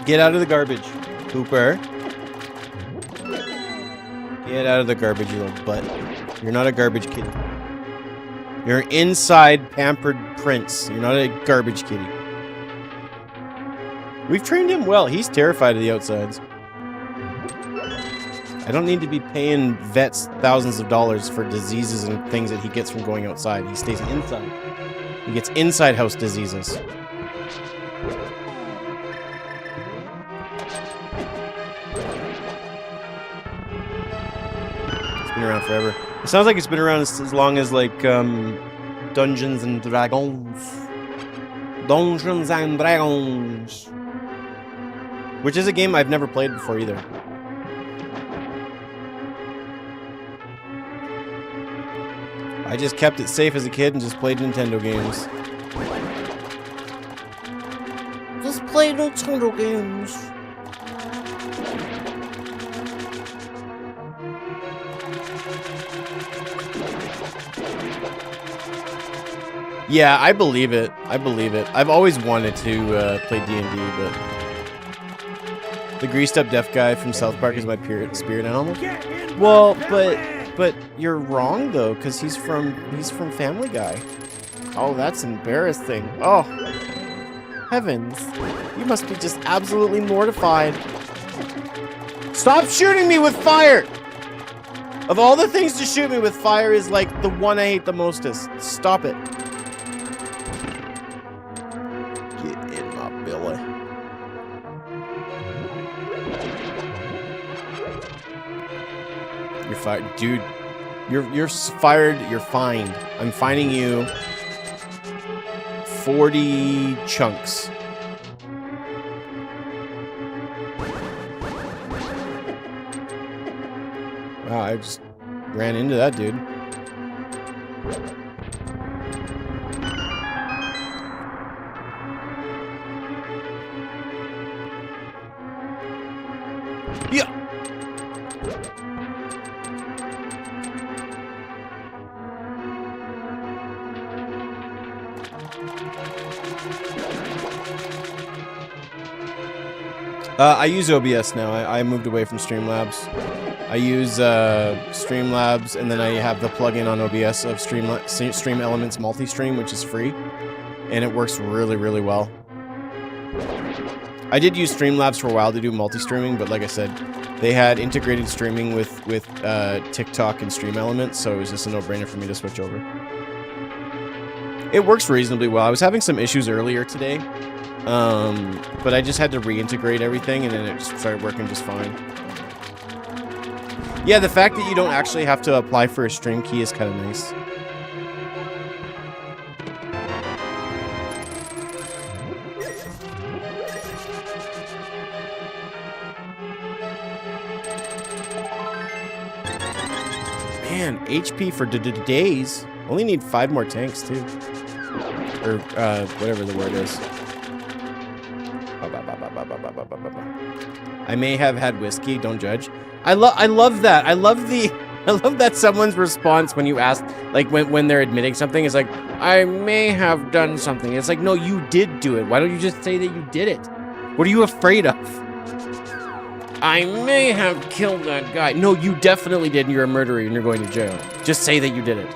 Speaker 1: Get out of the garbage, Cooper. Get out of the garbage, you little butt. You're not a garbage kitty. You're an inside pampered prince. You're not a garbage kitty. We've trained him well. He's terrified of the outsides. I don't need to be paying vets thousands of dollars for diseases and things that he gets from going outside. He stays inside. He gets inside house diseases. It's been around forever. It sounds like it's been around as long as like Dungeons and Dragons. Dungeons and Dragons. Which is a game I've never played before either. I just kept it safe as a kid and just played Nintendo games. Just play Nintendo games. Yeah, I believe it. I believe it. I've always wanted to play D&D, but the greased up deaf guy from South Park is my spirit animal. Well, but you're wrong though, because he's from Family Guy. Oh, that's embarrassing. Oh, heavens! You must be just absolutely mortified. Stop shooting me with fire! Of all the things to shoot me with, fire is like the one I hate the mostest. Stop it. Get in my belly. You're fired, dude. You're fired. You're fined. I'm fining you 40 chunks. Wow, I just ran into that dude. I use OBS now. I moved away from Streamlabs. I use Streamlabs, and then I have the plugin on OBS of Stream Elements Multi-Stream, which is free, and it works really, really well. I did use Streamlabs for a while to do multi-streaming, but like I said, they had integrated streaming with TikTok and Stream Elements, so it was just a no-brainer for me to switch over. It works reasonably well. I was having some issues earlier today, but I just had to reintegrate everything, and then it just started working just fine. Yeah, the fact that you don't actually have to apply for a stream key is kind of nice. Man, HP for days. Only need 5 more tanks, too. Or, whatever the word is. I may have had whiskey, don't judge. I love that. I love that someone's response when you ask, like, when they're admitting something is like, I may have done something. It's like, no, you did do it. Why don't you just say that you did it? What are you afraid of? I may have killed that guy. No, you definitely did, and you're a murderer, and you're going to jail. Just say that you did it.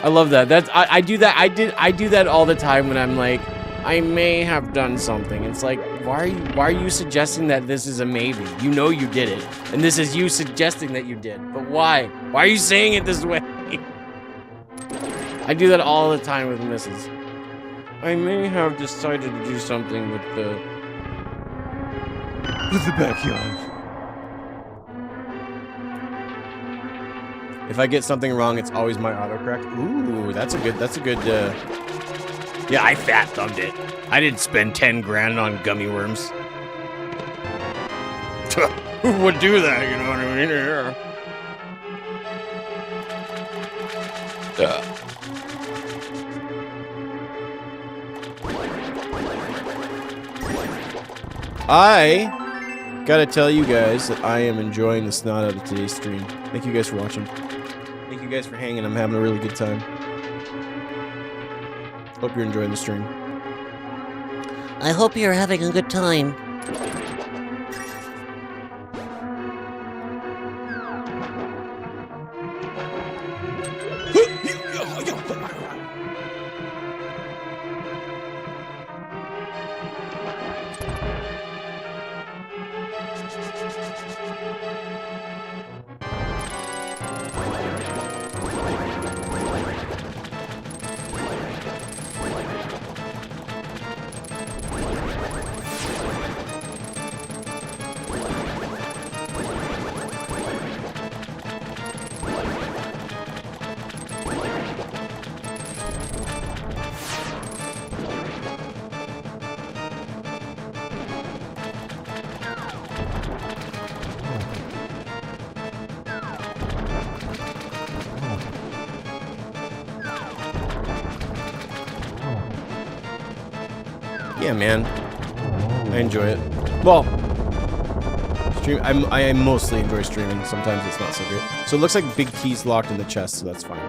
Speaker 1: I love that. I do that. I do that all the time when I'm like, I may have done something. It's like, why are you suggesting that this is a maybe? You know you did it, and this is you suggesting that you did. But why? Why are you saying it this way? I do that all the time with misses. I may have decided to do something with the backyard. If I get something wrong, it's always my autocorrect. Ooh, that's a good. Yeah, I fat thumbed it. I didn't spend 10 grand on gummy worms. Who would do that? You know what I mean? Yeah. I gotta tell you guys that I am enjoying the snot out of today's stream. Thank you guys for watching. Thank you guys for hanging. I'm having a really good time. Hope you're enjoying the stream.
Speaker 5: I hope you're having a good time.
Speaker 1: Yeah, man. I enjoy it. Well, I mostly enjoy streaming. Sometimes it's not so good. So it looks like Big T's locked in the chest, so that's fine.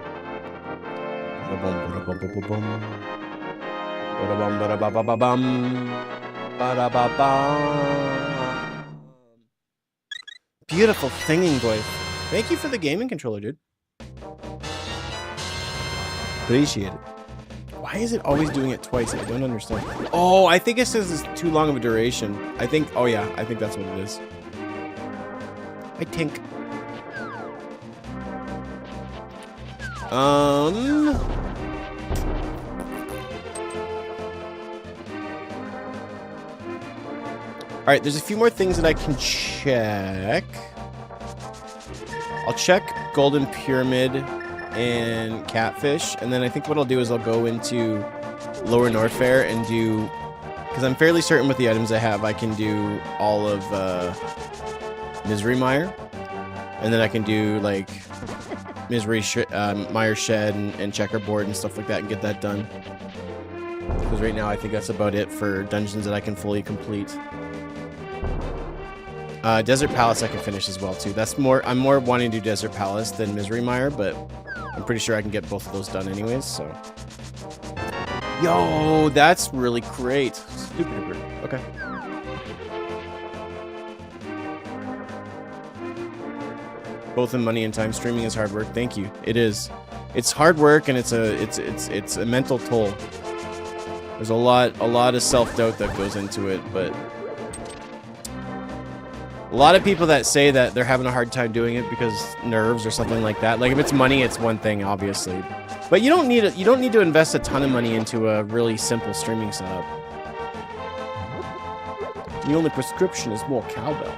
Speaker 1: Beautiful singing voice. Thank you for the gaming controller, dude. Appreciate it. Why is it always doing it twice? I don't understand. Oh, I think it says it's too long of a duration. I think, oh yeah, I think that's what it is. I think. Alright, there's a few more things that I can check. I'll check Golden Pyramid and Catfish, and then I think what I'll do is I'll go into Lower Norfair and do, because I'm fairly certain with the items I have, I can do all of Misery Mire, and then I can do like Mire Shed and Checkerboard and stuff like that and get that done. Because right now I think that's about it for dungeons that I can fully complete. Desert Palace I can finish as well too. That's more, I'm more wanting to do Desert Palace than Misery Mire, but I'm pretty sure I can get both of those done anyways, so. Yo, that's really great. Super duper. Okay. Both in money and time. Streaming is hard work. Thank you. It is. It's hard work, and it's a mental toll. There's a lot of self-doubt that goes into it, but a lot of people that say that they're having a hard time doing it because nerves or something like that. Like if it's money, it's one thing, obviously. But you don't need to invest a ton of money into a really simple streaming setup. The only prescription is more cowbell.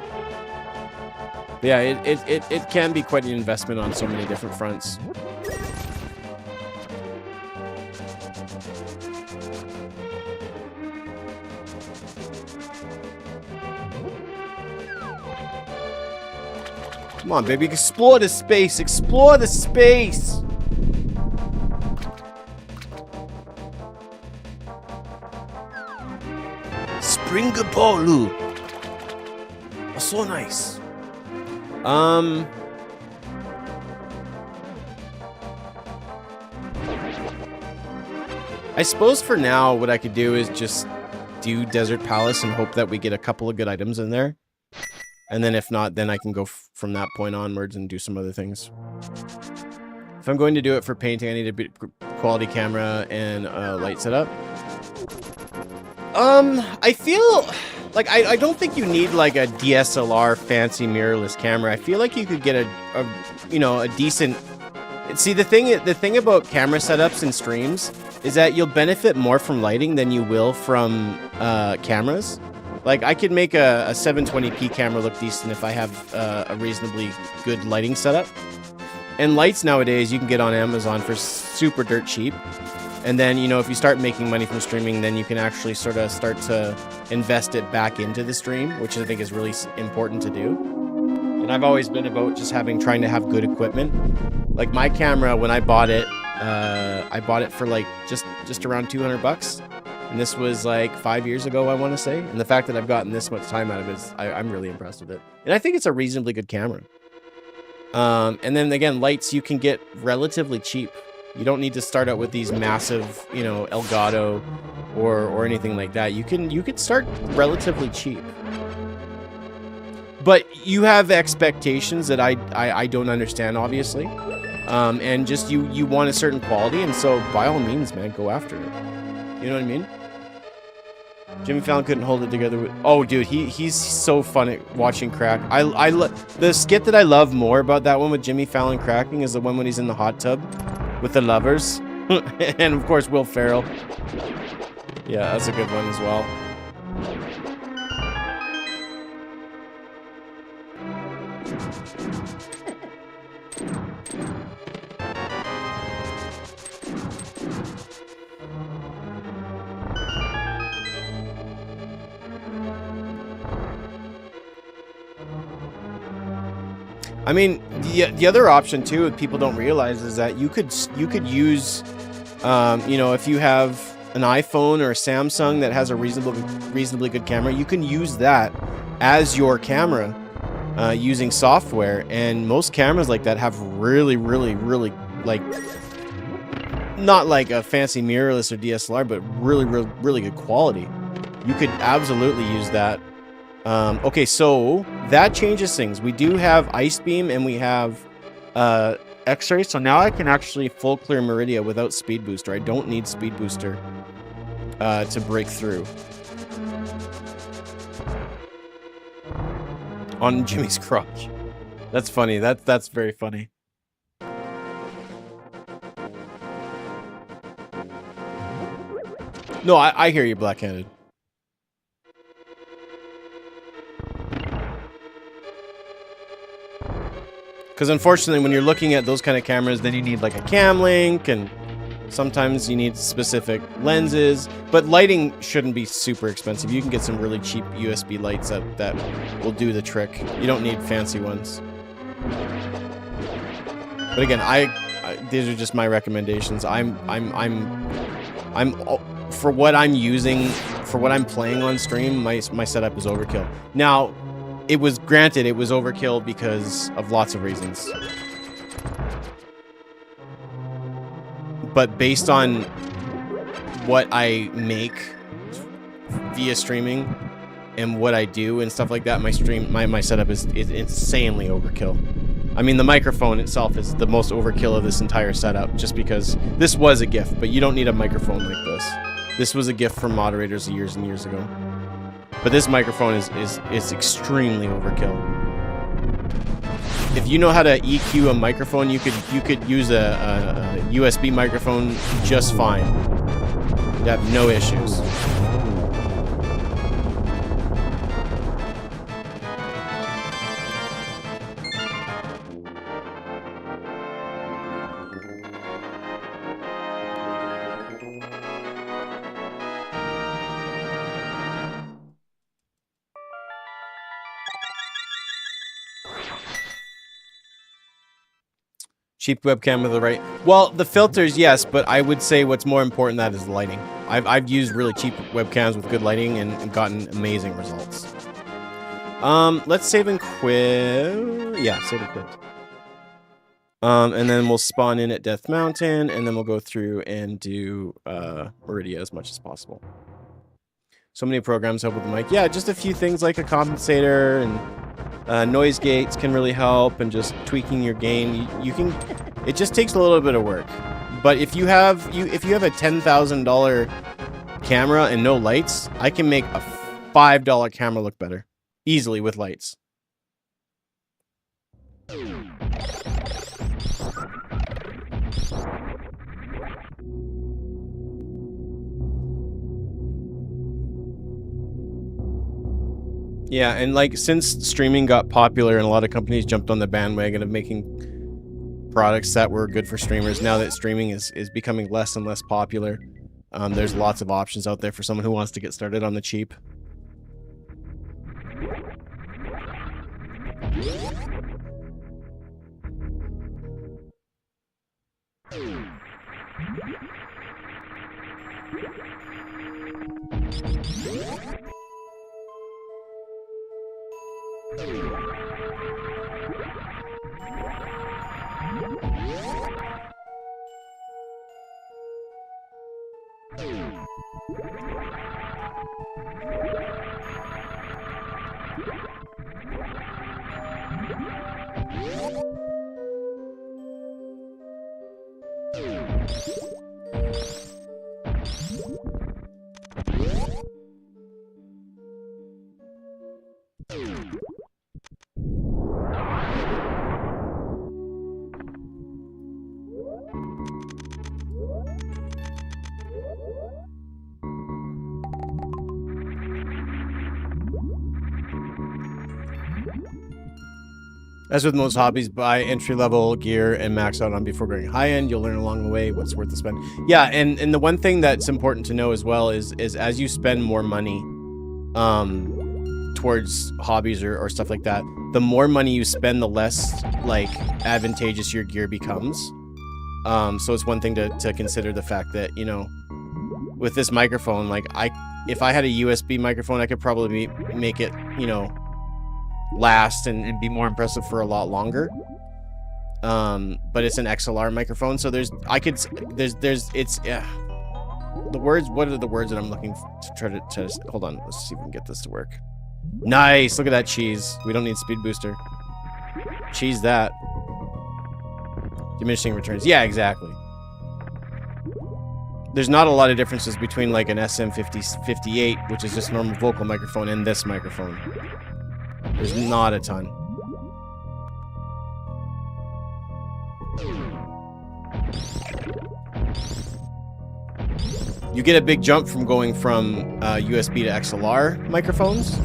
Speaker 1: But yeah, it can be quite an investment on so many different fronts. Come on, baby, explore the space, explore the space. Springapolu. Oh, so nice. I suppose for now, what I could do is just do Desert Palace and hope that we get a couple of good items in there. And then if not, then I can go from that point onwards and do some other things. If I'm going to do it for painting, I need a bit quality camera and light setup. I feel like I don't think you need like a DSLR fancy mirrorless camera. I feel like you could get a decent. See, the thing about camera setups and streams is that you'll benefit more from lighting than you will from cameras. Like I could make a 720p camera look decent if I have a reasonably good lighting setup. And lights nowadays you can get on Amazon for super dirt cheap. And then, you know, if you start making money from streaming, then you can actually sort of start to invest it back into the stream, which I think is really important to do. And I've always been about just trying to have good equipment. Like my camera, when I bought it for like just around 200 bucks. And this was like 5 years ago, I want to say. And the fact that I've gotten this much time out of it, I'm really impressed with it. And I think it's a reasonably good camera. And then again, lights you can get relatively cheap. You don't need to start out with these massive, you know, Elgato or anything like that. You could start relatively cheap. But you have expectations that I don't understand, obviously. And just you want a certain quality, and so by all means, man, go after it. You know what I mean? Jimmy Fallon couldn't hold it together with... Oh, dude, he's so fun at watching crack. The skit that I love more about that one with Jimmy Fallon cracking is the one when he's in the hot tub with the lovers. And, of course, Will Ferrell. Yeah, that's a good one as well. I mean, the other option too, people don't realize, is that you could use, you know, if you have an iPhone or a Samsung that has a reasonably good camera, you can use that as your camera using software. And most cameras like that have really like, not like a fancy mirrorless or DSLR, but really good quality. You could absolutely use that. Okay, so that changes things. We do have Ice Beam and we have X-Ray, so now I can actually full clear Meridia without Speed Booster. I don't need Speed Booster to break through. On Jimmy's crotch. That's funny. That's very funny. No, I hear you, Black-Handed. Because unfortunately, when you're looking at those kind of cameras, then you need like a cam link, and sometimes you need specific lenses. But lighting shouldn't be super expensive. You can get some really cheap USB lights that will do the trick. You don't need fancy ones. But again, these are just my recommendations. I'm for what I'm using, for what I'm playing on stream, my setup is overkill. Now, it was overkill because of lots of reasons. But based on what I make via streaming and what I do and stuff like that, my setup is insanely overkill. I mean, the microphone itself is the most overkill of this entire setup, just because this was a gift, but you don't need a microphone like this. This was a gift from moderators years and years ago. But this microphone is extremely overkill. If you know how to EQ a microphone, you could use a USB microphone just fine. You'd have no issues. Cheap webcam with the right... Well, the filters, yes, but I would say what's more important than that is the lighting. I've used really cheap webcams with good lighting and gotten amazing results. Let's save and quit. Yeah, save and quit. And then we'll spawn in at Death Mountain, and then we'll go through and do Meridia as much as possible. So many programs help with the mic. Yeah, just a few things like a compensator and... noise gates can really help, and just tweaking your gain. You can. It just takes a little bit of work. But if you have a $10,000 camera and no lights, I can make a $5 camera look better easily with lights. Yeah, and like since streaming got popular and a lot of companies jumped on the bandwagon of making products that were good for streamers, now that streaming is becoming less and less popular, there's lots of options out there for someone who wants to get started on the cheap. As with most hobbies, buy entry-level gear and max out on before going high-end. You'll learn along the way what's worth the spend. Yeah, and the one thing that's important to know as well is as you spend more money towards hobbies or stuff like that, the more money you spend, the less like advantageous your gear becomes. So it's one thing to consider the fact that, you know, with this microphone, like if I had a USB microphone, I could probably make it, you know, last and be more impressive for a lot longer. But it's an XLR microphone, so the words, what are the words that I'm looking to try to hold on, let's see if we can get this to work. Nice, look at that cheese. We don't need speed booster. Cheese that. Diminishing returns. Yeah, exactly. There's not a lot of differences between like an SM58, which is just a normal vocal microphone, and this microphone. There's not a ton. You get a big jump from going from USB to XLR microphones.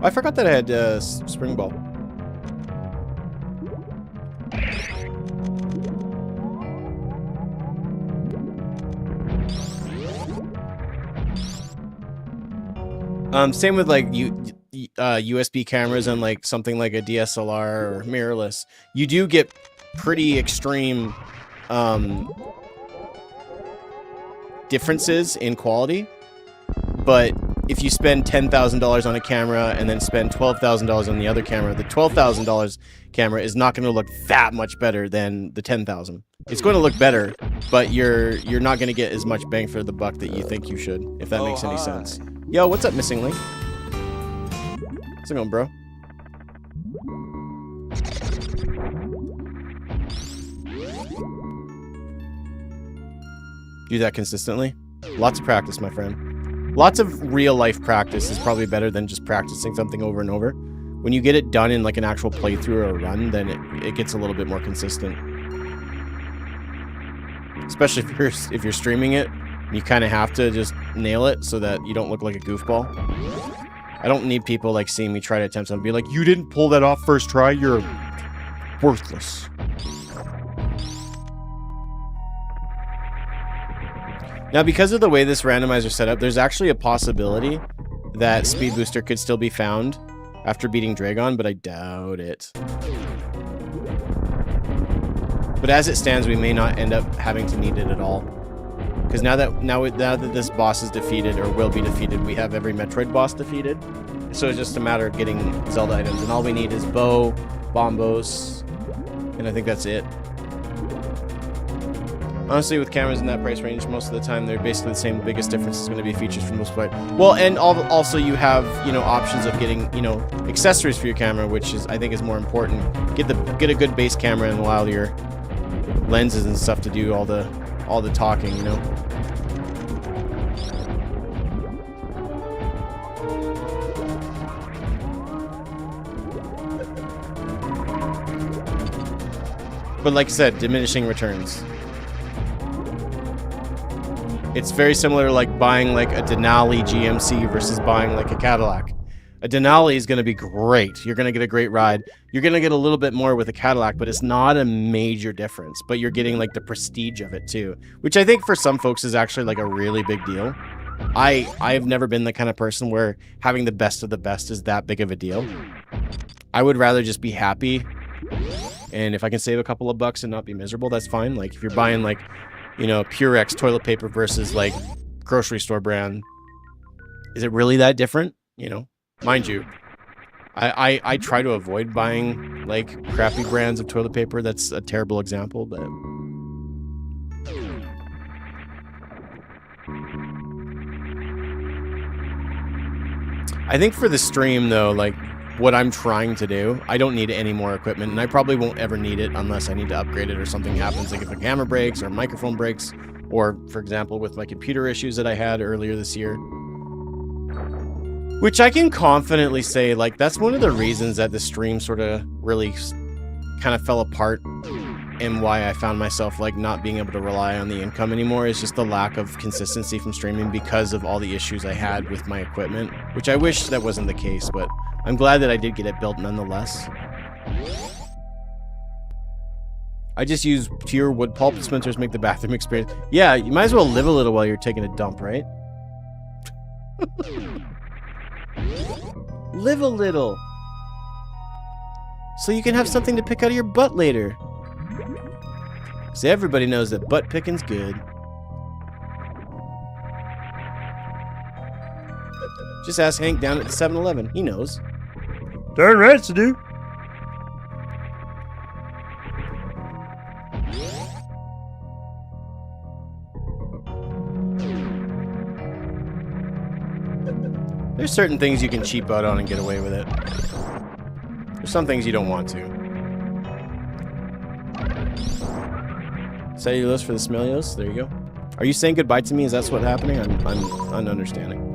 Speaker 1: I forgot that I had spring ball. Same with like USB cameras and like something like a DSLR or mirrorless. You do get pretty extreme differences in quality, but if you spend $10,000 on a camera and then spend $12,000 on the other camera, the $12,000 camera is not going to look that much better than the $10,000. It's going to look better, but you're not going to get as much bang for the buck that you think you should, if that makes any sense. Yo, what's up, Missing Link? How's it going, bro? Do that consistently. Lots of practice, my friend. Lots of real life practice is probably better than just practicing something over and over. When you get it done in like an actual playthrough or a run, then it gets a little bit more consistent. Especially if you're streaming it, you kind of have to just nail it so that you don't look like a goofball. I don't need people like seeing me try to attempt something and be like, you didn't pull that off first try, you're worthless. Now, because of the way this randomizer is set up, there's actually a possibility that Speed Booster could still be found after beating Dragon, but I doubt it. But as it stands, we may not end up having to need it at all. Because now that this boss is defeated, or will be defeated, we have every Metroid boss defeated. So it's just a matter of getting Zelda items, and all we need is bow, bombos, and I think that's it. Honestly, with cameras in that price range, most of the time they're basically the same. The biggest difference is going to be features for the most part. Well, and also you have, you know, options of getting, you know, accessories for your camera, which is, I think, is more important. Get a good base camera and allow your lenses and stuff to do all the talking, you know. But like I said, diminishing returns. It's very similar to like buying like a Denali GMC versus buying like a Cadillac. A Denali is going to be great. You're going to get a great ride. You're going to get a little bit more with a Cadillac, but it's not a major difference. But you're getting like the prestige of it too, which I think for some folks is actually like a really big deal. I've never been the kind of person where having the best of the best is that big of a deal. I would rather just be happy. And if I can save a couple of bucks and not be miserable, that's fine. Like if you're buying like, you know, Purex toilet paper versus like grocery store brand, is it really that different? You know, mind you, I try to avoid buying like crappy brands of toilet paper. That's a terrible example, but I think for the stream though, like what I'm trying to do, I don't need any more equipment, and I probably won't ever need it unless I need to upgrade it or something happens, like if a camera breaks or a microphone breaks, or for example with my computer issues that I had earlier this year, which I can confidently say, like, that's one of the reasons that the stream sort of really kind of fell apart, and why I found myself like not being able to rely on the income anymore is just the lack of consistency from streaming because of all the issues I had with my equipment, which I wish that wasn't the case, but I'm glad that I did get it built nonetheless. I just use pure wood pulp dispensers to make the bathroom experience. Yeah, you might as well live a little while you're taking a dump, right? Live a little. So you can have something to pick out of your butt later. Because everybody knows that butt picking's good. Just ask Hank down at the 7-Eleven. He knows.
Speaker 3: Darn right to do.
Speaker 1: There's certain things you can cheap out on and get away with it. There's some things you don't want to. Cellulose for the smellios. There you go. Are you saying goodbye to me? Is that what's happening? I'm understanding.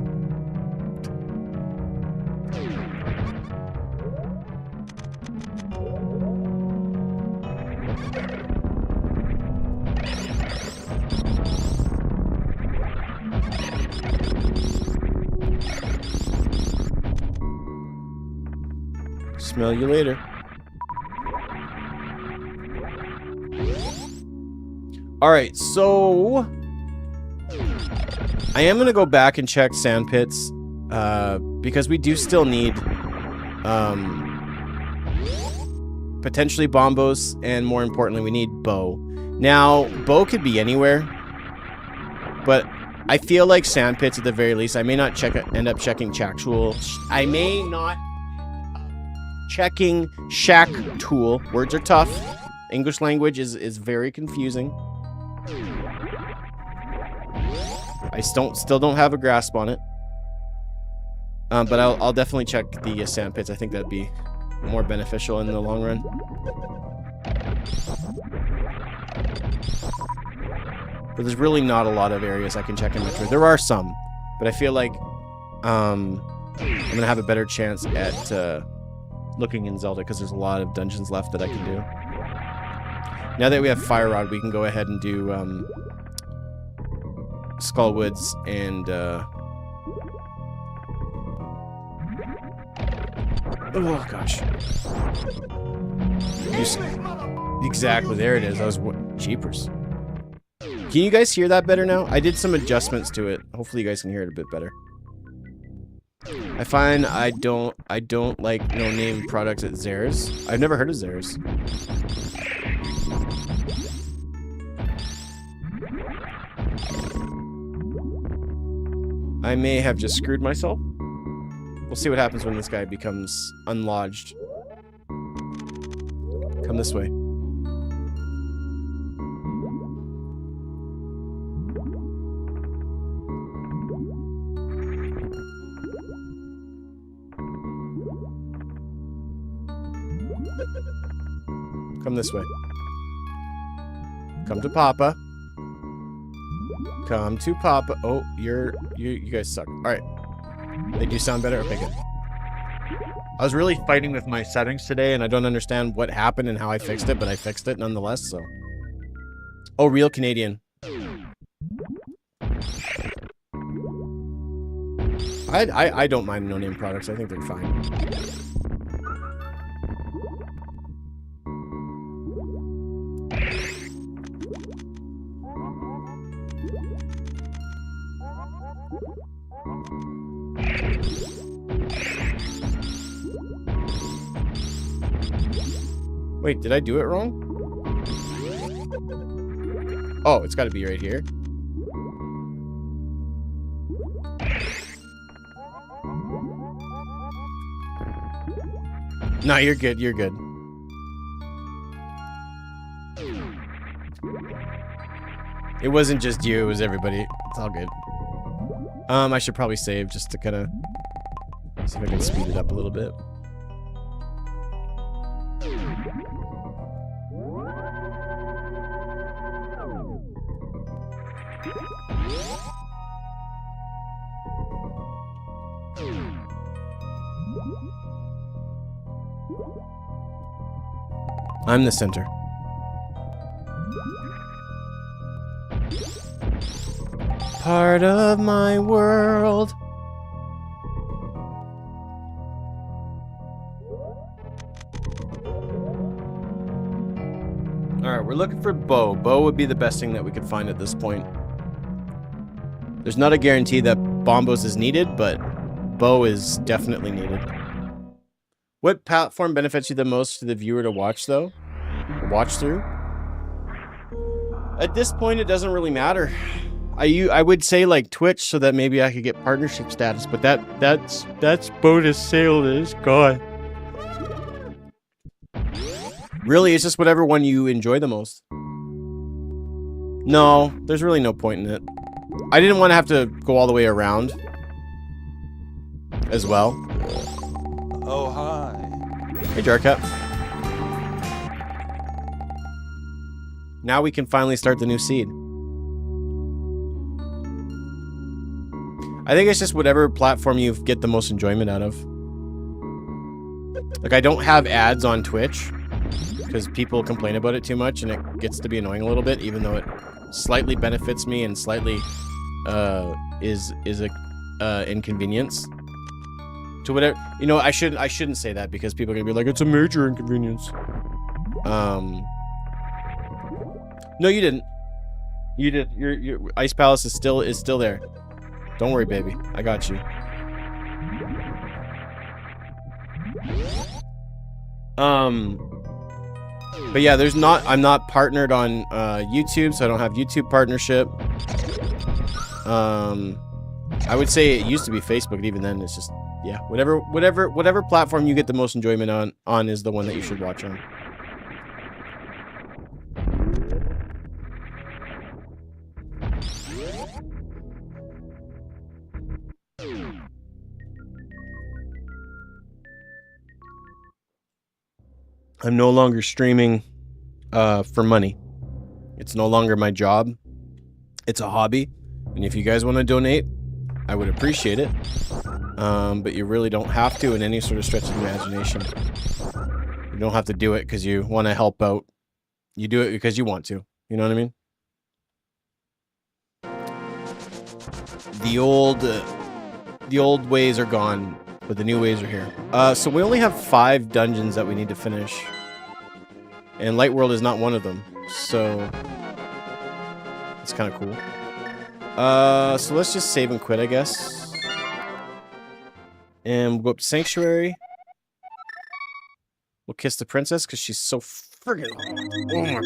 Speaker 1: Smell you later. Alright, so I am gonna go back and check sand pits, because we do still need potentially bombos, and more importantly we need bow. Now, bow could be anywhere, but I feel like sand pits at the very least. I may not end up checking Shack-Tool. I may not checking Shack-Tool. Words are tough. English language is very confusing. I still don't have a grasp on it. But I'll definitely check the sand pits. I think that'd be more beneficial in the long run. But there's really not a lot of areas I can check in Metroid. There are some, but I feel like I'm gonna have a better chance at looking in Zelda because there's a lot of dungeons left that I can do. Now that we have Fire Rod, we can go ahead and do Skullwoods and oh gosh. Exactly, there it is. I was jeepers. Can you guys hear that better now? I did some adjustments to it. Hopefully you guys can hear it a bit better. I find I don't like no-name products at Zares. I've never heard of Zares. I may have just screwed myself. We'll see what happens when this guy becomes unlodged. Come this way. Come this way. Come to Papa. Come to Papa. Oh, you guys suck. All right. They do sound better? Okay, good. I was really fighting with my settings today, and I don't understand what happened and how I fixed it, but I fixed it nonetheless, so. Oh, real Canadian. I don't mind no-name products. I think they're fine. Wait, did I do it wrong? Oh, it's got to be right here. No, you're good. You're good. It wasn't just you. It was everybody. It's all good. I should probably save just to kind of see if I can speed it up a little bit. I'm the center. Part of my world. Alright, we're looking for Bo. Bo would be the best thing that we could find at this point. There's not a guarantee that Bombos is needed, but Bo is definitely needed. What platform benefits you the most to the viewer to watch, though? Watch through? At this point, it doesn't really matter. I would say like Twitch so that maybe I could get partnership status, but that's bonus sale is gone. Really, it's just whatever one you enjoy the most. No, there's really no point in it. I didn't want to have to go all the way around as well.
Speaker 4: Oh, hi.
Speaker 1: Hey, Jarcup. Now we can finally start the new seed. I think it's just whatever platform you get the most enjoyment out of. Like, I don't have ads on Twitch because people complain about it too much and it gets to be annoying a little bit, even though it slightly benefits me and slightly is a inconvenience to whatever. You know, I shouldn't say that because people are gonna be like, it's a major inconvenience. No, you didn't. You did. Your Ice Palace is still there. Don't worry, baby. I got you. But yeah, I'm not partnered on YouTube, so I don't have YouTube partnership. I would say it used to be Facebook, and even then it's just, yeah, whatever platform you get the most enjoyment on is the one that you should watch on. I'm no longer streaming for money. It's no longer my job. It's a hobby. And if you guys want to donate, I would appreciate it. But you really don't have to in any sort of stretch of the imagination. You don't have to do it because you want to help out. You do it because you want to. You know what I mean? The old ways are gone, but the new ways are here. So we only have 5 dungeons that we need to finish. And Light World is not one of them. So it's kind of cool. So let's just save and quit, I guess. And we'll go up to Sanctuary. We'll kiss the princess because she's so friggin' hot. Oh my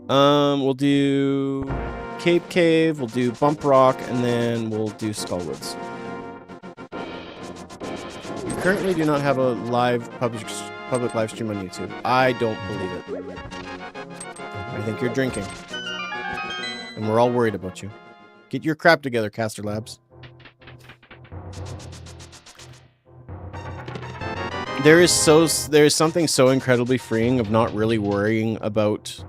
Speaker 1: god. We'll do Cape Cave, we'll do Bump Rock, and then we'll do Skullwoods. You currently do not have a live public live stream on YouTube. I don't believe it. I think you're drinking. And we're all worried about you. Get your crap together, Caster Labs. There is something so incredibly freeing of not really worrying about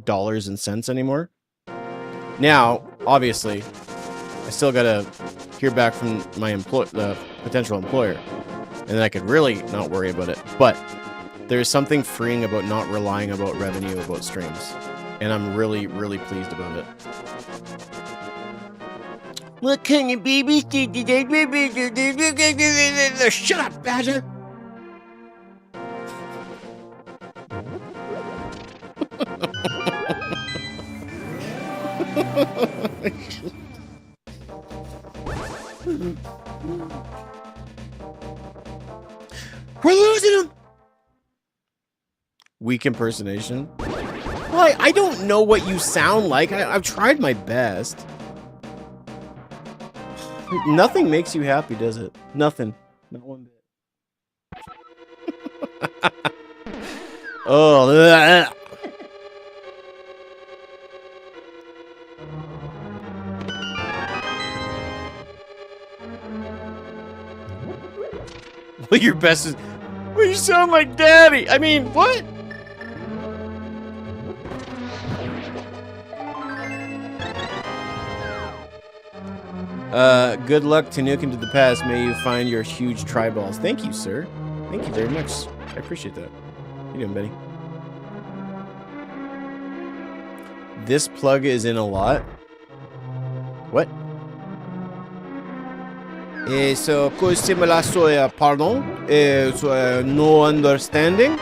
Speaker 1: dollars and cents anymore. Now, obviously, I still gotta hear back from my the potential employer, and then I could really not worry about it. But there is something freeing about not relying about revenue about streams, and I'm really, really pleased about it.
Speaker 5: What kind of babies did you...
Speaker 1: Shut up, Badger! We're losing him! Weak impersonation? Well, I don't know what you sound like. I've tried my best. Nothing makes you happy, does it? Nothing. Not one bit. Oh, bleh. Well, your best is... Well, you sound like Daddy. I mean, what? Good luck to Nuke into the past. May you find your huge tri-balls. Thank you, sir. Thank you very much. I appreciate that. How you doing, Betty? This plug is in a lot. What? So, pardon? No understanding?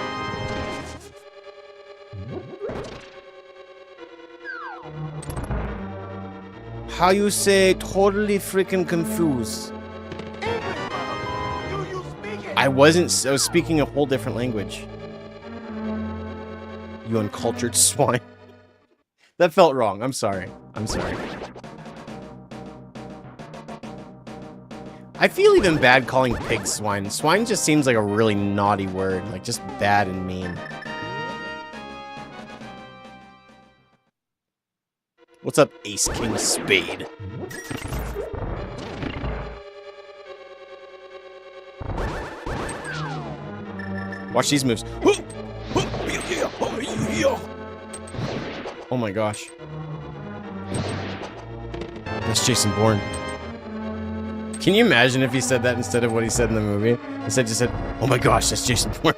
Speaker 1: How you say totally freaking confused? I was speaking a whole different language. You uncultured swine. That felt wrong. I'm sorry. I'm sorry. I feel even bad calling pigs swine. Swine just seems like a really naughty word. Like, just bad and mean. What's up, Ace King Spade? Watch these moves. Oh my gosh. That's Jason Bourne. Can you imagine if he said that instead of what he said in the movie? Instead just said, oh my gosh, that's Jason Bourne.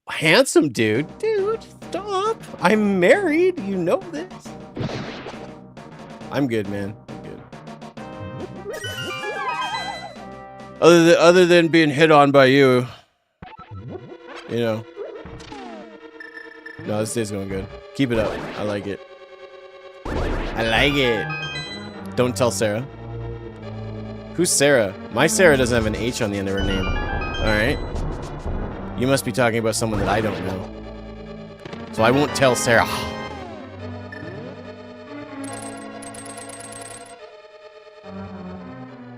Speaker 1: Handsome dude. Dude, stop. I'm married. You know this. I'm good, man. I'm good. Other than being hit on by you. You know. No, this day's going good. Keep it up. I like it. I like it. Don't tell Sarah. Who's Sarah? My Sarah doesn't have an H on the end of her name. Alright. You must be talking about someone that I don't know. So I won't tell Sarah.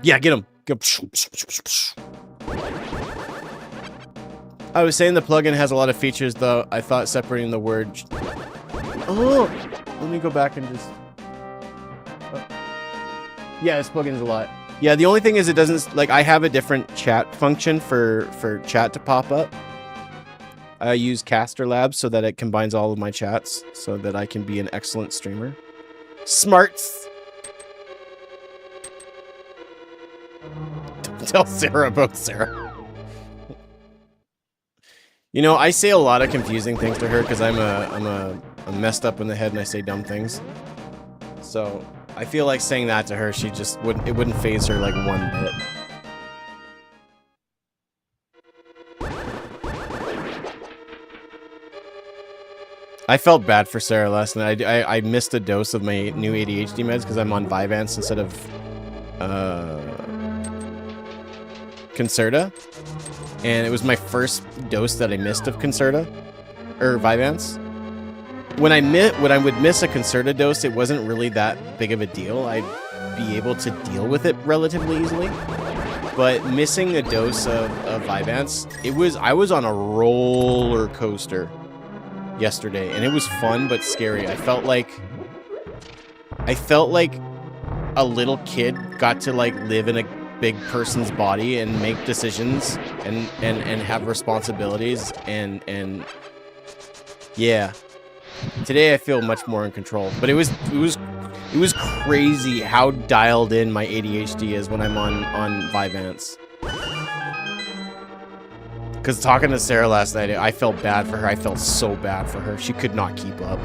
Speaker 1: Yeah, get him. I was saying the plugin has a lot of features, though. I thought separating the word... Oh! Let me go back and just... Yeah, this plugin is a lot. Yeah, the only thing is it doesn't... Like, I have a different chat function for chat to pop up. I use Caster Labs so that it combines all of my chats so that I can be an excellent streamer. Smarts! Don't tell Sarah about Sarah. You know, I say a lot of confusing things to her because I'm messed up in the head and I say dumb things. So I feel like saying that to her, she just wouldn't. It wouldn't faze her like one bit. I felt bad for Sarah last night. I missed a dose of my new ADHD meds because I'm on Vyvanse instead of Concerta, and it was my first dose that I missed of Concerta or Vyvanse. When I would miss a Concerta dose, it wasn't really that big of a deal. I'd be able to deal with it relatively easily. But missing a dose of Vyvanse, I was on a roller coaster yesterday, and it was fun but scary. I felt like a little kid got to like live in a big person's body and make decisions and have responsibilities and yeah. Today I feel much more in control, but it was crazy how dialed in my ADHD is when I'm on Vyvanse. Because talking to Sarah last night, I felt bad for her. I felt so bad for her. She could not keep up.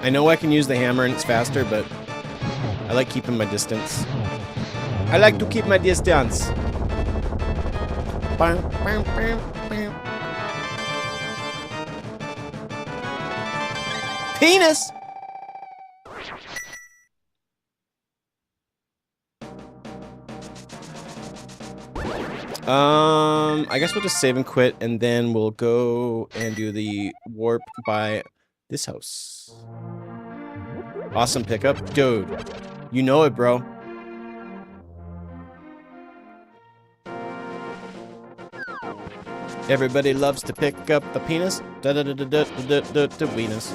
Speaker 1: I know I can use the hammer and it's faster, but I like keeping my distance. I like to keep my distance. Penis! I guess we'll just save and quit, and then we'll go and do the warp by this house. Awesome pickup. Dude, you know it, bro. Everybody loves to pick up the penis. Da da da da da da da da weenus.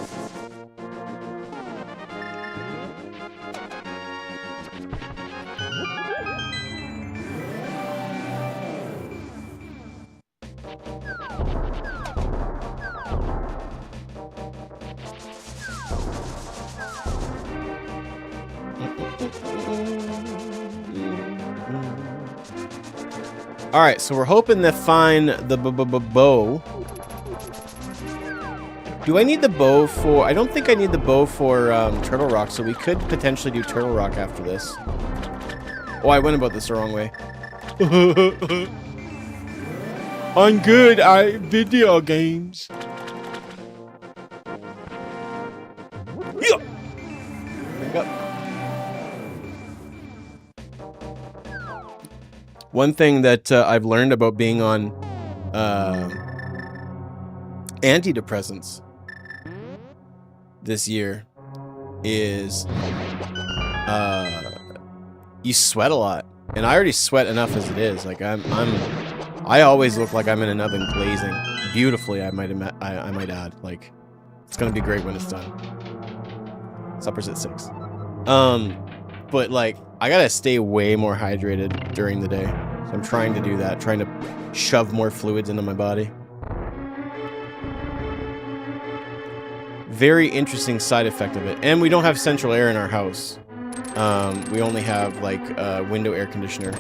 Speaker 1: All right, so we're hoping to find the bow. Do I need the bow for... I don't think I need the bow for Turtle Rock, so we could potentially do Turtle Rock after this. Oh, I went about this the wrong way.
Speaker 3: I'm good at video games.
Speaker 1: Yeah. Back up. One thing that I've learned about being on antidepressants this year is you sweat a lot, and I already sweat enough as it is. Like I always look like I'm in an oven glazing beautifully. I might add. Like, it's gonna be great when it's done. Supper's at 6. But like, I gotta stay way more hydrated during the day. So I'm trying to do that, trying to shove more fluids into my body. Very interesting side effect of it. And we don't have central air in our house. We only have like a window air conditioner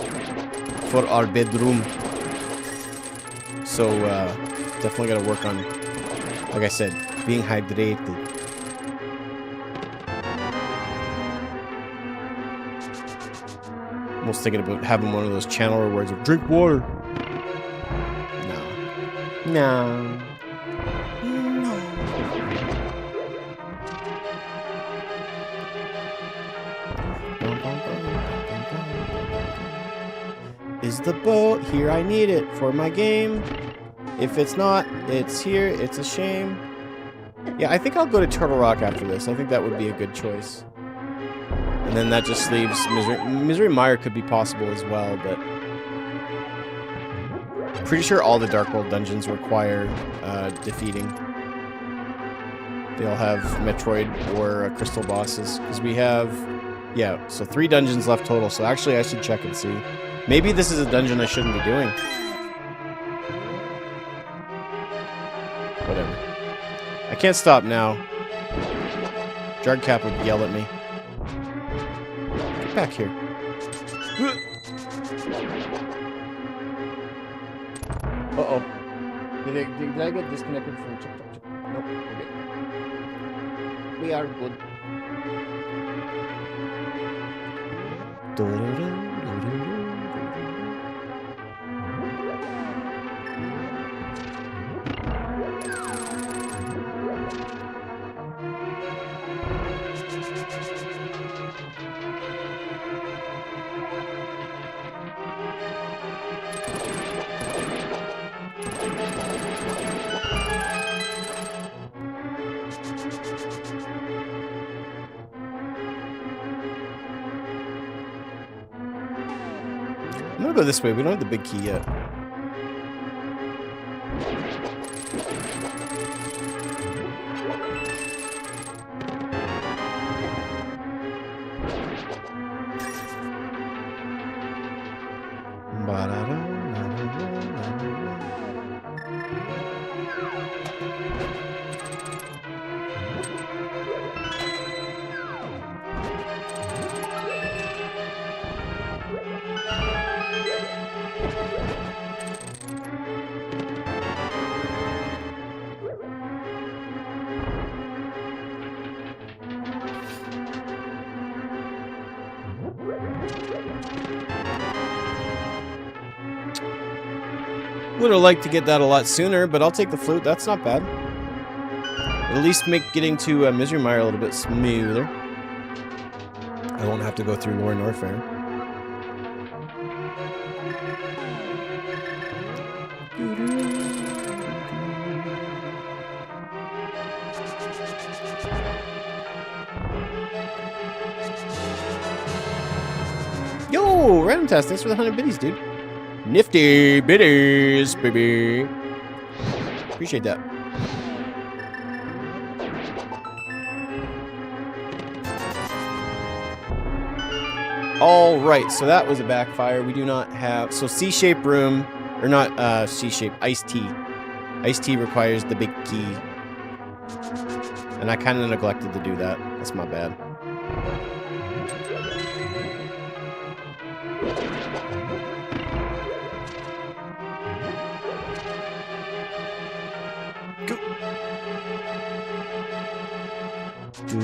Speaker 1: for our bedroom. So definitely gotta work on, like I said, being hydrated. Almost thinking about having one of those channel rewards of drink water. No. No. Is the boat here? I need it for my game. If it's not, it's here. It's a shame. Yeah, I think I'll go to Turtle Rock after this. I think that would be a good choice. And then that just leaves Misery Mire could be possible as well, but pretty sure all the Dark World dungeons require defeating. They all have Metroid or Crystal bosses, because we have, yeah, so 3 dungeons left total. So actually, I should check and see. Maybe this is a dungeon I shouldn't be doing. Whatever. I can't stop now. Jargcap would yell at me. Get back here. Uh-oh. Did I get disconnected from TikTok? Nope, we're good. We are good. I'm gonna go this way. We don't have the big key yet. Would have liked to get that a lot sooner, but I'll take the flute. That's not bad. It'll at least make getting to Misery Mire a little bit smoother. I won't have to go through Lore Norfair. Yo, Random Task, thanks for the 100 biddies, dude. Nifty biddies, baby. Appreciate that. All right, so that was a backfire. We do not have, so C-shaped room, or not C-shaped, iced tea. Iced tea requires the big key. And I kind of neglected to do that. That's my bad. There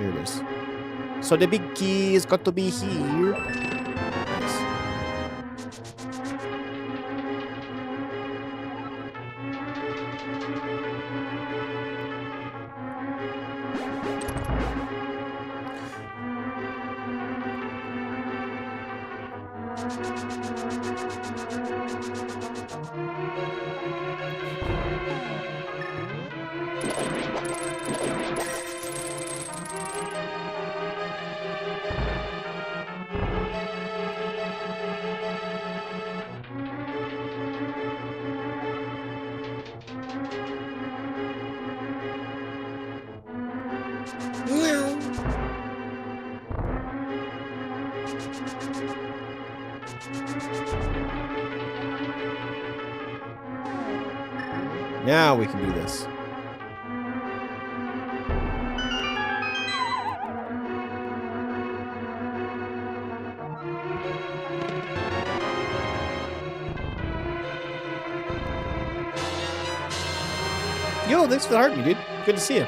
Speaker 1: it is. So the big key has got to be here. Nice. Now we can do this. Yo, thanks for the heart, dude. Good to see you.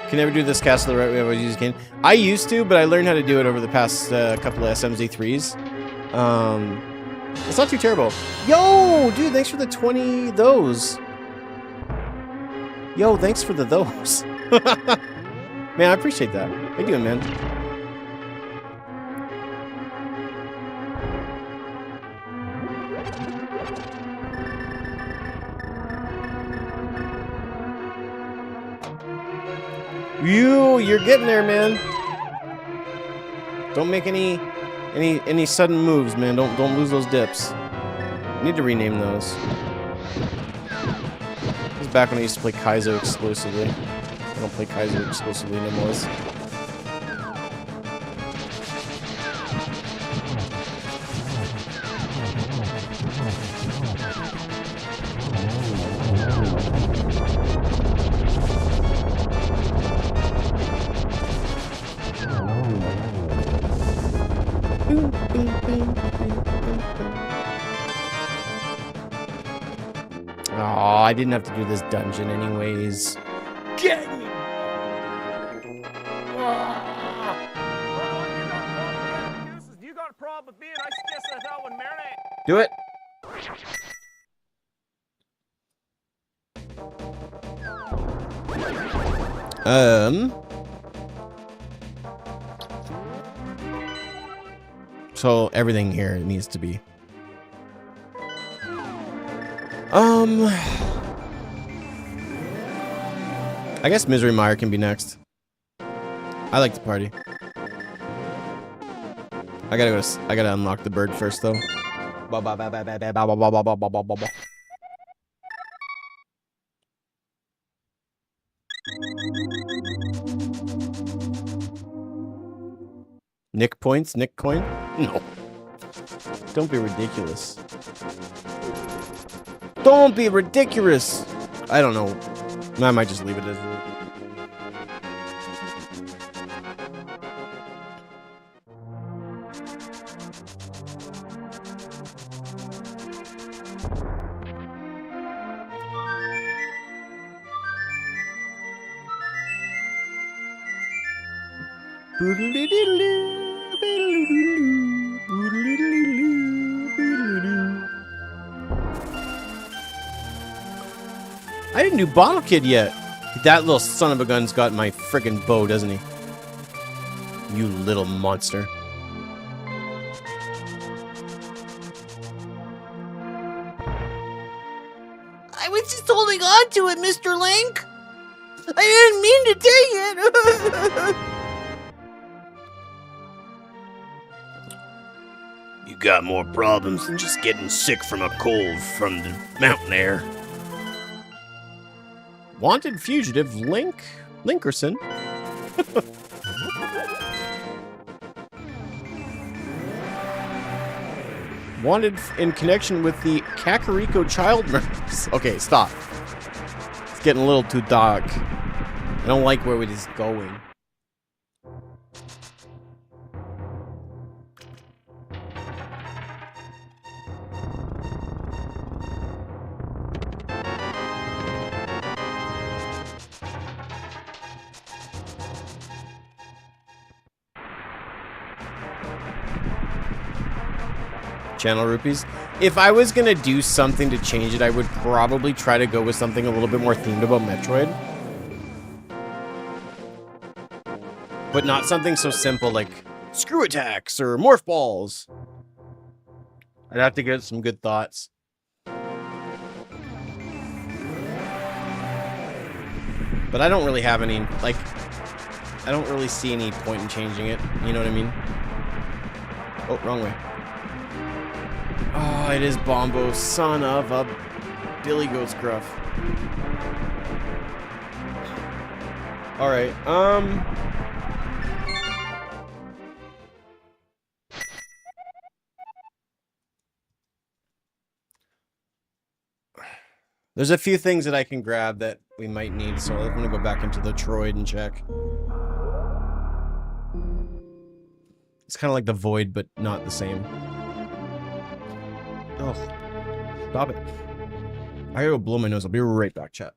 Speaker 1: Can never do this castle the right way. I always use cane. I used to, but I learned how to do it over the past couple of SMZ3s. It's not too terrible. Yo, dude, thanks for the 20 those. Yo, thanks for the those. Man, I appreciate that. How you doing, man? You're getting there, man. Don't make any sudden moves, man. Don't lose those dips. I need to rename those. This was back when I used to play Kaizo exclusively. I don't play Kaizo exclusively anymore. Oh, I didn't have to do this dungeon anyways. Get me!
Speaker 6: You got a problem with me, and I suggest that one marinate.
Speaker 1: Do it. So everything here needs to be. I guess Misery Mire can be next. I like to party. I gotta unlock the bird first though. Nick points? Nick coin? No. Don't be ridiculous. Don't be ridiculous! I don't know. I might just leave it as it. I didn't do Bottle Kid yet. That little son of a gun's got my friggin' bow, doesn't he? You little monster.
Speaker 5: I was just holding on to it, Mr. Link. I didn't mean to take it.
Speaker 1: You got more problems than just getting sick from a cold from the mountain air. Wanted fugitive Linkerson. Wanted in connection with the Kakariko child murders. Okay, stop. It's getting a little too dark. I don't like where it is going. Channel rupees. If I was gonna do something to change it, I would probably try to go with something a little bit more themed about Metroid. But not something so simple like screw attacks or morph balls. I'd have to get some good thoughts. But I don't really have any, like, I don't really see any point in changing it. You know what I mean? Oh, wrong way. Oh, it is Bombo, son of a Billy Goat's Gruff. Alright, there's a few things that I can grab that we might need, so I'm gonna go back into the Troid and check. It's kind of like the Void, but not the same. Oh, stop it. I gotta go blow my nose. I'll be right back, chat.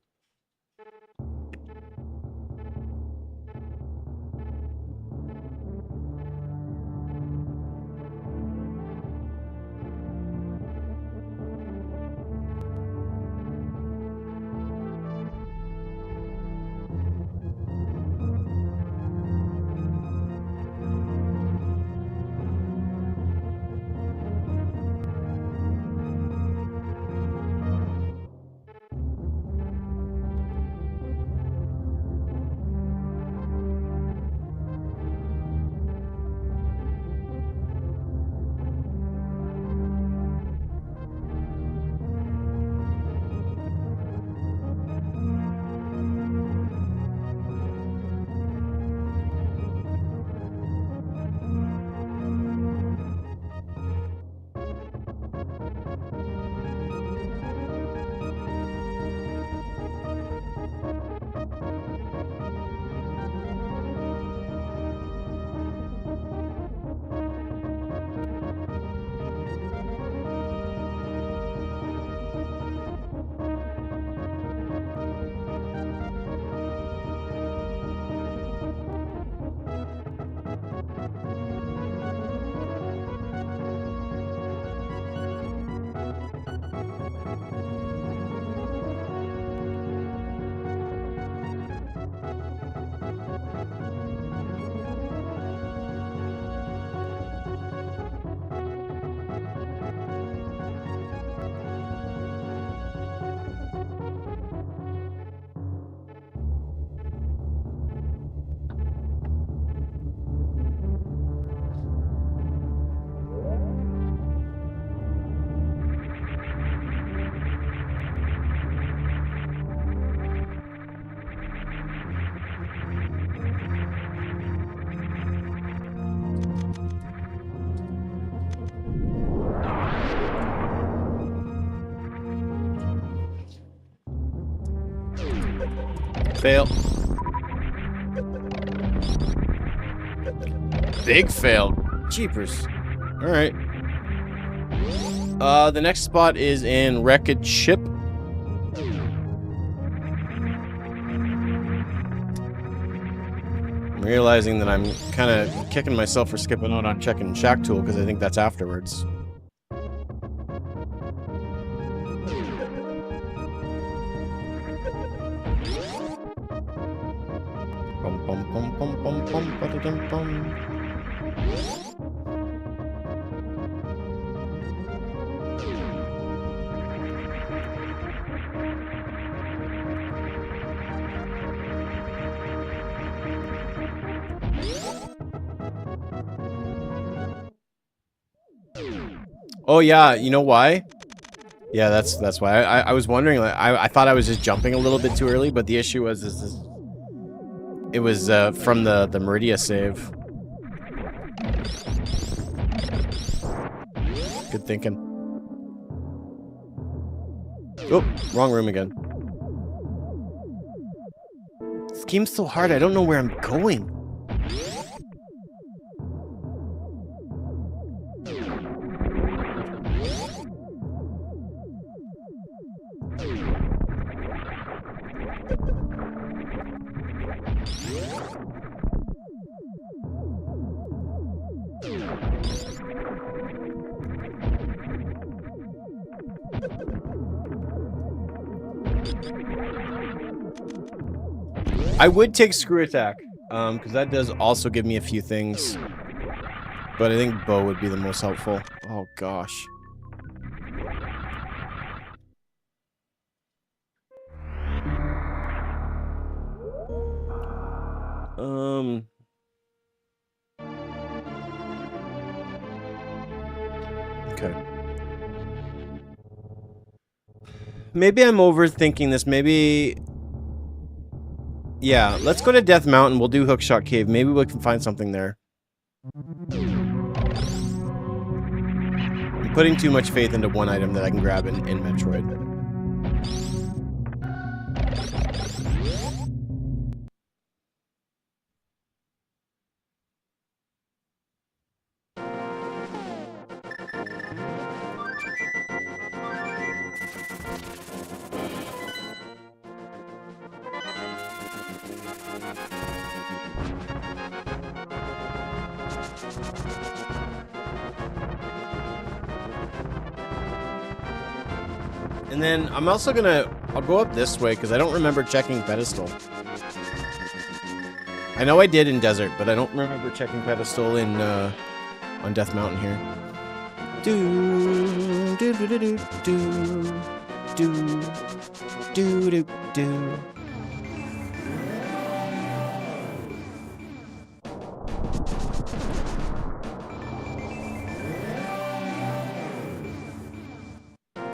Speaker 1: Fail. Big fail. Jeepers. Alright. The next spot is in Wreckage Ship. I'm realizing that I'm kind of kicking myself for skipping out on checking Shack Tool because I think that's afterwards. Bum, bum, bum, bum, bum, bum, ba-da-dum, bum. Oh yeah, you know why? Yeah, that's why. I was wondering, like, I thought I was just jumping a little bit too early, but the issue was it was from the Meridia save. Good thinking. Oh, wrong room again. This game's so hard, I don't know where I'm going. I would take Screw Attack, because that does also give me a few things. But I think Bow would be the most helpful. Oh, gosh. Okay. Maybe I'm overthinking this. Maybe... Yeah, let's go to Death Mountain. We'll do Hookshot Cave. Maybe we can find something there. I'm putting too much faith into one item that I can grab in Metroid. And then I'm also I'll go up this way because I don't remember checking pedestal. I know I did in desert, but I don't remember checking pedestal in on Death Mountain here. Do do do do do do do do do.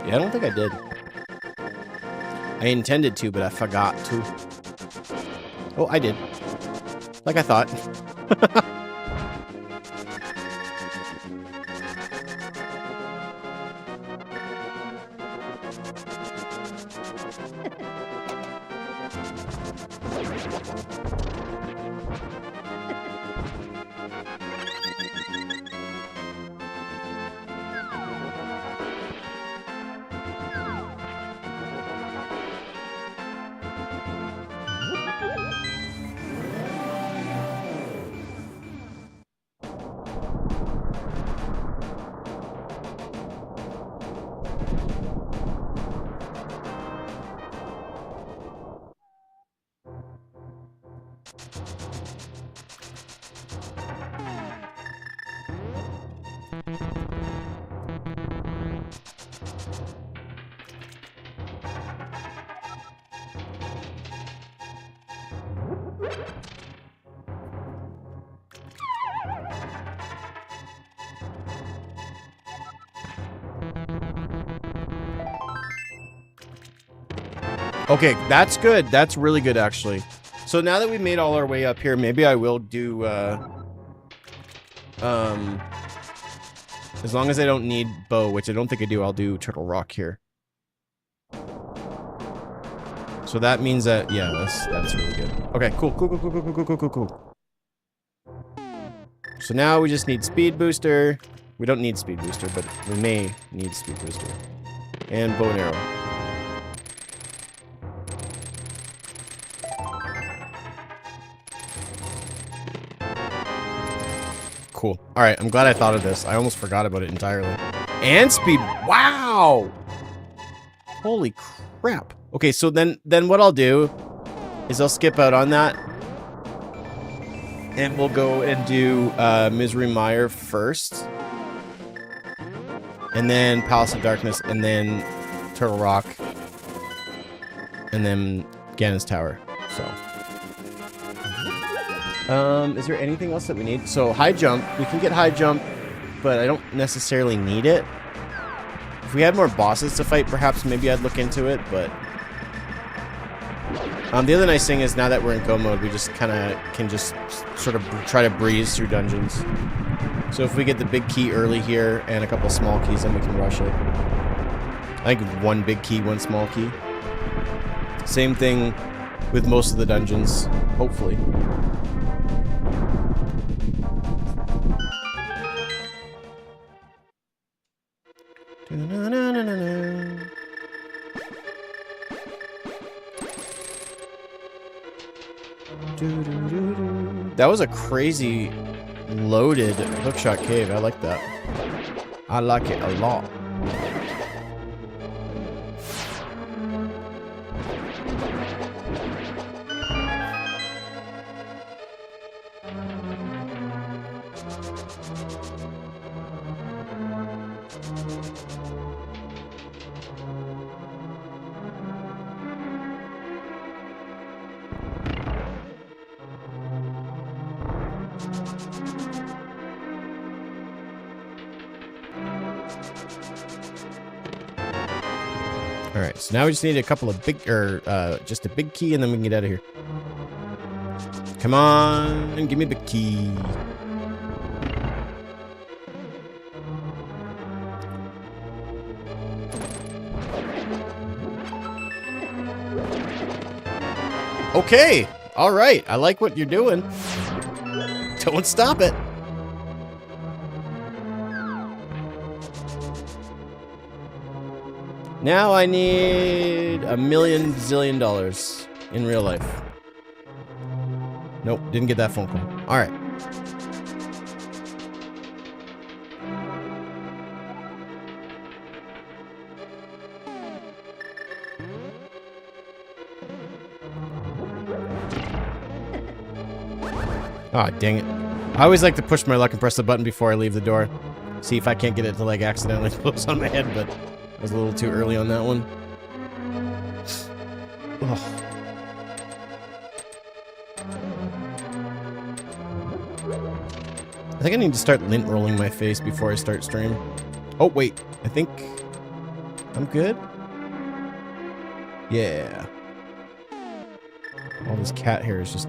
Speaker 1: Yeah, I don't think I did. I intended to, but I forgot to. Oh, I did. Like I thought. Okay, that's good. That's really good, actually. So now that we've made all our way up here, maybe I will do, as long as I don't need Bow, which I don't think I do, I'll do Turtle Rock here. So that means that, yeah, that's really good. Okay, cool. So now we just need speed booster. We don't need speed booster, but we may need speed booster. And bow and arrow. Cool. All right, I'm glad I thought of this. I almost forgot about it entirely. And speed. Wow. Holy crap. Okay, so then what I'll do is I'll skip out on that. And we'll go and do Misery Mire first. And then Palace of Darkness, and then Turtle Rock. And then Ganon's Tower. So. Is there anything else that we need? So, high jump. We can get high jump, but I don't necessarily need it. If we had more bosses to fight, perhaps maybe I'd look into it, but... the other nice thing is now that we're in go mode, we just kind of can just sort of try to breeze through dungeons. So if we get the big key early here and a couple small keys, then we can rush it. I think one big key, one small key. Same thing with most of the dungeons, hopefully. That was a crazy loaded hookshot cave. I like that. I like it a lot. Alright, so now we just need a couple of big, just a big key and then we can get out of here. Come on, and give me the key. Okay, alright, I like what you're doing. Don't stop it. Now I need $1 million zillion in real life. Nope, didn't get that phone call. Alright. Aw, dang it. I always like to push my luck and press the button before I leave the door. See if I can't get it to, like, accidentally close on my head, but I was a little too early on that one. Ugh. I think I need to start lint rolling my face before I start stream. Oh, wait. I think I'm good. Yeah. All this cat hair is just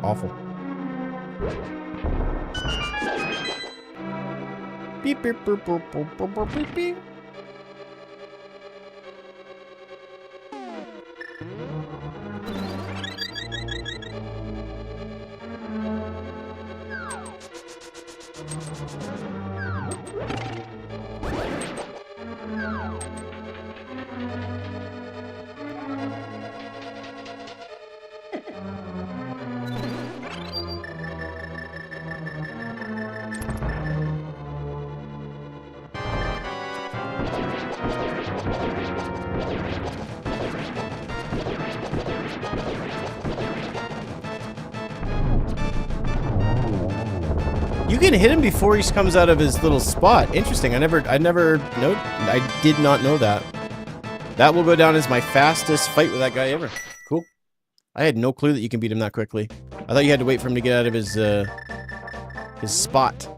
Speaker 1: awful. Beep, beep, boop, boop, boop, boop, boop, beep, beep. You can hit him before he comes out of his little spot. Interesting. I did not know that. That will go down as my fastest fight with that guy ever. Cool. I had no clue that you can beat him that quickly. I thought you had to wait for him to get out of his spot.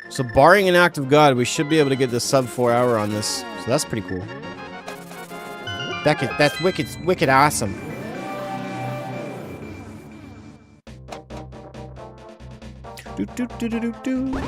Speaker 1: So barring an act of God, we should be able to get the sub 4 hour on this. So that's pretty cool. That's wicked awesome. Do do do do do do.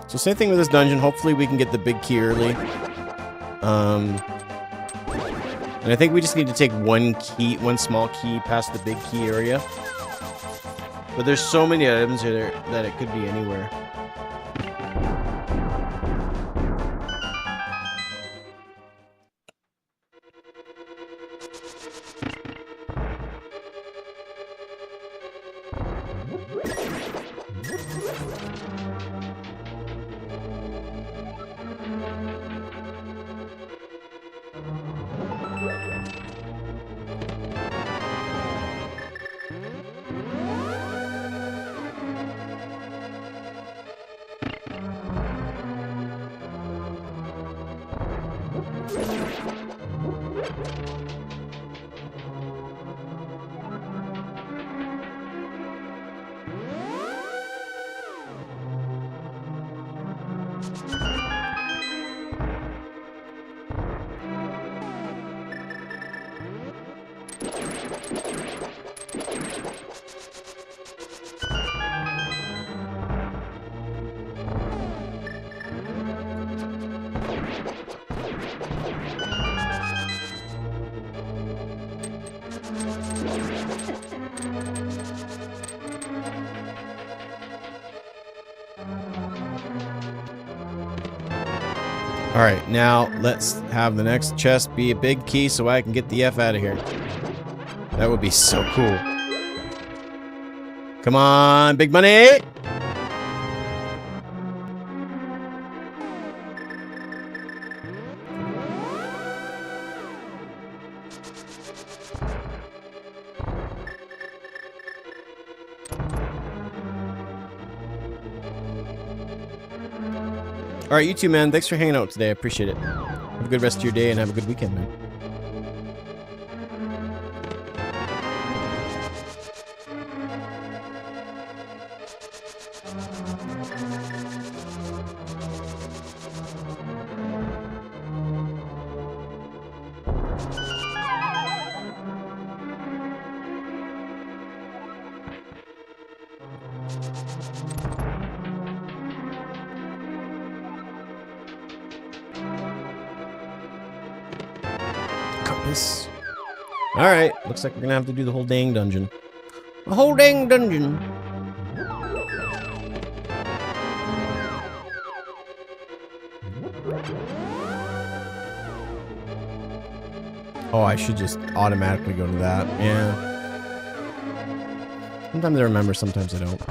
Speaker 1: So same thing with this dungeon. Hopefully we can get the big key early. And I think we just need to take one small key past the big key area. But there's so many items here that it could be anywhere. Alright, now let's have the next chest be a big key so I can get the F out of here. That would be so cool. Come on, big money! All right, you too, man. Thanks for hanging out today. I appreciate it. Have a good rest of your day and have a good weekend, man. Alright, looks like we're gonna have to do the whole dang dungeon. The whole dang dungeon. Oh, I should just automatically go to that. Yeah. Sometimes I remember, sometimes I don't.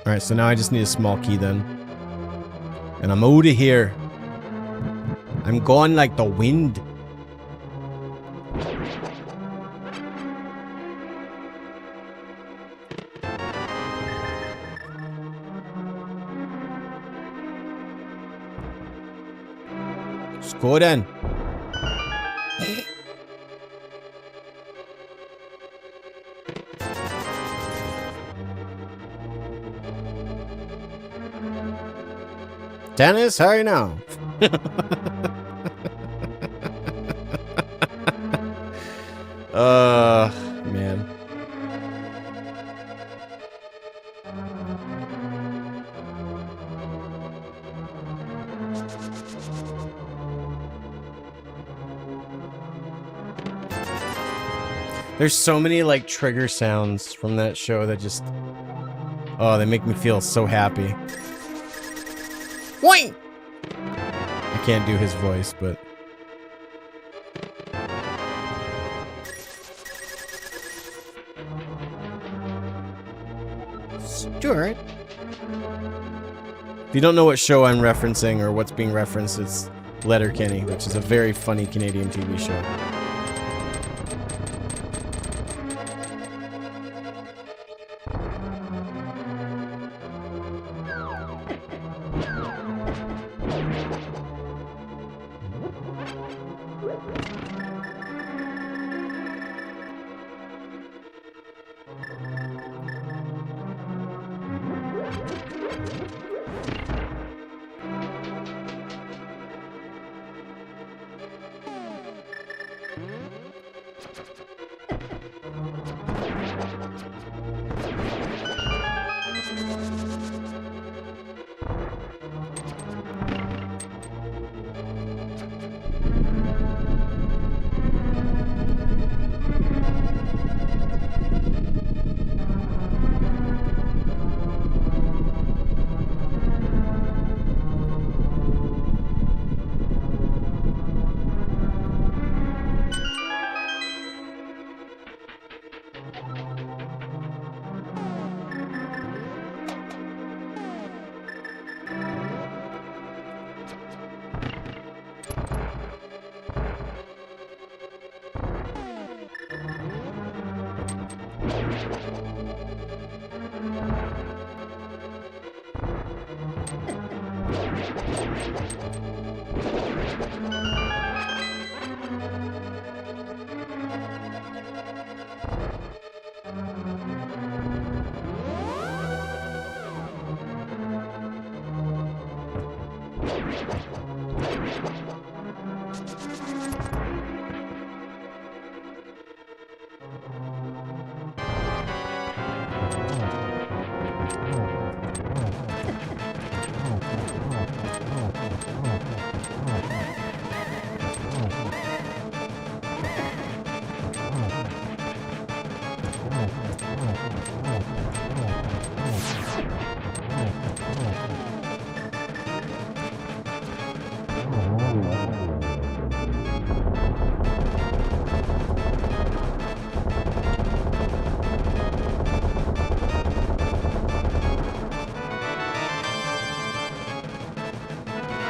Speaker 1: Alright, so now I just need a small key then. And I'm out of here. I'm gone like the wind. Let's go then. Dennis, hurry now. Man. There's so many like trigger sounds from that show that just, oh, they make me feel so happy.
Speaker 5: Wait!
Speaker 1: I can't do his voice, but
Speaker 5: Stuart?
Speaker 1: if you don't know what show I'm referencing or what's being referenced, it's Letterkenny, which is a very funny Canadian TV show.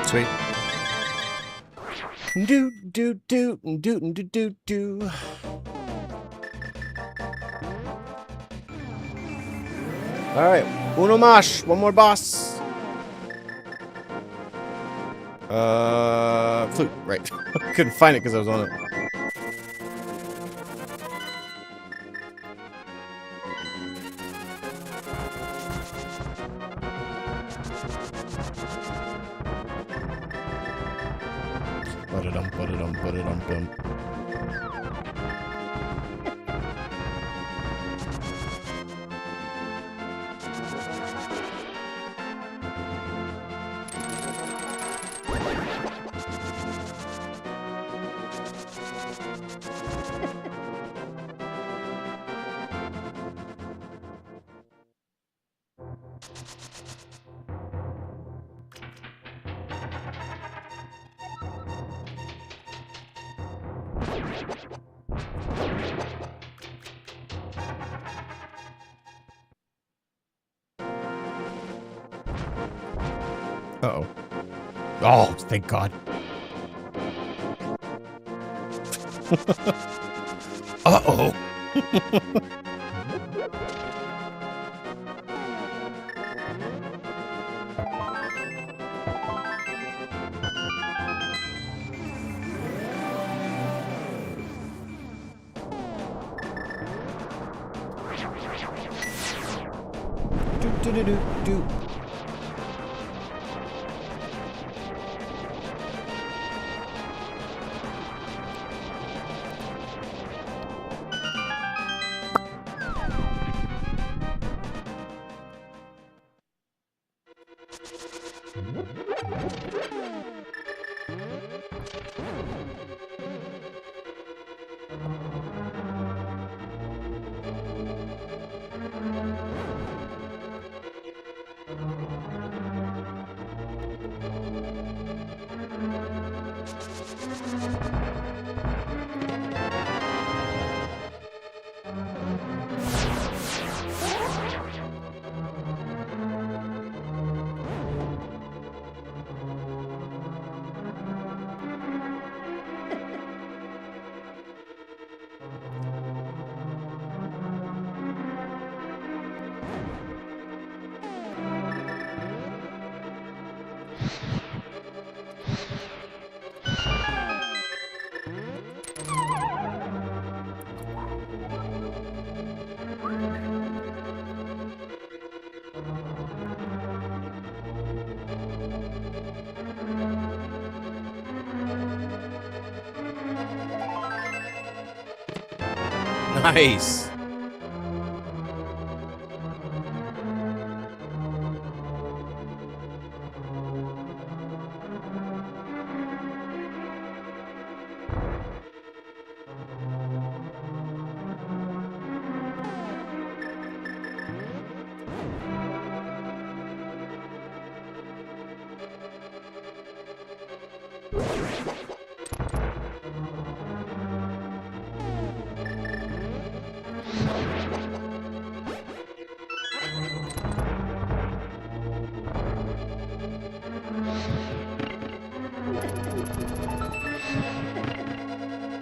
Speaker 1: Sweet. Do do do do do do do. All right, uno más, one more boss. Flute, right? Couldn't find it because I was on it. Ba-da-dum, ba-da-dum, ba-da-dum-dum. Uh-oh. Oh, thank God. Uh-oh. Do. Nice.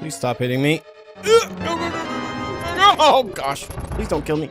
Speaker 1: Please stop hitting me. Oh gosh. Please don't kill me.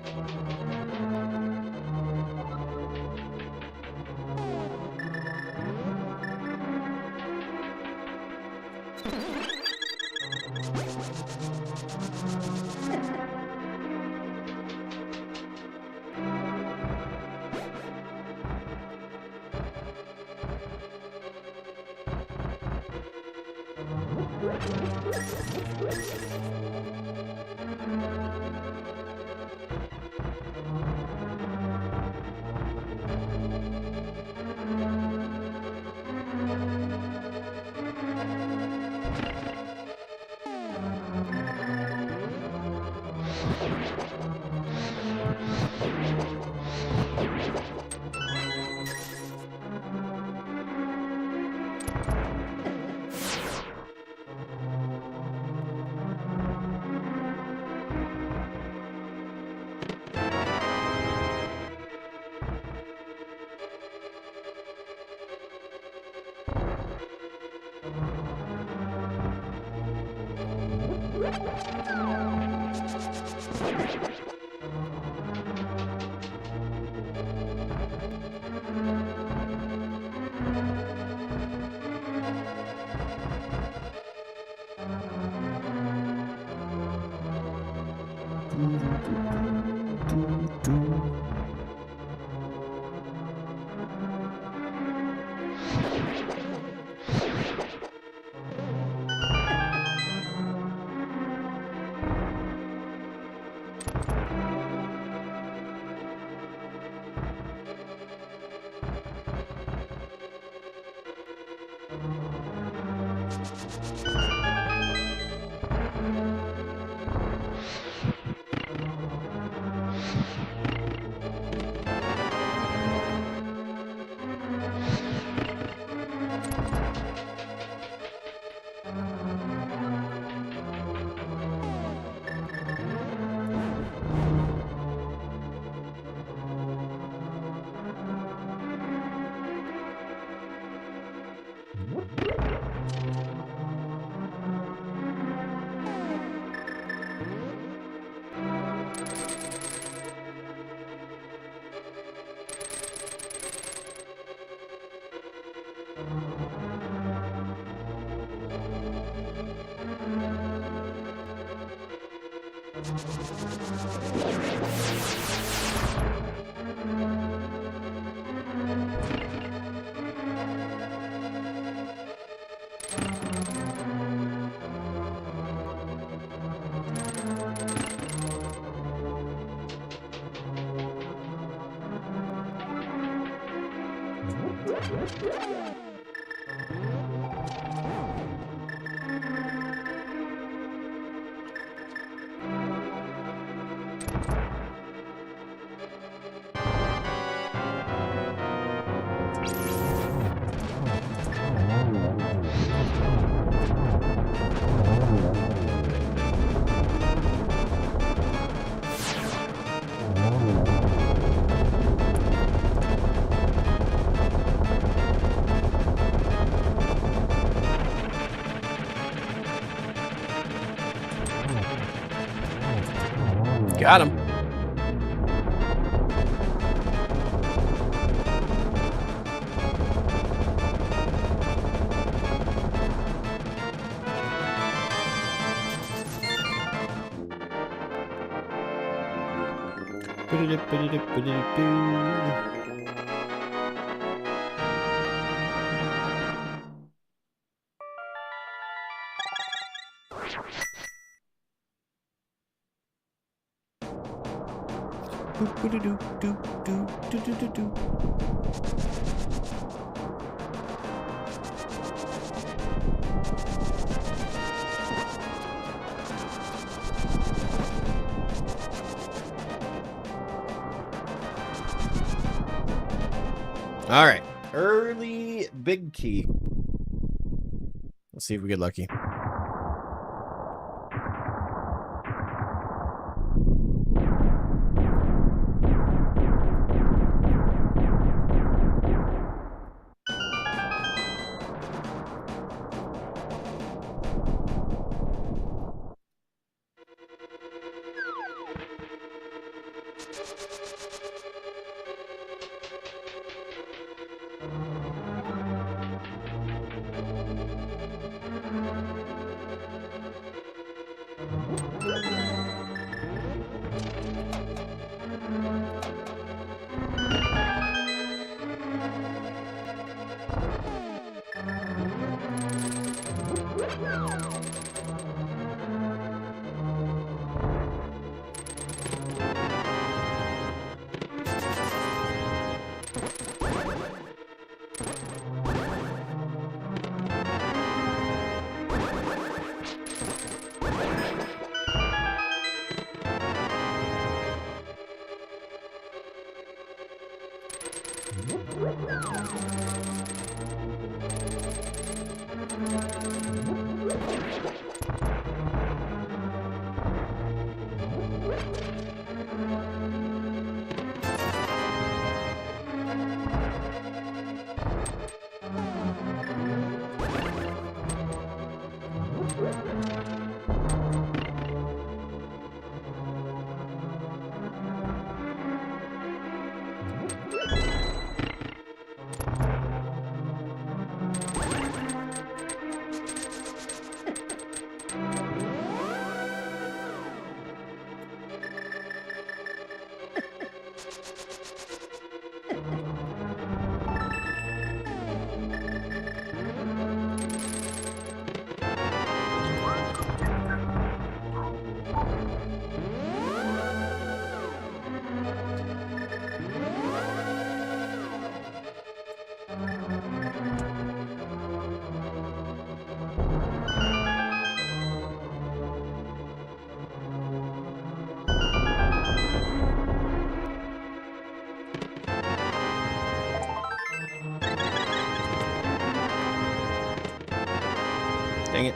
Speaker 1: Got him. All right, early big key. Let's see if we get lucky. Dang it.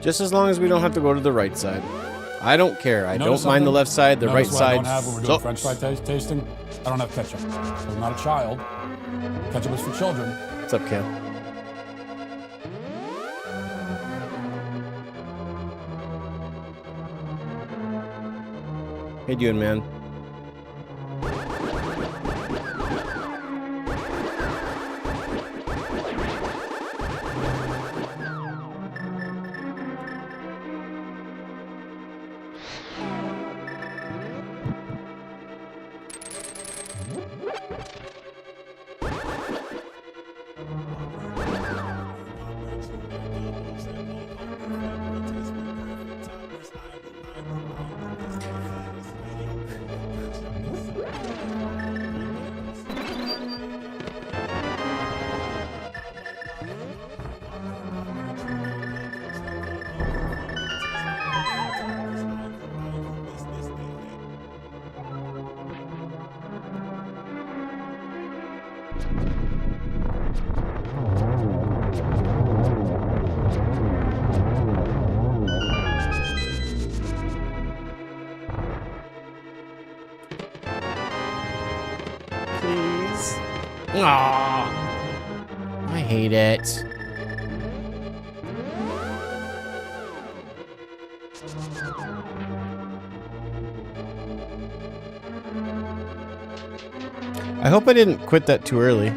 Speaker 1: Just as long as we don't have to go to the right side. I don't care. I don't mind the left side. The right
Speaker 2: Notice what I
Speaker 1: side
Speaker 2: don't have when we're doing
Speaker 1: sucks.
Speaker 2: French fry tasting. I don't have ketchup. I'm not a child. Ketchup is for children.
Speaker 1: What's up, Cam? How you doing, man? Please. Aww. I hate it. I hope I didn't quit that too early.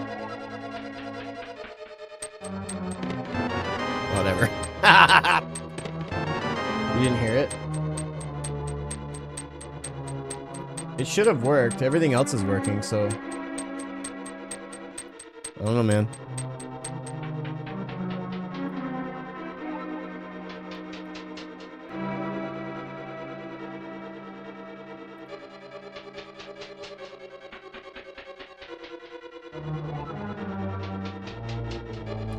Speaker 1: Whatever. You didn't hear it? It should have worked. Everything else is working, so... I don't know, man.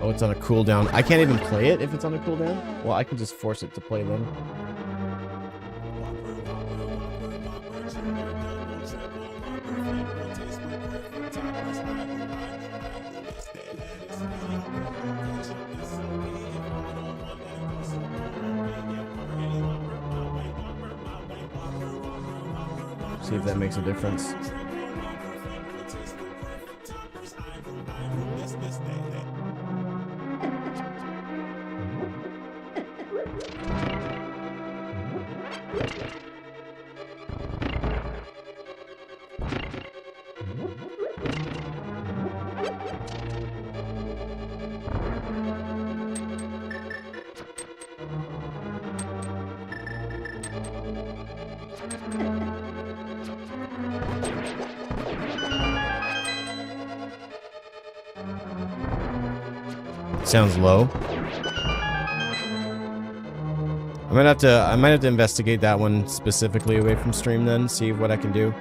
Speaker 1: Oh, it's on a cooldown. I can't even play it if it's on a cooldown? Well, I can just force it to play then. See if that makes a difference. Sounds low. I might have to investigate that one specifically away from stream then, see what I can do.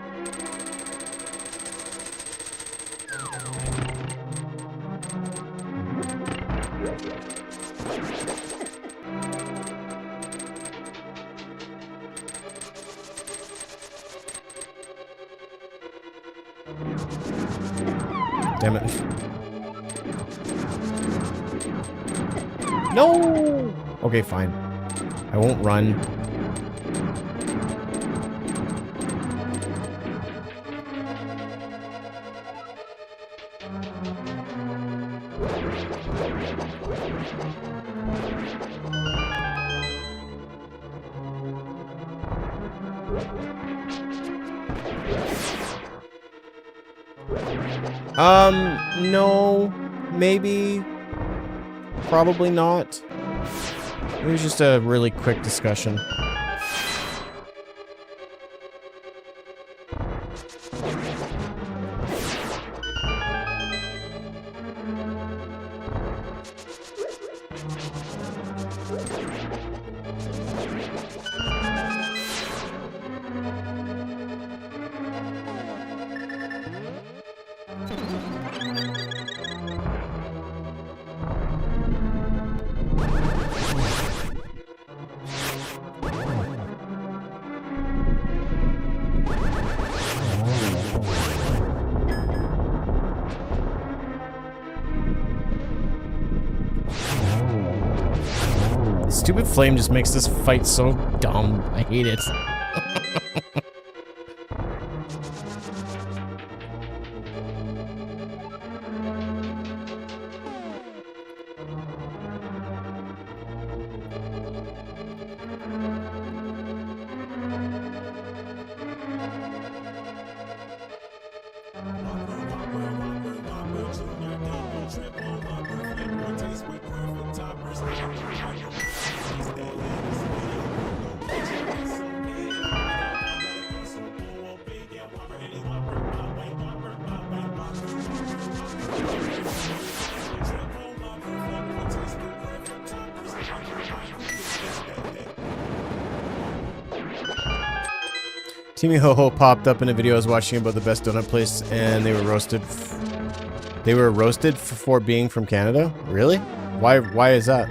Speaker 1: Damn it. No! Okay, fine. I won't run. No, maybe, probably not. It was just a really quick discussion. Stupid flame just makes this fight so dumb. I hate it. Timmy Ho Ho popped up in a video I was watching about the best donut place, and they were roasted. They were roasted for being from Canada. Really? Why is that?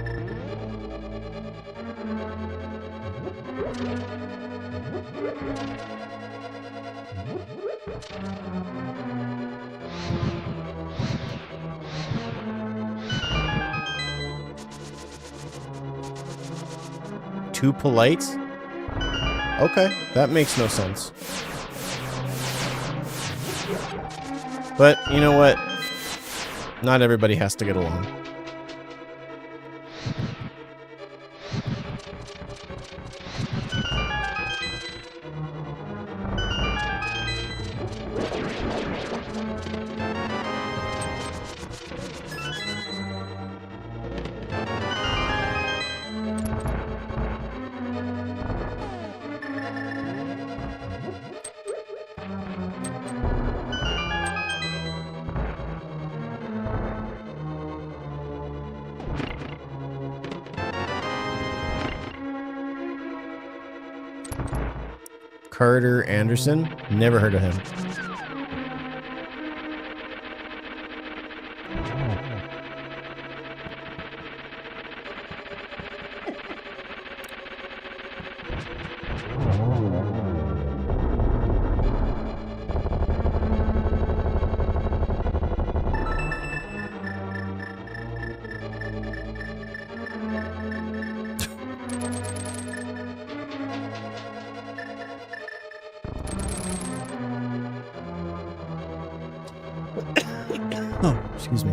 Speaker 1: Too polite? Okay, that makes no sense. But, you know what? Not everybody has to get along. Carter Anderson. Never heard of him. Oh, excuse me.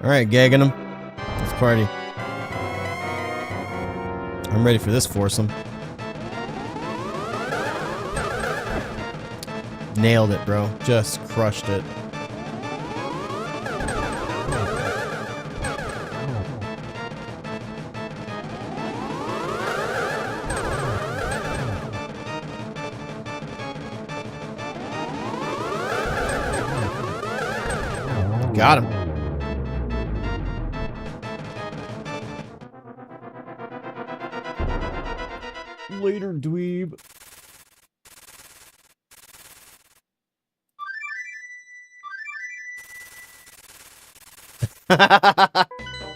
Speaker 1: All right, gagging them. Let's party. I'm ready for this foursome. Nailed it, bro. Just crushed it. Got him. Later, dweeb.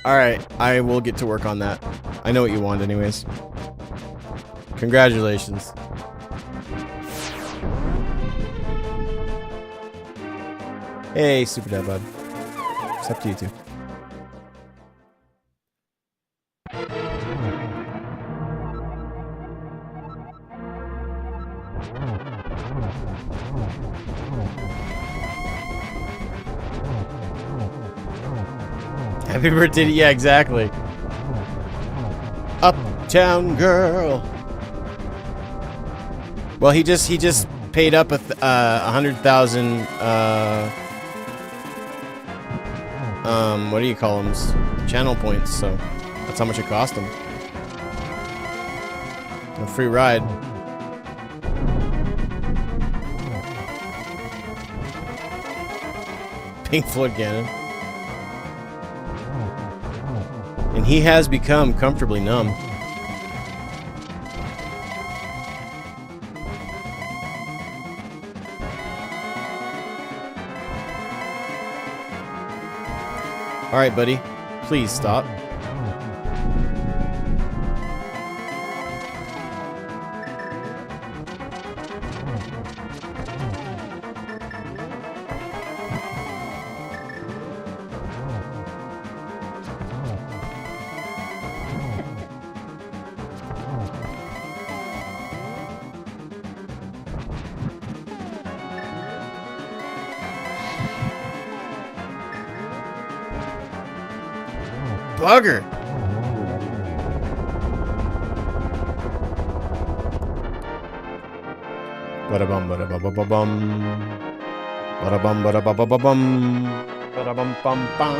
Speaker 1: Alright, I will get to work on that. I know what you want anyways. Congratulations. Hey, Super Dad Bud. It's up to you two. Happy birthday to, yeah, exactly. Uptown girl. Well, he just paid up 100,000 what do you call them? Channel points, so that's how much it cost him. A free ride. Pink Floyd Cannon. And he has become comfortably numb. Alright, buddy. Please stop. Bugger. Ba-da-bum, ba-da-ba-ba-ba-bum. Ba-da-bum, ba-da-ba-ba-ba-bum. Ba-da-bum, bum, bum.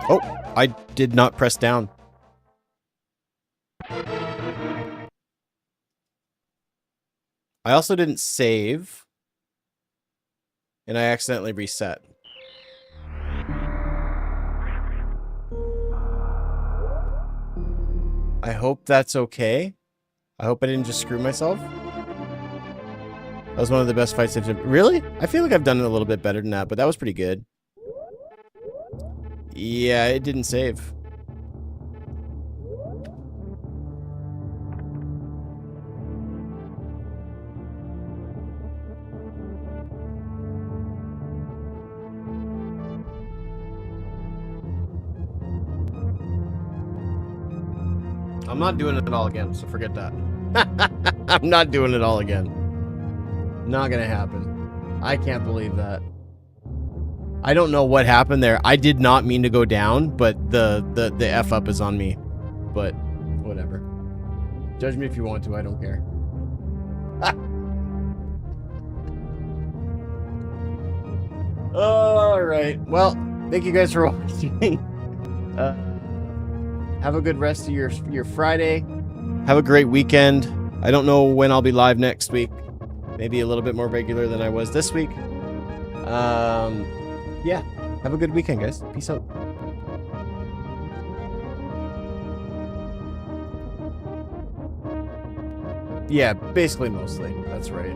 Speaker 1: Oh, I did not press down. I also didn't save. And I accidentally reset. I hope that's okay. I hope I didn't just screw myself. That was one of the best fights I've done. Really? I feel like I've done it a little bit better than that, but that was pretty good. Yeah, it didn't save. I'm not doing it all again, so forget that. I'm not doing it all again. Not gonna happen. I can't believe that. I don't know what happened there. I did not mean to go down, but the F up is on me. But whatever. Judge me if you want to, I don't care. Alright. Well, thank you guys for watching. Have a good rest of your Friday. Have a great weekend. I don't know when I'll be live next week. Maybe a little bit more regular than I was this week. Yeah. Have a good weekend, guys. Peace out. Yeah, basically mostly. That's right.